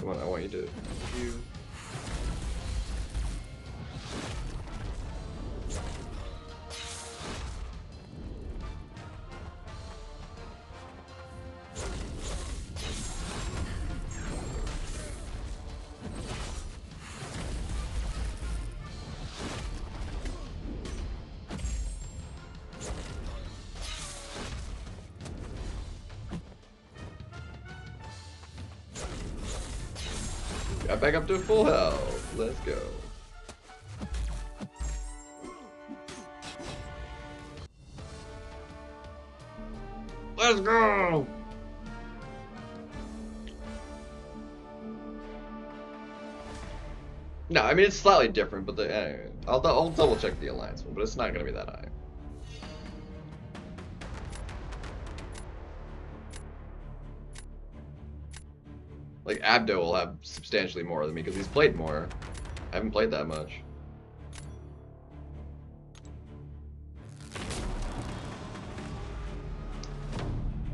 Come on, I want you to. Got back up to full health. Let's go. Let's go. No, I mean it's slightly different, but anyway, I'll double check the alliance one, but it's not gonna be that high. Like, Abdo will have substantially more than me because he's played more. I haven't played that much.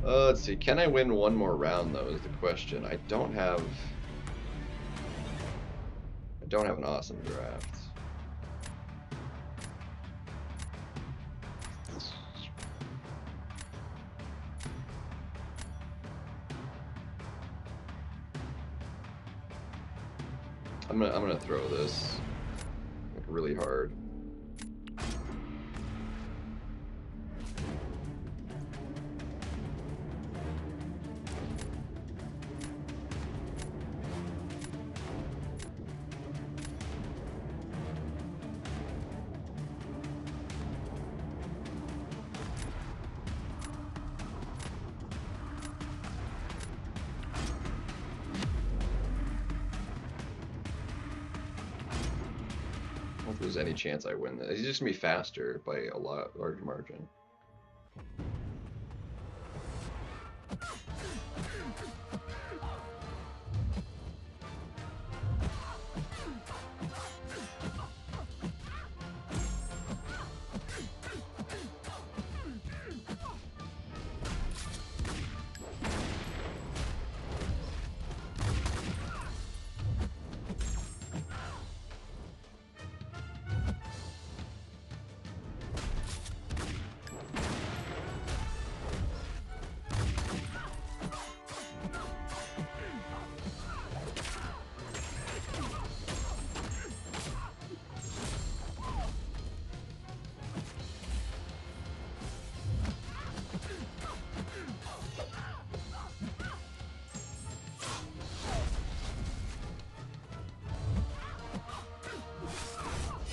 Let's see. Can I win one more round, though, is the question. I don't have an awesome draft. I'm gonna throw this like really hard. don't think there's any chance I win this. He's just gonna be faster by a large margin.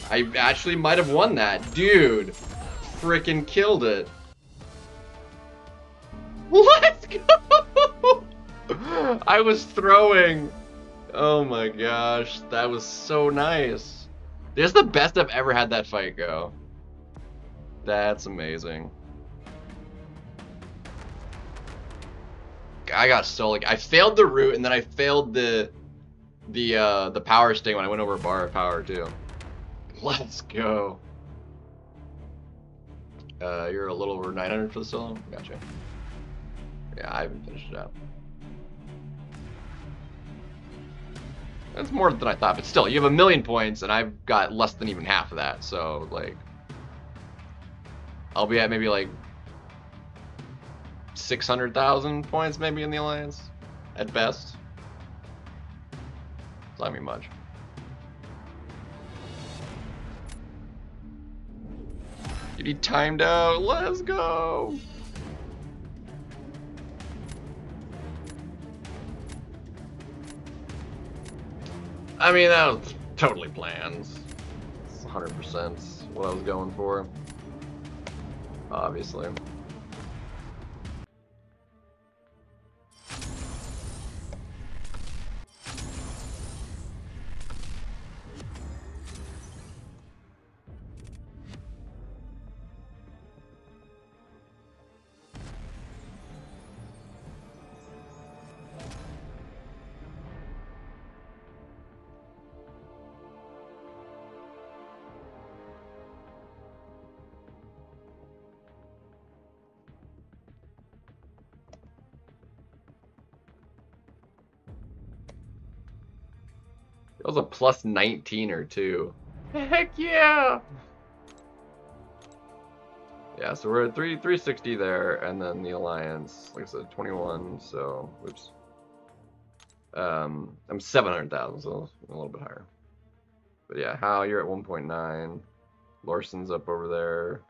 I actually might have won that. Dude, freaking killed it. Let's go! I was throwing. Oh my gosh, that was so nice. This is the best I've ever had that fight go. That's amazing. I got so like I failed the root and then I failed the power sting when I went over a bar of power too. Let's go. You're a little over 900 for the solo? Gotcha. Yeah, I haven't finished it out. That's more than I thought, but still, you have 1,000,000 points, and I've got less than even half of that, so, like... I'll be at maybe, like... 600,000 points, maybe, in the Alliance. At best. It's not me much. He timed out. Let's go. I mean, that was totally planned. It's 100% what I was going for. Obviously. It was a plus 19 or 2. Heck yeah! Yeah, so we're at 360 there, and then the Alliance, like I said, 21, so, oops. I'm 700,000, so a little bit higher. But yeah, Hal, you're at 1.9. Larson's up over there.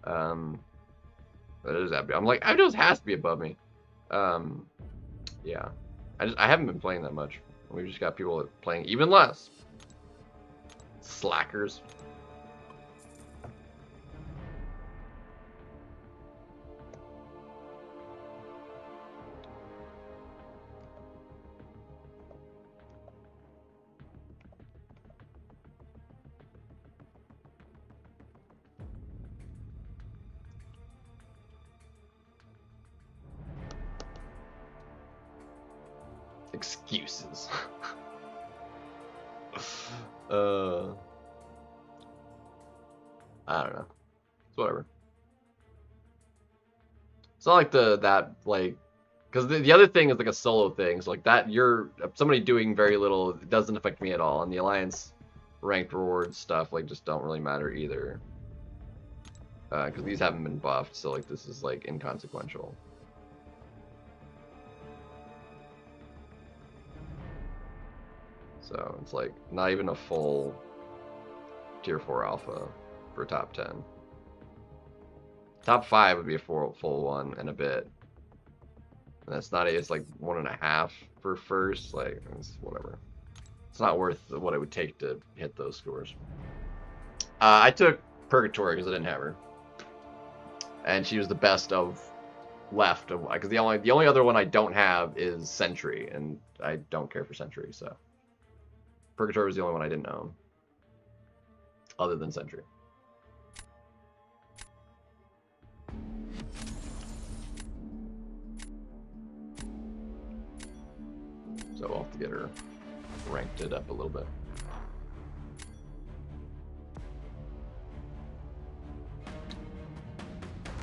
That is Abdo. I'm like, Abdo's has to be above me. Yeah. I haven't been playing that much. We've just got people playing even less. Slackers. Excuses. I don't know. It's whatever. It's not like because the other thing is like a solo thing. So like that, you're somebody doing very little. It doesn't affect me at all. And the Alliance ranked rewards stuff like just don't really matter either. Because these haven't been buffed, so like this is like inconsequential. So it's like not even a full tier 4 alpha for top 10. Top 5 would be a full one and a bit. And that's not, it's like 1.5 for first, like it's whatever. It's not worth what it would take to hit those scores. I took Purgatory because I didn't have her. And she was the best of left of, because the only other one I don't have is Sentry, and I don't care for Sentry, so Purgatory was the only one I didn't own. other than Sentry. So I'll have to get her ranked it up a little bit.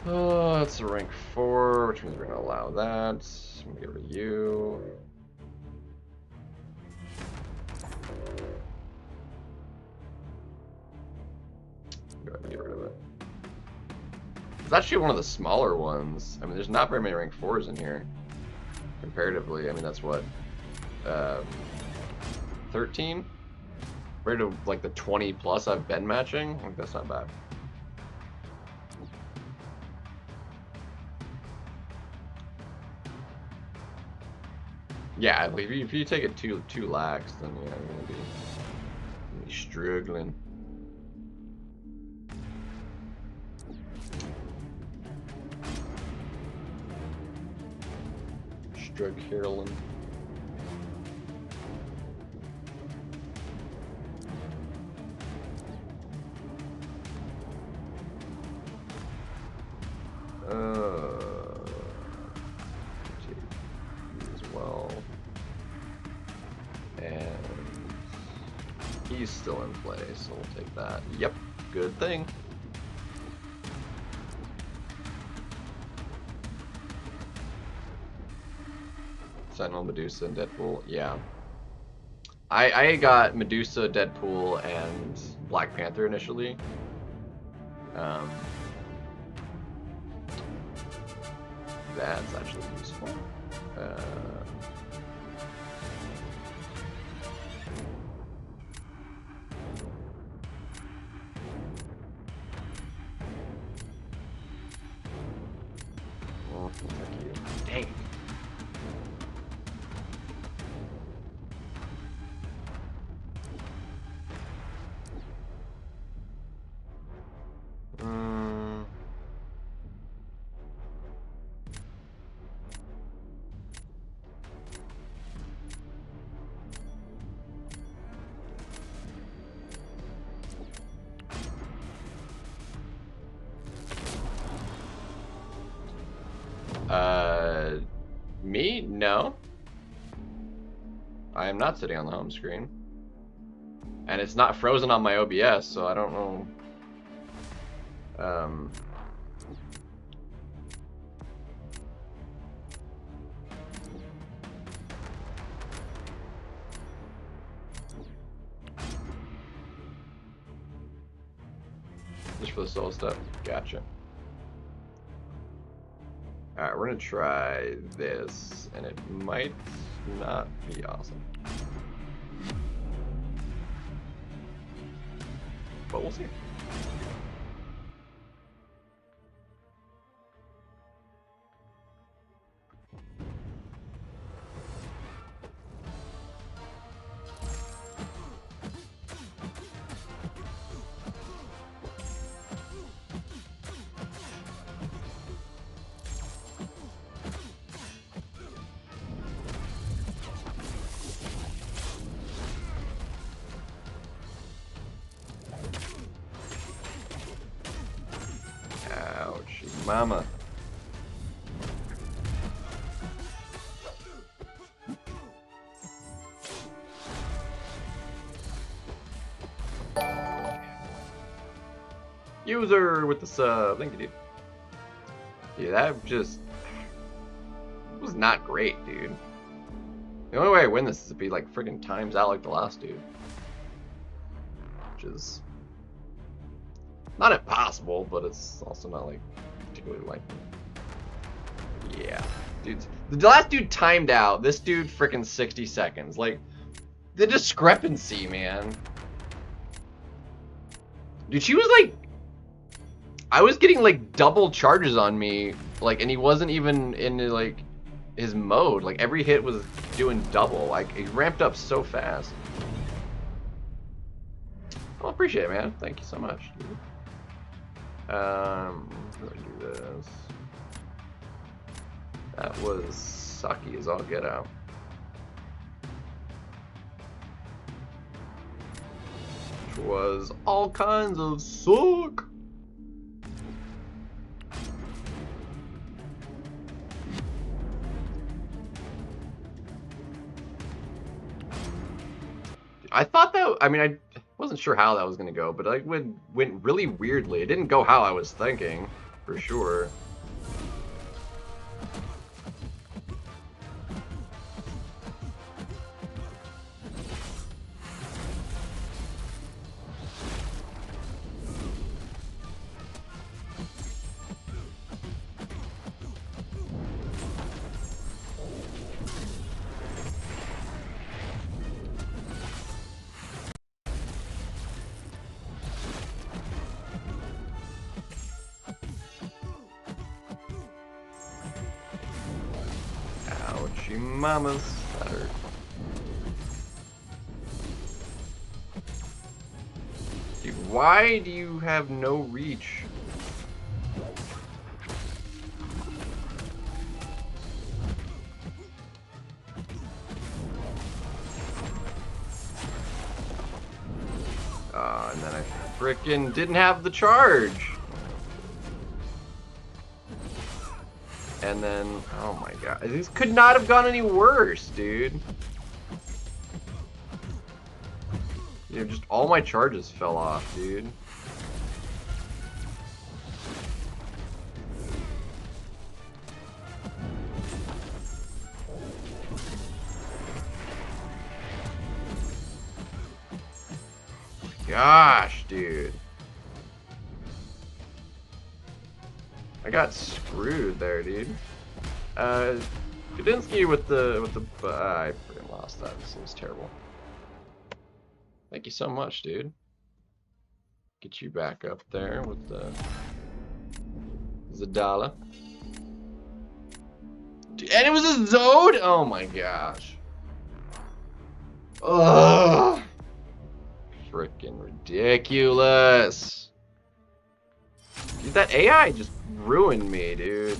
That's a rank 4, which means we're gonna allow that. I'm gonna get rid of you. Go ahead and get rid of it. It's actually one of the smaller ones. I mean, there's not very many rank 4s in here. Comparatively, I mean, that's what, 13? Compared to like the 20 plus I've been matching, I think that's not bad. Yeah, if you take it too lax, then yeah, you're gonna be struggling. Strug Carolyn. As well. And he's still in play, so we'll take that. Yep, good thing. Sentinel, Medusa, and Deadpool. Yeah. I got Medusa, Deadpool, and Black Panther initially. That's actually useful. Oh, fuck you. Dang. Me? No. I am not sitting on the home screen. And it's not frozen on my OBS, so I don't know. Just for the solo stuff. Gotcha. Alright, we're gonna try this, and it might not be awesome. But we'll see. Mama. User with the sub. Thank you, dude. Yeah, that just was not great, dude. The only way I win this is to be like freaking times out like the last dude. Which is not impossible, but it's also not like particularly likely. Yeah, dude. The last dude timed out. This dude freaking 60 seconds. Like, the discrepancy, man. Dude, she was like, I was getting like double charges on me, like, and he wasn't even in like his mode. Like, every hit was doing double. Like, he ramped up so fast. Well, appreciate it, man. Thank you so much, dude. Let me do this. That was sucky as all get out. was all kinds of suck. I thought that, I mean, I wasn't sure how that was going to go, but it went really weirdly. It didn't go how I was thinking, for sure. Ouchie mamas, that hurt. Dude, why do you have no reach? And then I frickin' didn't have the charge. And then, oh my god, this could not have gone any worse, dude. You know, just all my charges fell off, dude. Gosh, dude. I got screwed there, dude. Kudinsky with the I freaking lost that. This was terrible. Thank you so much, dude. Get you back up there with the Zadala. Dude, and it was a Zode? Oh my gosh. Ugh. Freaking ridiculous. Dude, that AI just ruined me, dude.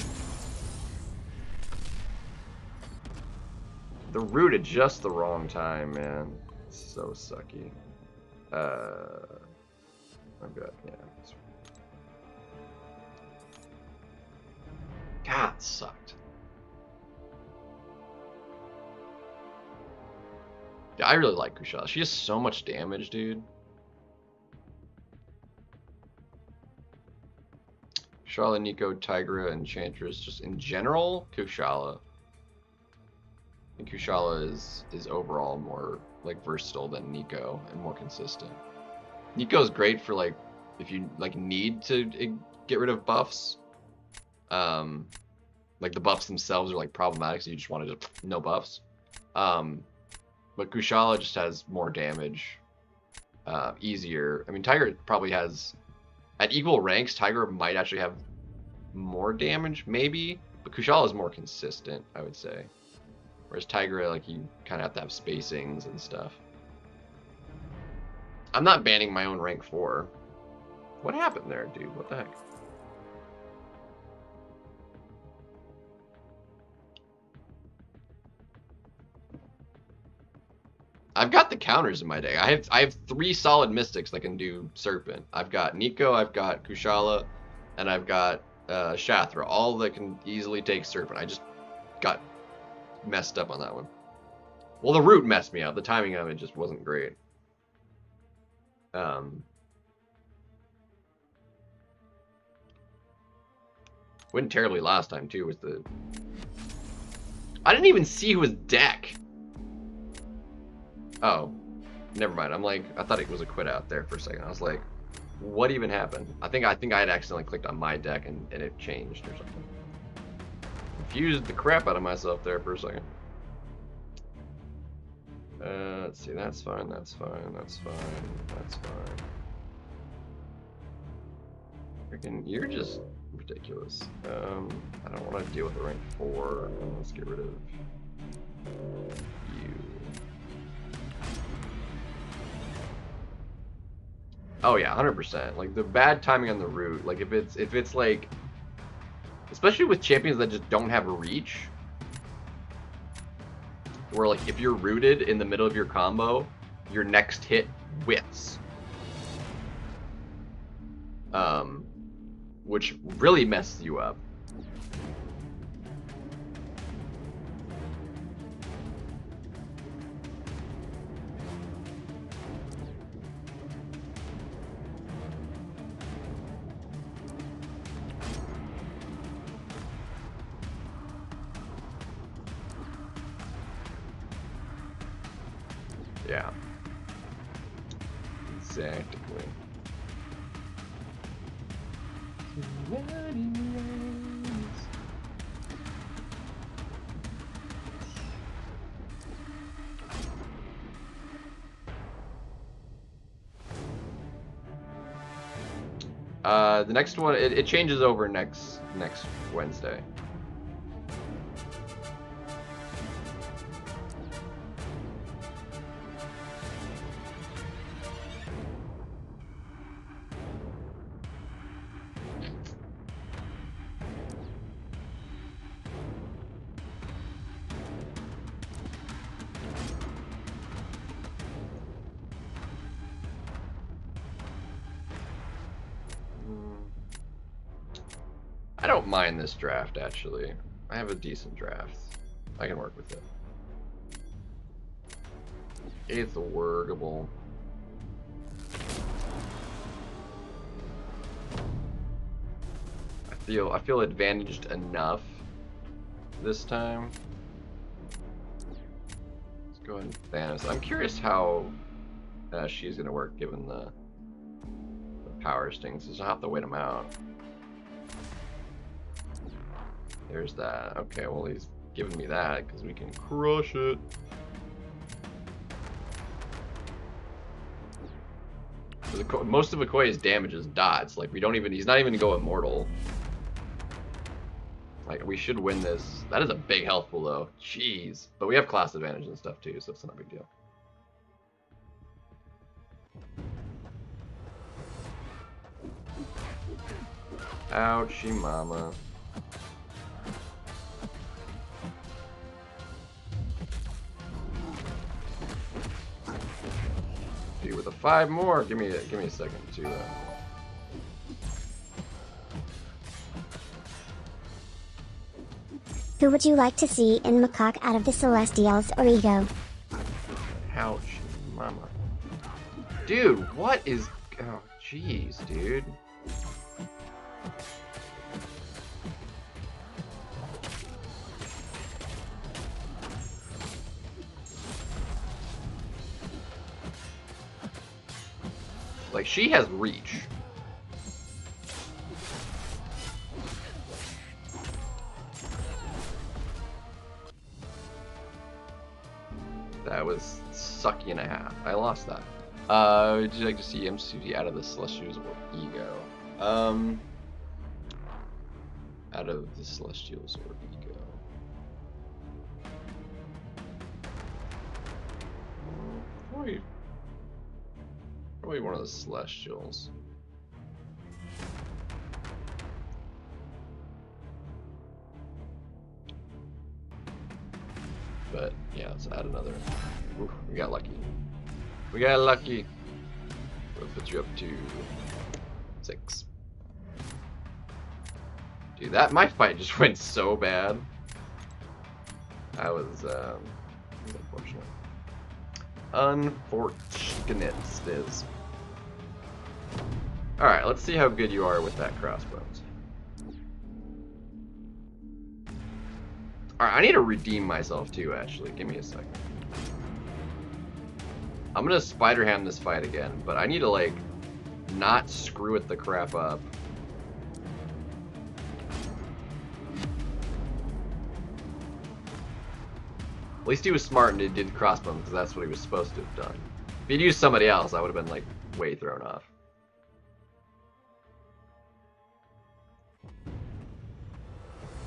The root at just the wrong time, man. It's so sucky. I'm good, yeah. God, it sucked. Yeah, I really like Kushala. She has so much damage, dude. Kushala, Nico, Tigra, Enchantress, just in general, Kushala. I think Kushala is overall more like versatile than Nico and more consistent. Nico's great for like if you like need to get rid of buffs. Like the buffs themselves are like problematic, so you just want to just no buffs. But Kushala just has more damage, easier. I mean, Tiger probably has, at equal ranks, Tiger might actually have more damage, maybe. But Kushala is more consistent, I would say. Whereas Tiger, like, you kind of have to have spacings and stuff. I'm not banning my own rank 4. What happened there, dude? What the heck? I've got the counters in my deck. I have 3 solid mystics that can do Serpent. I've got Nico, I've got Kushala, and I've got Shathra. All that can easily take Serpent. I just got messed up on that one. Well, the root messed me up. The timing of it just wasn't great. Went terribly last time too with the... I didn't even see who was deck. Oh, never mind. I'm like, I thought it was a quit out there for a second. I was like, what even happened? I think I had accidentally clicked on my deck and it changed or something. Confused the crap out of myself there for a second. Let's see. That's fine. That's fine. That's fine. That's fine. Freaking, you're just ridiculous. I don't want to deal with a rank 4. Let's get rid of you. Oh yeah, 100%. Like the bad timing on the root. Like if it's like, especially with champions that just don't have reach, where like if you're rooted in the middle of your combo, your next hit whiffs. which really messes you up. Yeah. Exactly. The next one, it changes over next Wednesday. I don't mind this draft, actually. I have a decent draft. I can work with it. It's workable. I feel advantaged enough this time. Let's go ahead and Thanos. I'm curious how she's gonna work given the power stings. So I'll have to wait them out. There's that. Okay, well he's giving me that because we can crush it. Most of Okoye's damage is dots. Like he's not even gonna go immortal. Like we should win this. That is a big health pool though. Jeez. But we have class advantage and stuff too, so it's not a big deal. Ouchie mama. Dude, with a 5 more, give me a second to Who would you like to see in Macaque out of the Celestials or Ego? Ouch, mama. Dude, what is... Oh, jeez, dude. Like, she has reach. That was sucky and a half. I lost that. Would you like to see MCD out of the Celestials or Ego? Out of the Celestials or Ego? Probably one of the Celestials. But yeah, let's add another. Ooh, we got lucky. We got lucky. We'll put you up to 6. Dude, my fight just went so bad. That was unfortunate. Unfortunate stiz. Alright, let's see how good you are with that crossbones. Alright, I need to redeem myself too, actually. Give me a second. I'm gonna spider ham this fight again, but I need to, like, not screw it the crap up. At least he was smart and did crossbones because that's what he was supposed to have done. If he'd used somebody else, I would have been, like, way thrown off.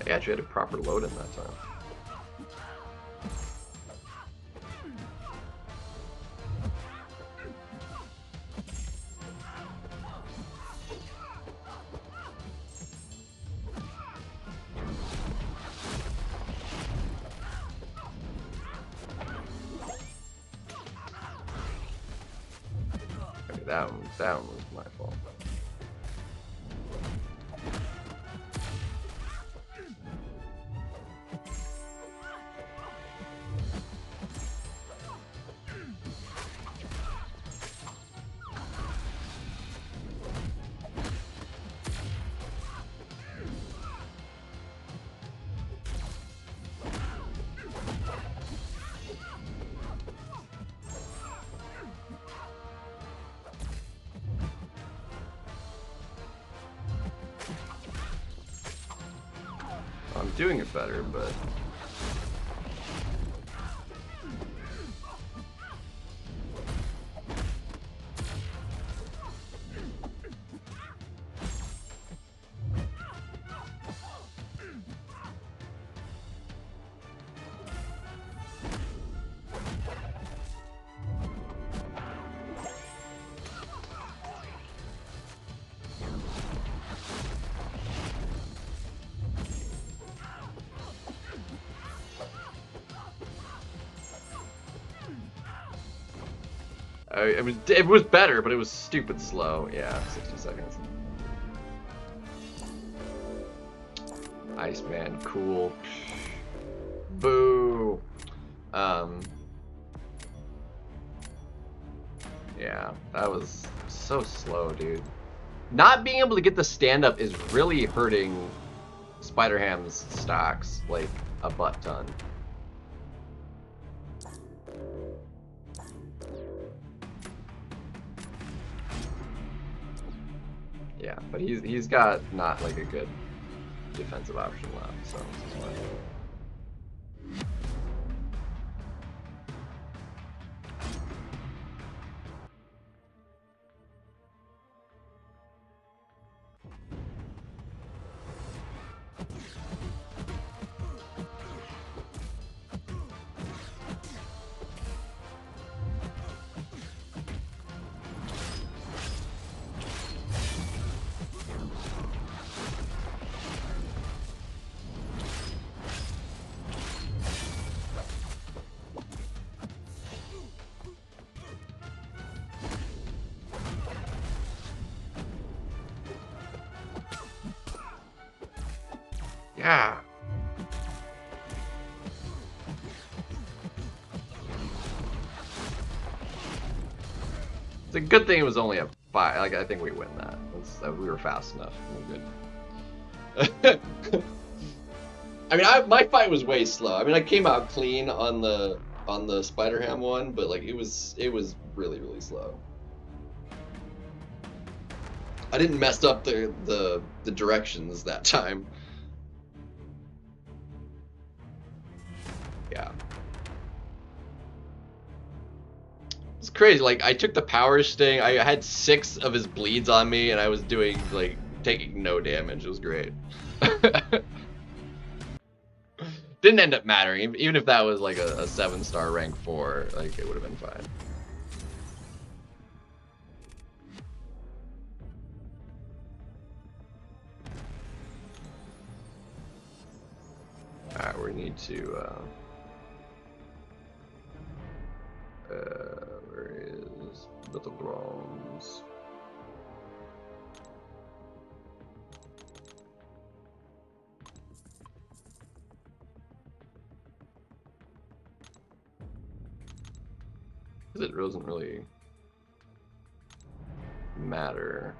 I actually had a proper load in that time. Okay, that one was my fault. doing it better, but it was better, but it was stupid slow. Yeah, 60 seconds. Iceman, cool. Boo. Yeah, that was so slow, dude. Not being able to get the stand-up is really hurting Spider-Ham's stocks, like, a butt ton. Yeah, but he's got not, like, a good defensive option left, so this is fine. Yeah. It's a good thing it was only a 5. Like, I think we win that. We were fast enough. We're good. I mean, my fight was way slow. I mean, I came out clean on the Spider-Ham one, but like it was really, really slow. I didn't mess up the directions that time. Yeah. It's crazy. Like, I took the power sting. I had 6 of his bleeds on me, and I was doing, like, taking no damage. It was great. Didn't end up mattering. Even if that was, like, a 7-star rank 4, like, it would have been fine. Alright, we need to, where is Battlegrounds? Because it doesn't really matter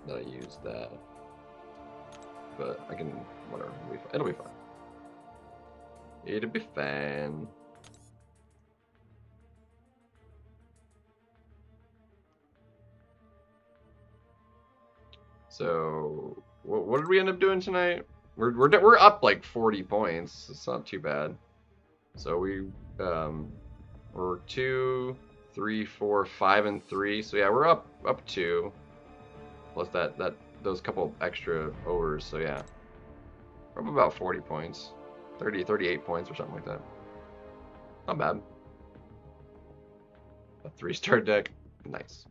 that I use that. But I can, whatever, it'll be fine. It'll be fine. So, what did we end up doing tonight? We're up like 40 points. It's not too bad. So we're 2, 3, 4, 5, and 3. So yeah, we're up 2. Plus those couple extra overs. So yeah, we're up about 40 points, 38 points or something like that. Not bad. A 3-star deck, nice.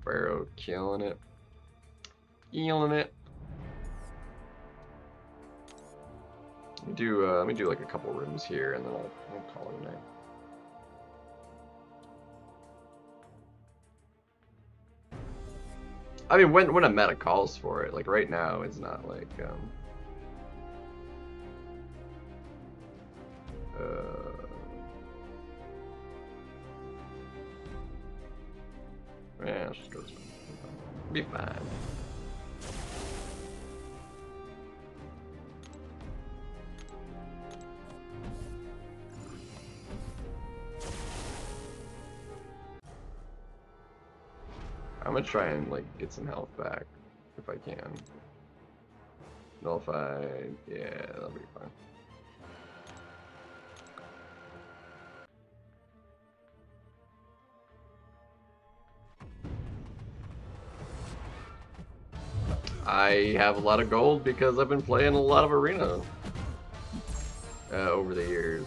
Barrow killing it. Killing it. Let me do like a couple rooms here and then I'll call it a night. I mean, when a meta calls for it, like right now, it's not like yeah, let's just go this way. Be fine. I'm gonna try and like get some health back. if I can. Nullify. Yeah, that'll be fine. I have a lot of gold because I've been playing a lot of Arena over the years.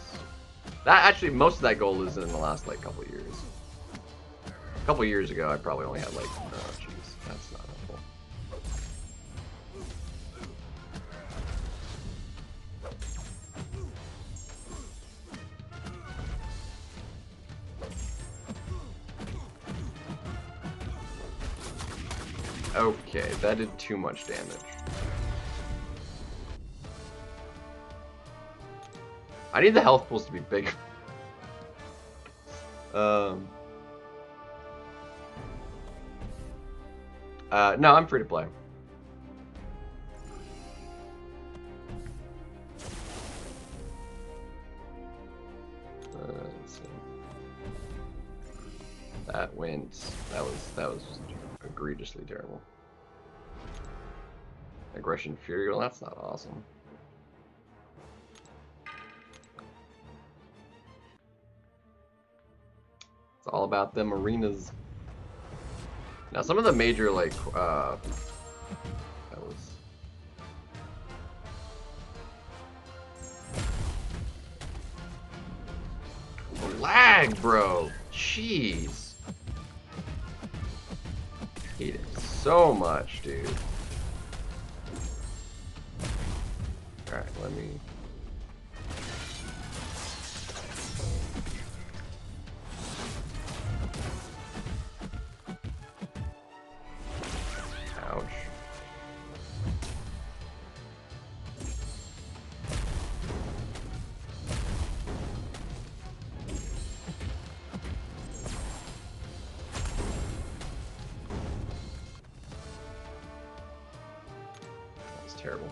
That actually, most of that gold is in the last like couple years. A couple years ago, I probably only had like, oh jeez, that's not helpful. Okay, that did too much damage. I need the health pools to be bigger. No, I'm free to play. Let's see. That went. That was egregiously terrible. Aggression Fury. Well, that's not awesome. It's all about them arenas. Now, some of the major like that was. Lag, bro. Jeez. Hate it so much, dude. Alright, let me... Ouch. That's terrible.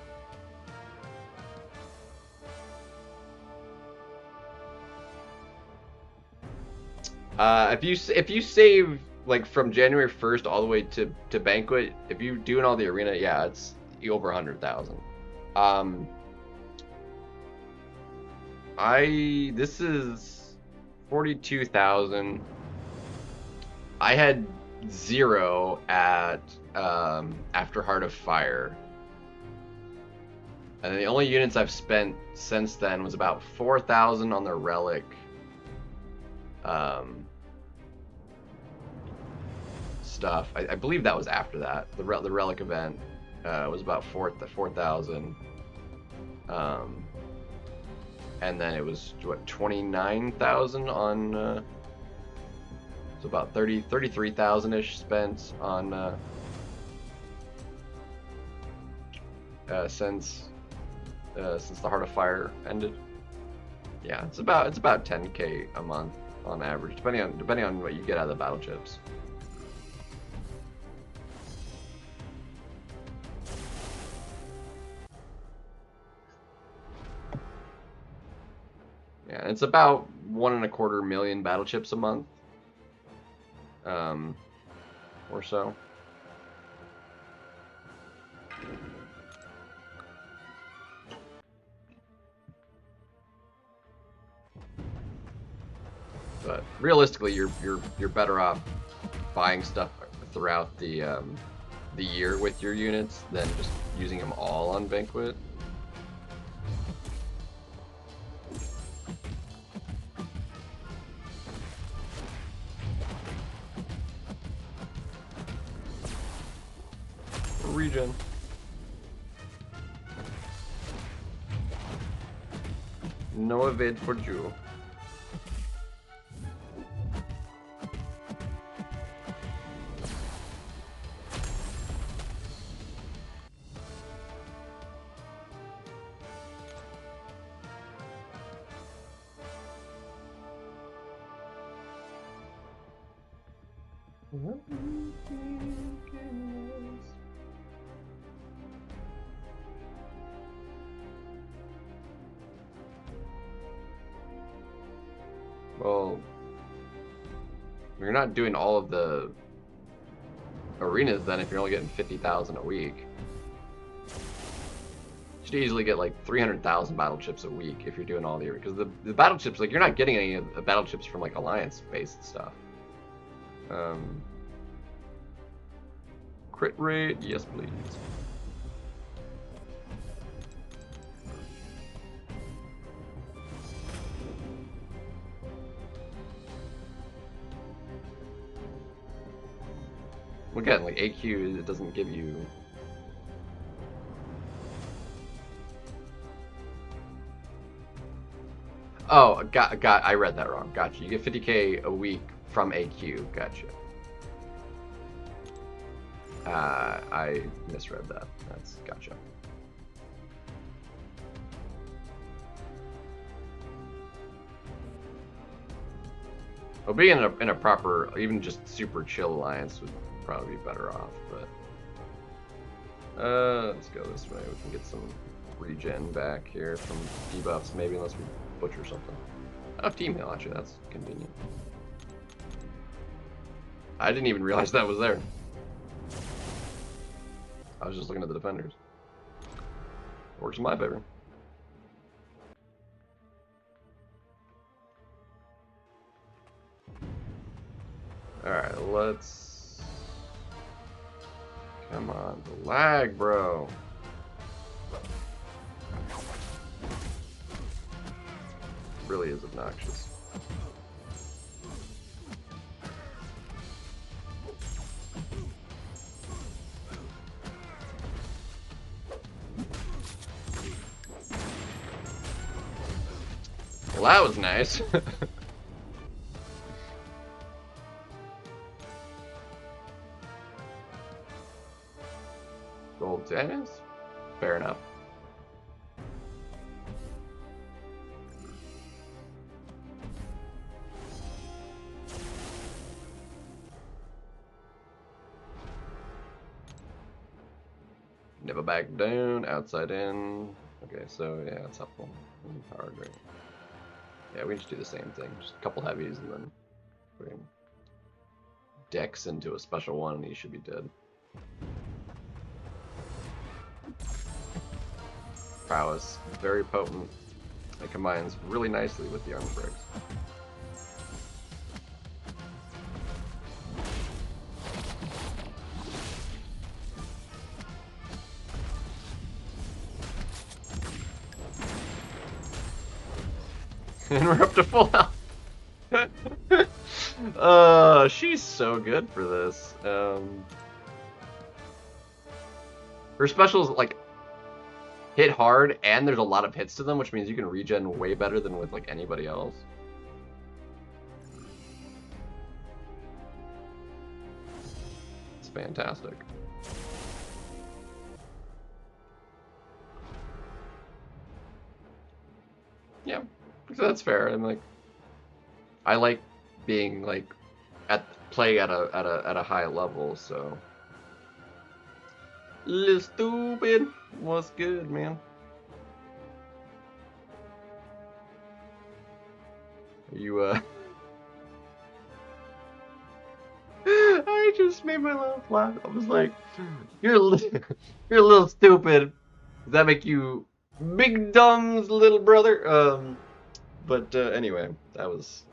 If you save like from January 1st all the way to Banquet, if you doing all the arena, yeah, it's over 100,000. This is 42,000. I had 0 at after Heart of Fire. And the only units I've spent since then was about 4,000 on the Relic. Stuff. I believe that was after that. The Relic event was about 4,000. And then it was what 29,000 on. So about 33,000 ish spent on since the Heart of Fire ended. Yeah, it's about 10K a month on average, depending on what you get out of the battle chips. Yeah, it's about 1.25 million battle chips a month, or so. But realistically, you're better off buying stuff throughout the year with your units than just using them all on Banquet. Regen. No evade for Jew. Well, you're not doing all of the arenas then if you're only getting 50,000 a week. You should easily get like 300,000 battle chips a week if you're doing all the because the battle chips, like, you're not getting any of the battle chips from like alliance based stuff. Crit rate, yes please. Again, like AQ, it doesn't give you. Oh, I read that wrong. Gotcha. You get 50k a week from AQ. Gotcha. I misread that. That's gotcha. Well, being in a proper, even just super chill alliance would probably be better off, but let's go this way. We can get some regen back here from debuffs, maybe, unless we butcher something. Oh, team heal, actually, that's convenient. I didn't even realize that was there. I was just looking at the defenders. Works in my favor. Alright, let's... Come on, the lag, bro. Really is obnoxious. Well, that was nice. Gold tennis? Fair enough. Never back down, outside in. Okay, so yeah, that's helpful. Power great. Yeah, we just do the same thing. Just a couple heavies and then bring Dex into a special one and he should be dead. Prowess, very potent. It combines really nicely with the armor breaks. And we're up to full health. She's so good for this. Her specials like hit hard, and there's a lot of hits to them, which means you can regen way better than with like anybody else. It's fantastic. Yeah. So that's fair. I'm like, I like being like play at a high level. So, little stupid, what's good, man? Are you I just made myself laugh. I was like, you're a little stupid. Does that make you big dumb's little brother? But anyway, that was,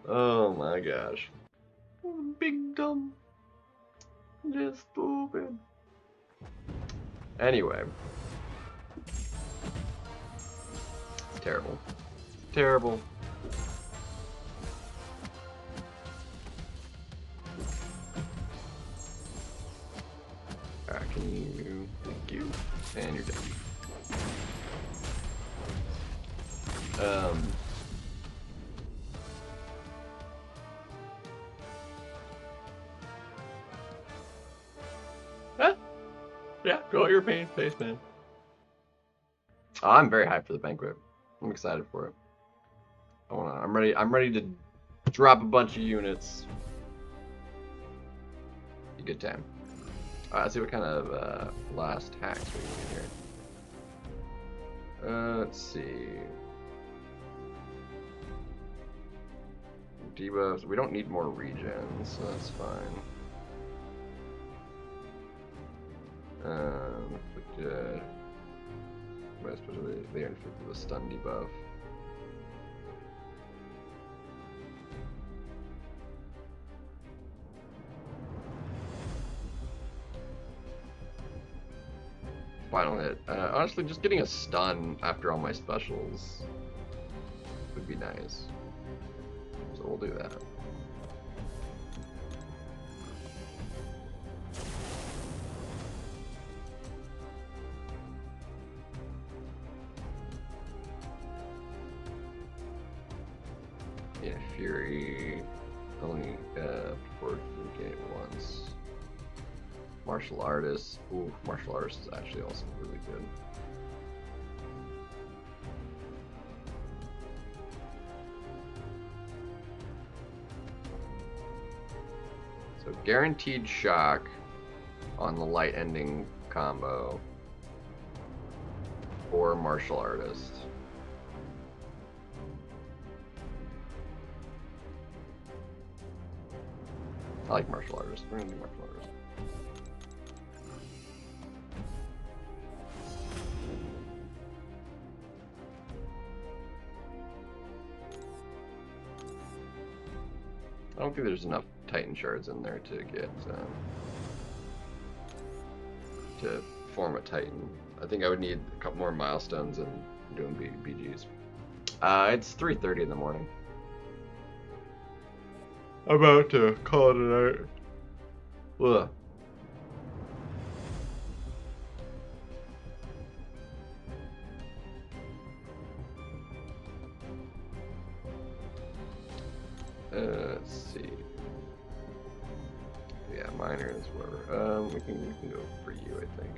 oh my gosh. Big dumb, just stupid. Anyway. It's terrible. Terrible. Alright, can you, thank you, and you're dead. Yeah, go at your pace, man. Oh, I'm very hyped for the banquet. I'm excited for it. I'm ready to drop a bunch of units. Be a good time. Alright, let's see what kind of last hacks we can get here. Let's see. debuffs. We don't need more regens, so that's fine. Inflicted. Especially they inflicted the stun debuff. Final hit. Honestly, just getting a stun after all my specials would be nice. So we'll do that. Yeah, Fury. Only forward communicate once. Martial Artist. Ooh, Martial Artist is actually also really good. So guaranteed shock on the light ending combo or Martial Artist. I like Martial Artist. We're gonna do Martial Artist. I don't think there's enough Titan shards in there to get to form a Titan. I think I would need a couple more milestones and doing BGs. It's 3:30 in the morning. I'm about to call it a night. Ugh. Let's see. Yeah, miners, whatever. We can go for you, I think.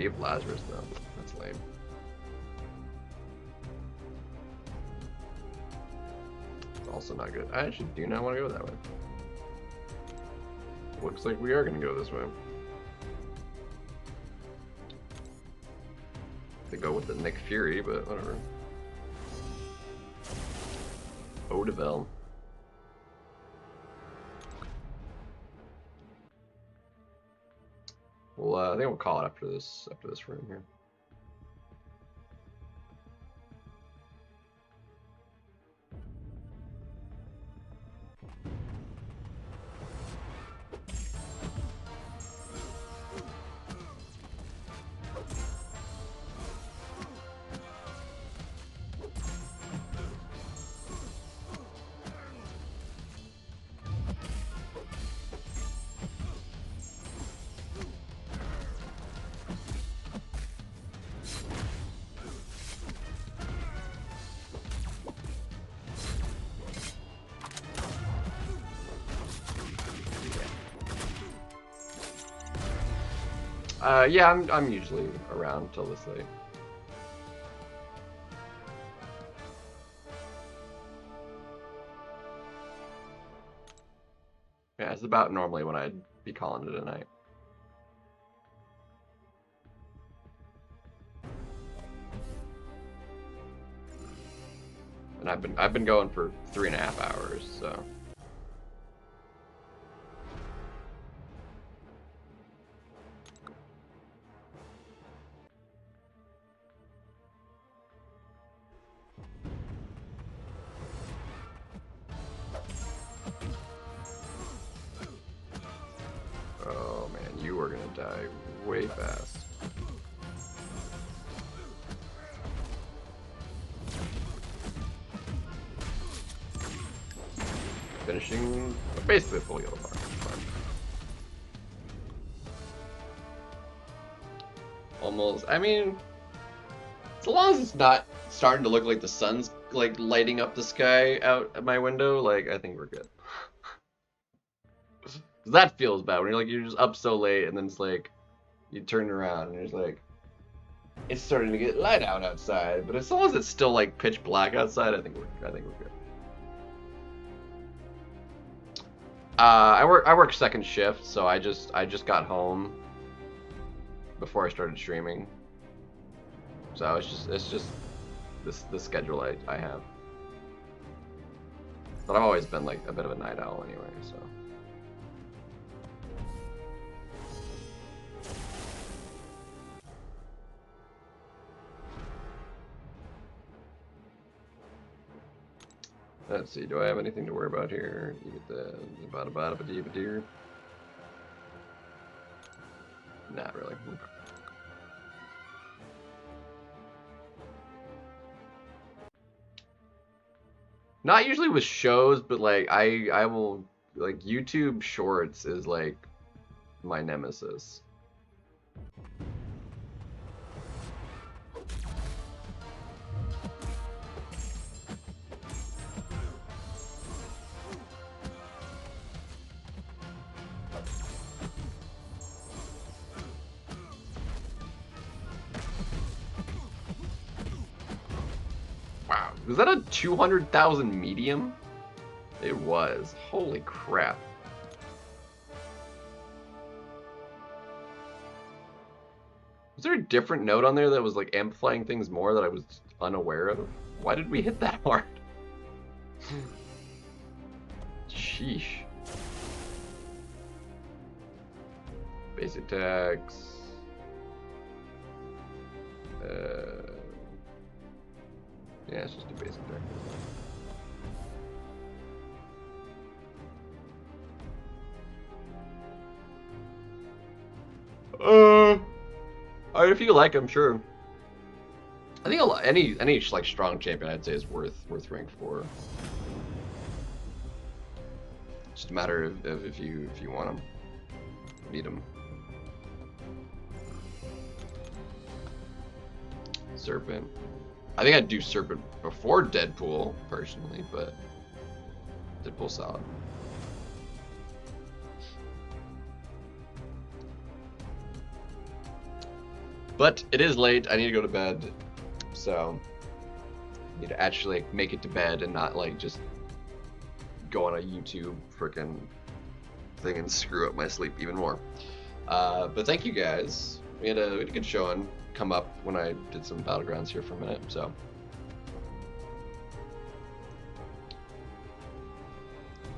You have Lazarus though. That's lame. Also not good. I actually do not want to go that way. Looks like we are going to go this way. To go with the Nick Fury, but whatever. Odevel. Well, I think we'll call it after this room here. Yeah, I'm usually around till this late. Yeah, it's about normally when I'd be calling it a night. And I've been going for 3.5 hours, so. Oh man, you are gonna die way fast. Finishing basically a full yellow bar. Almost, I mean, so long as it's not starting to look like the sun's like lighting up the sky out at my window, like I think we're good. That feels bad when you're just up so late and then it's like you turn around and it's like it's starting to get light out outside, but as long as it's still like pitch black outside, I think we're good. I work second shift, so I just got home before I started streaming. So it's just the schedule I have. But I've always been like a bit of a night owl anyway, so. Let's see, do I have anything to worry about here? You get the bada Not really. Not usually with shows, but like I will like YouTube Shorts is like my nemesis. Wow, was that a 200,000 medium? It was. Holy crap. Was there a different note on there that was like amplifying things more that I was unaware of? Why did we hit that hard? Sheesh. Base attacks. Yeah, it's just a basic attack. If you like, I'm sure. I think any like strong champion I'd say is worth rank 4. Just a matter of if you want them, need them. Serpent. I think I'd do Serpent before Deadpool, personally, but Deadpool's solid. But it is late, I need to go to bed, so I need to actually like, make it to bed and not like just go on a YouTube frickin' thing and screw up my sleep even more. But thank you guys. We had a good showing come up when I did some Battlegrounds here for a minute, so.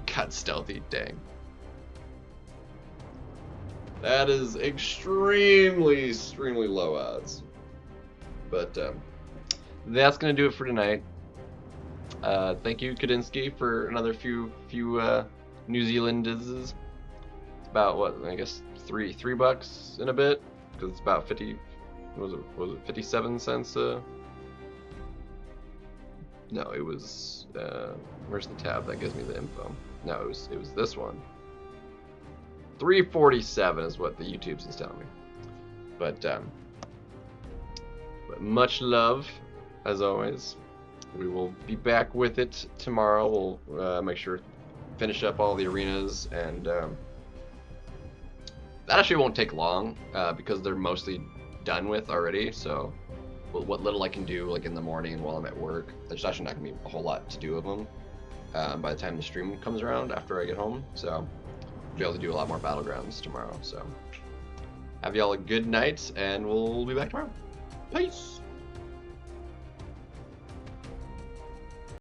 Got stealthy, dang. That is extremely low odds. But that's gonna do it for tonight. Thank you, Kadinsky, for another few New Zealanders. It's about what, I guess $3 in a bit, because it's about 50. Was it 57 cents? No, it was. Where's the tab that gives me the info? No, it was this one. 347 is what the YouTube's is telling me. But much love, as always. We will be back with it tomorrow. We'll make sure to finish up all the arenas, and that actually won't take long because they're mostly done with already. So what little I can do like in the morning and while I'm at work, there's actually not gonna be a whole lot to do with them by the time the stream comes around after I get home. So I'll be able to do a lot more Battlegrounds tomorrow. So have y'all a good night, and we'll be back tomorrow. Peace.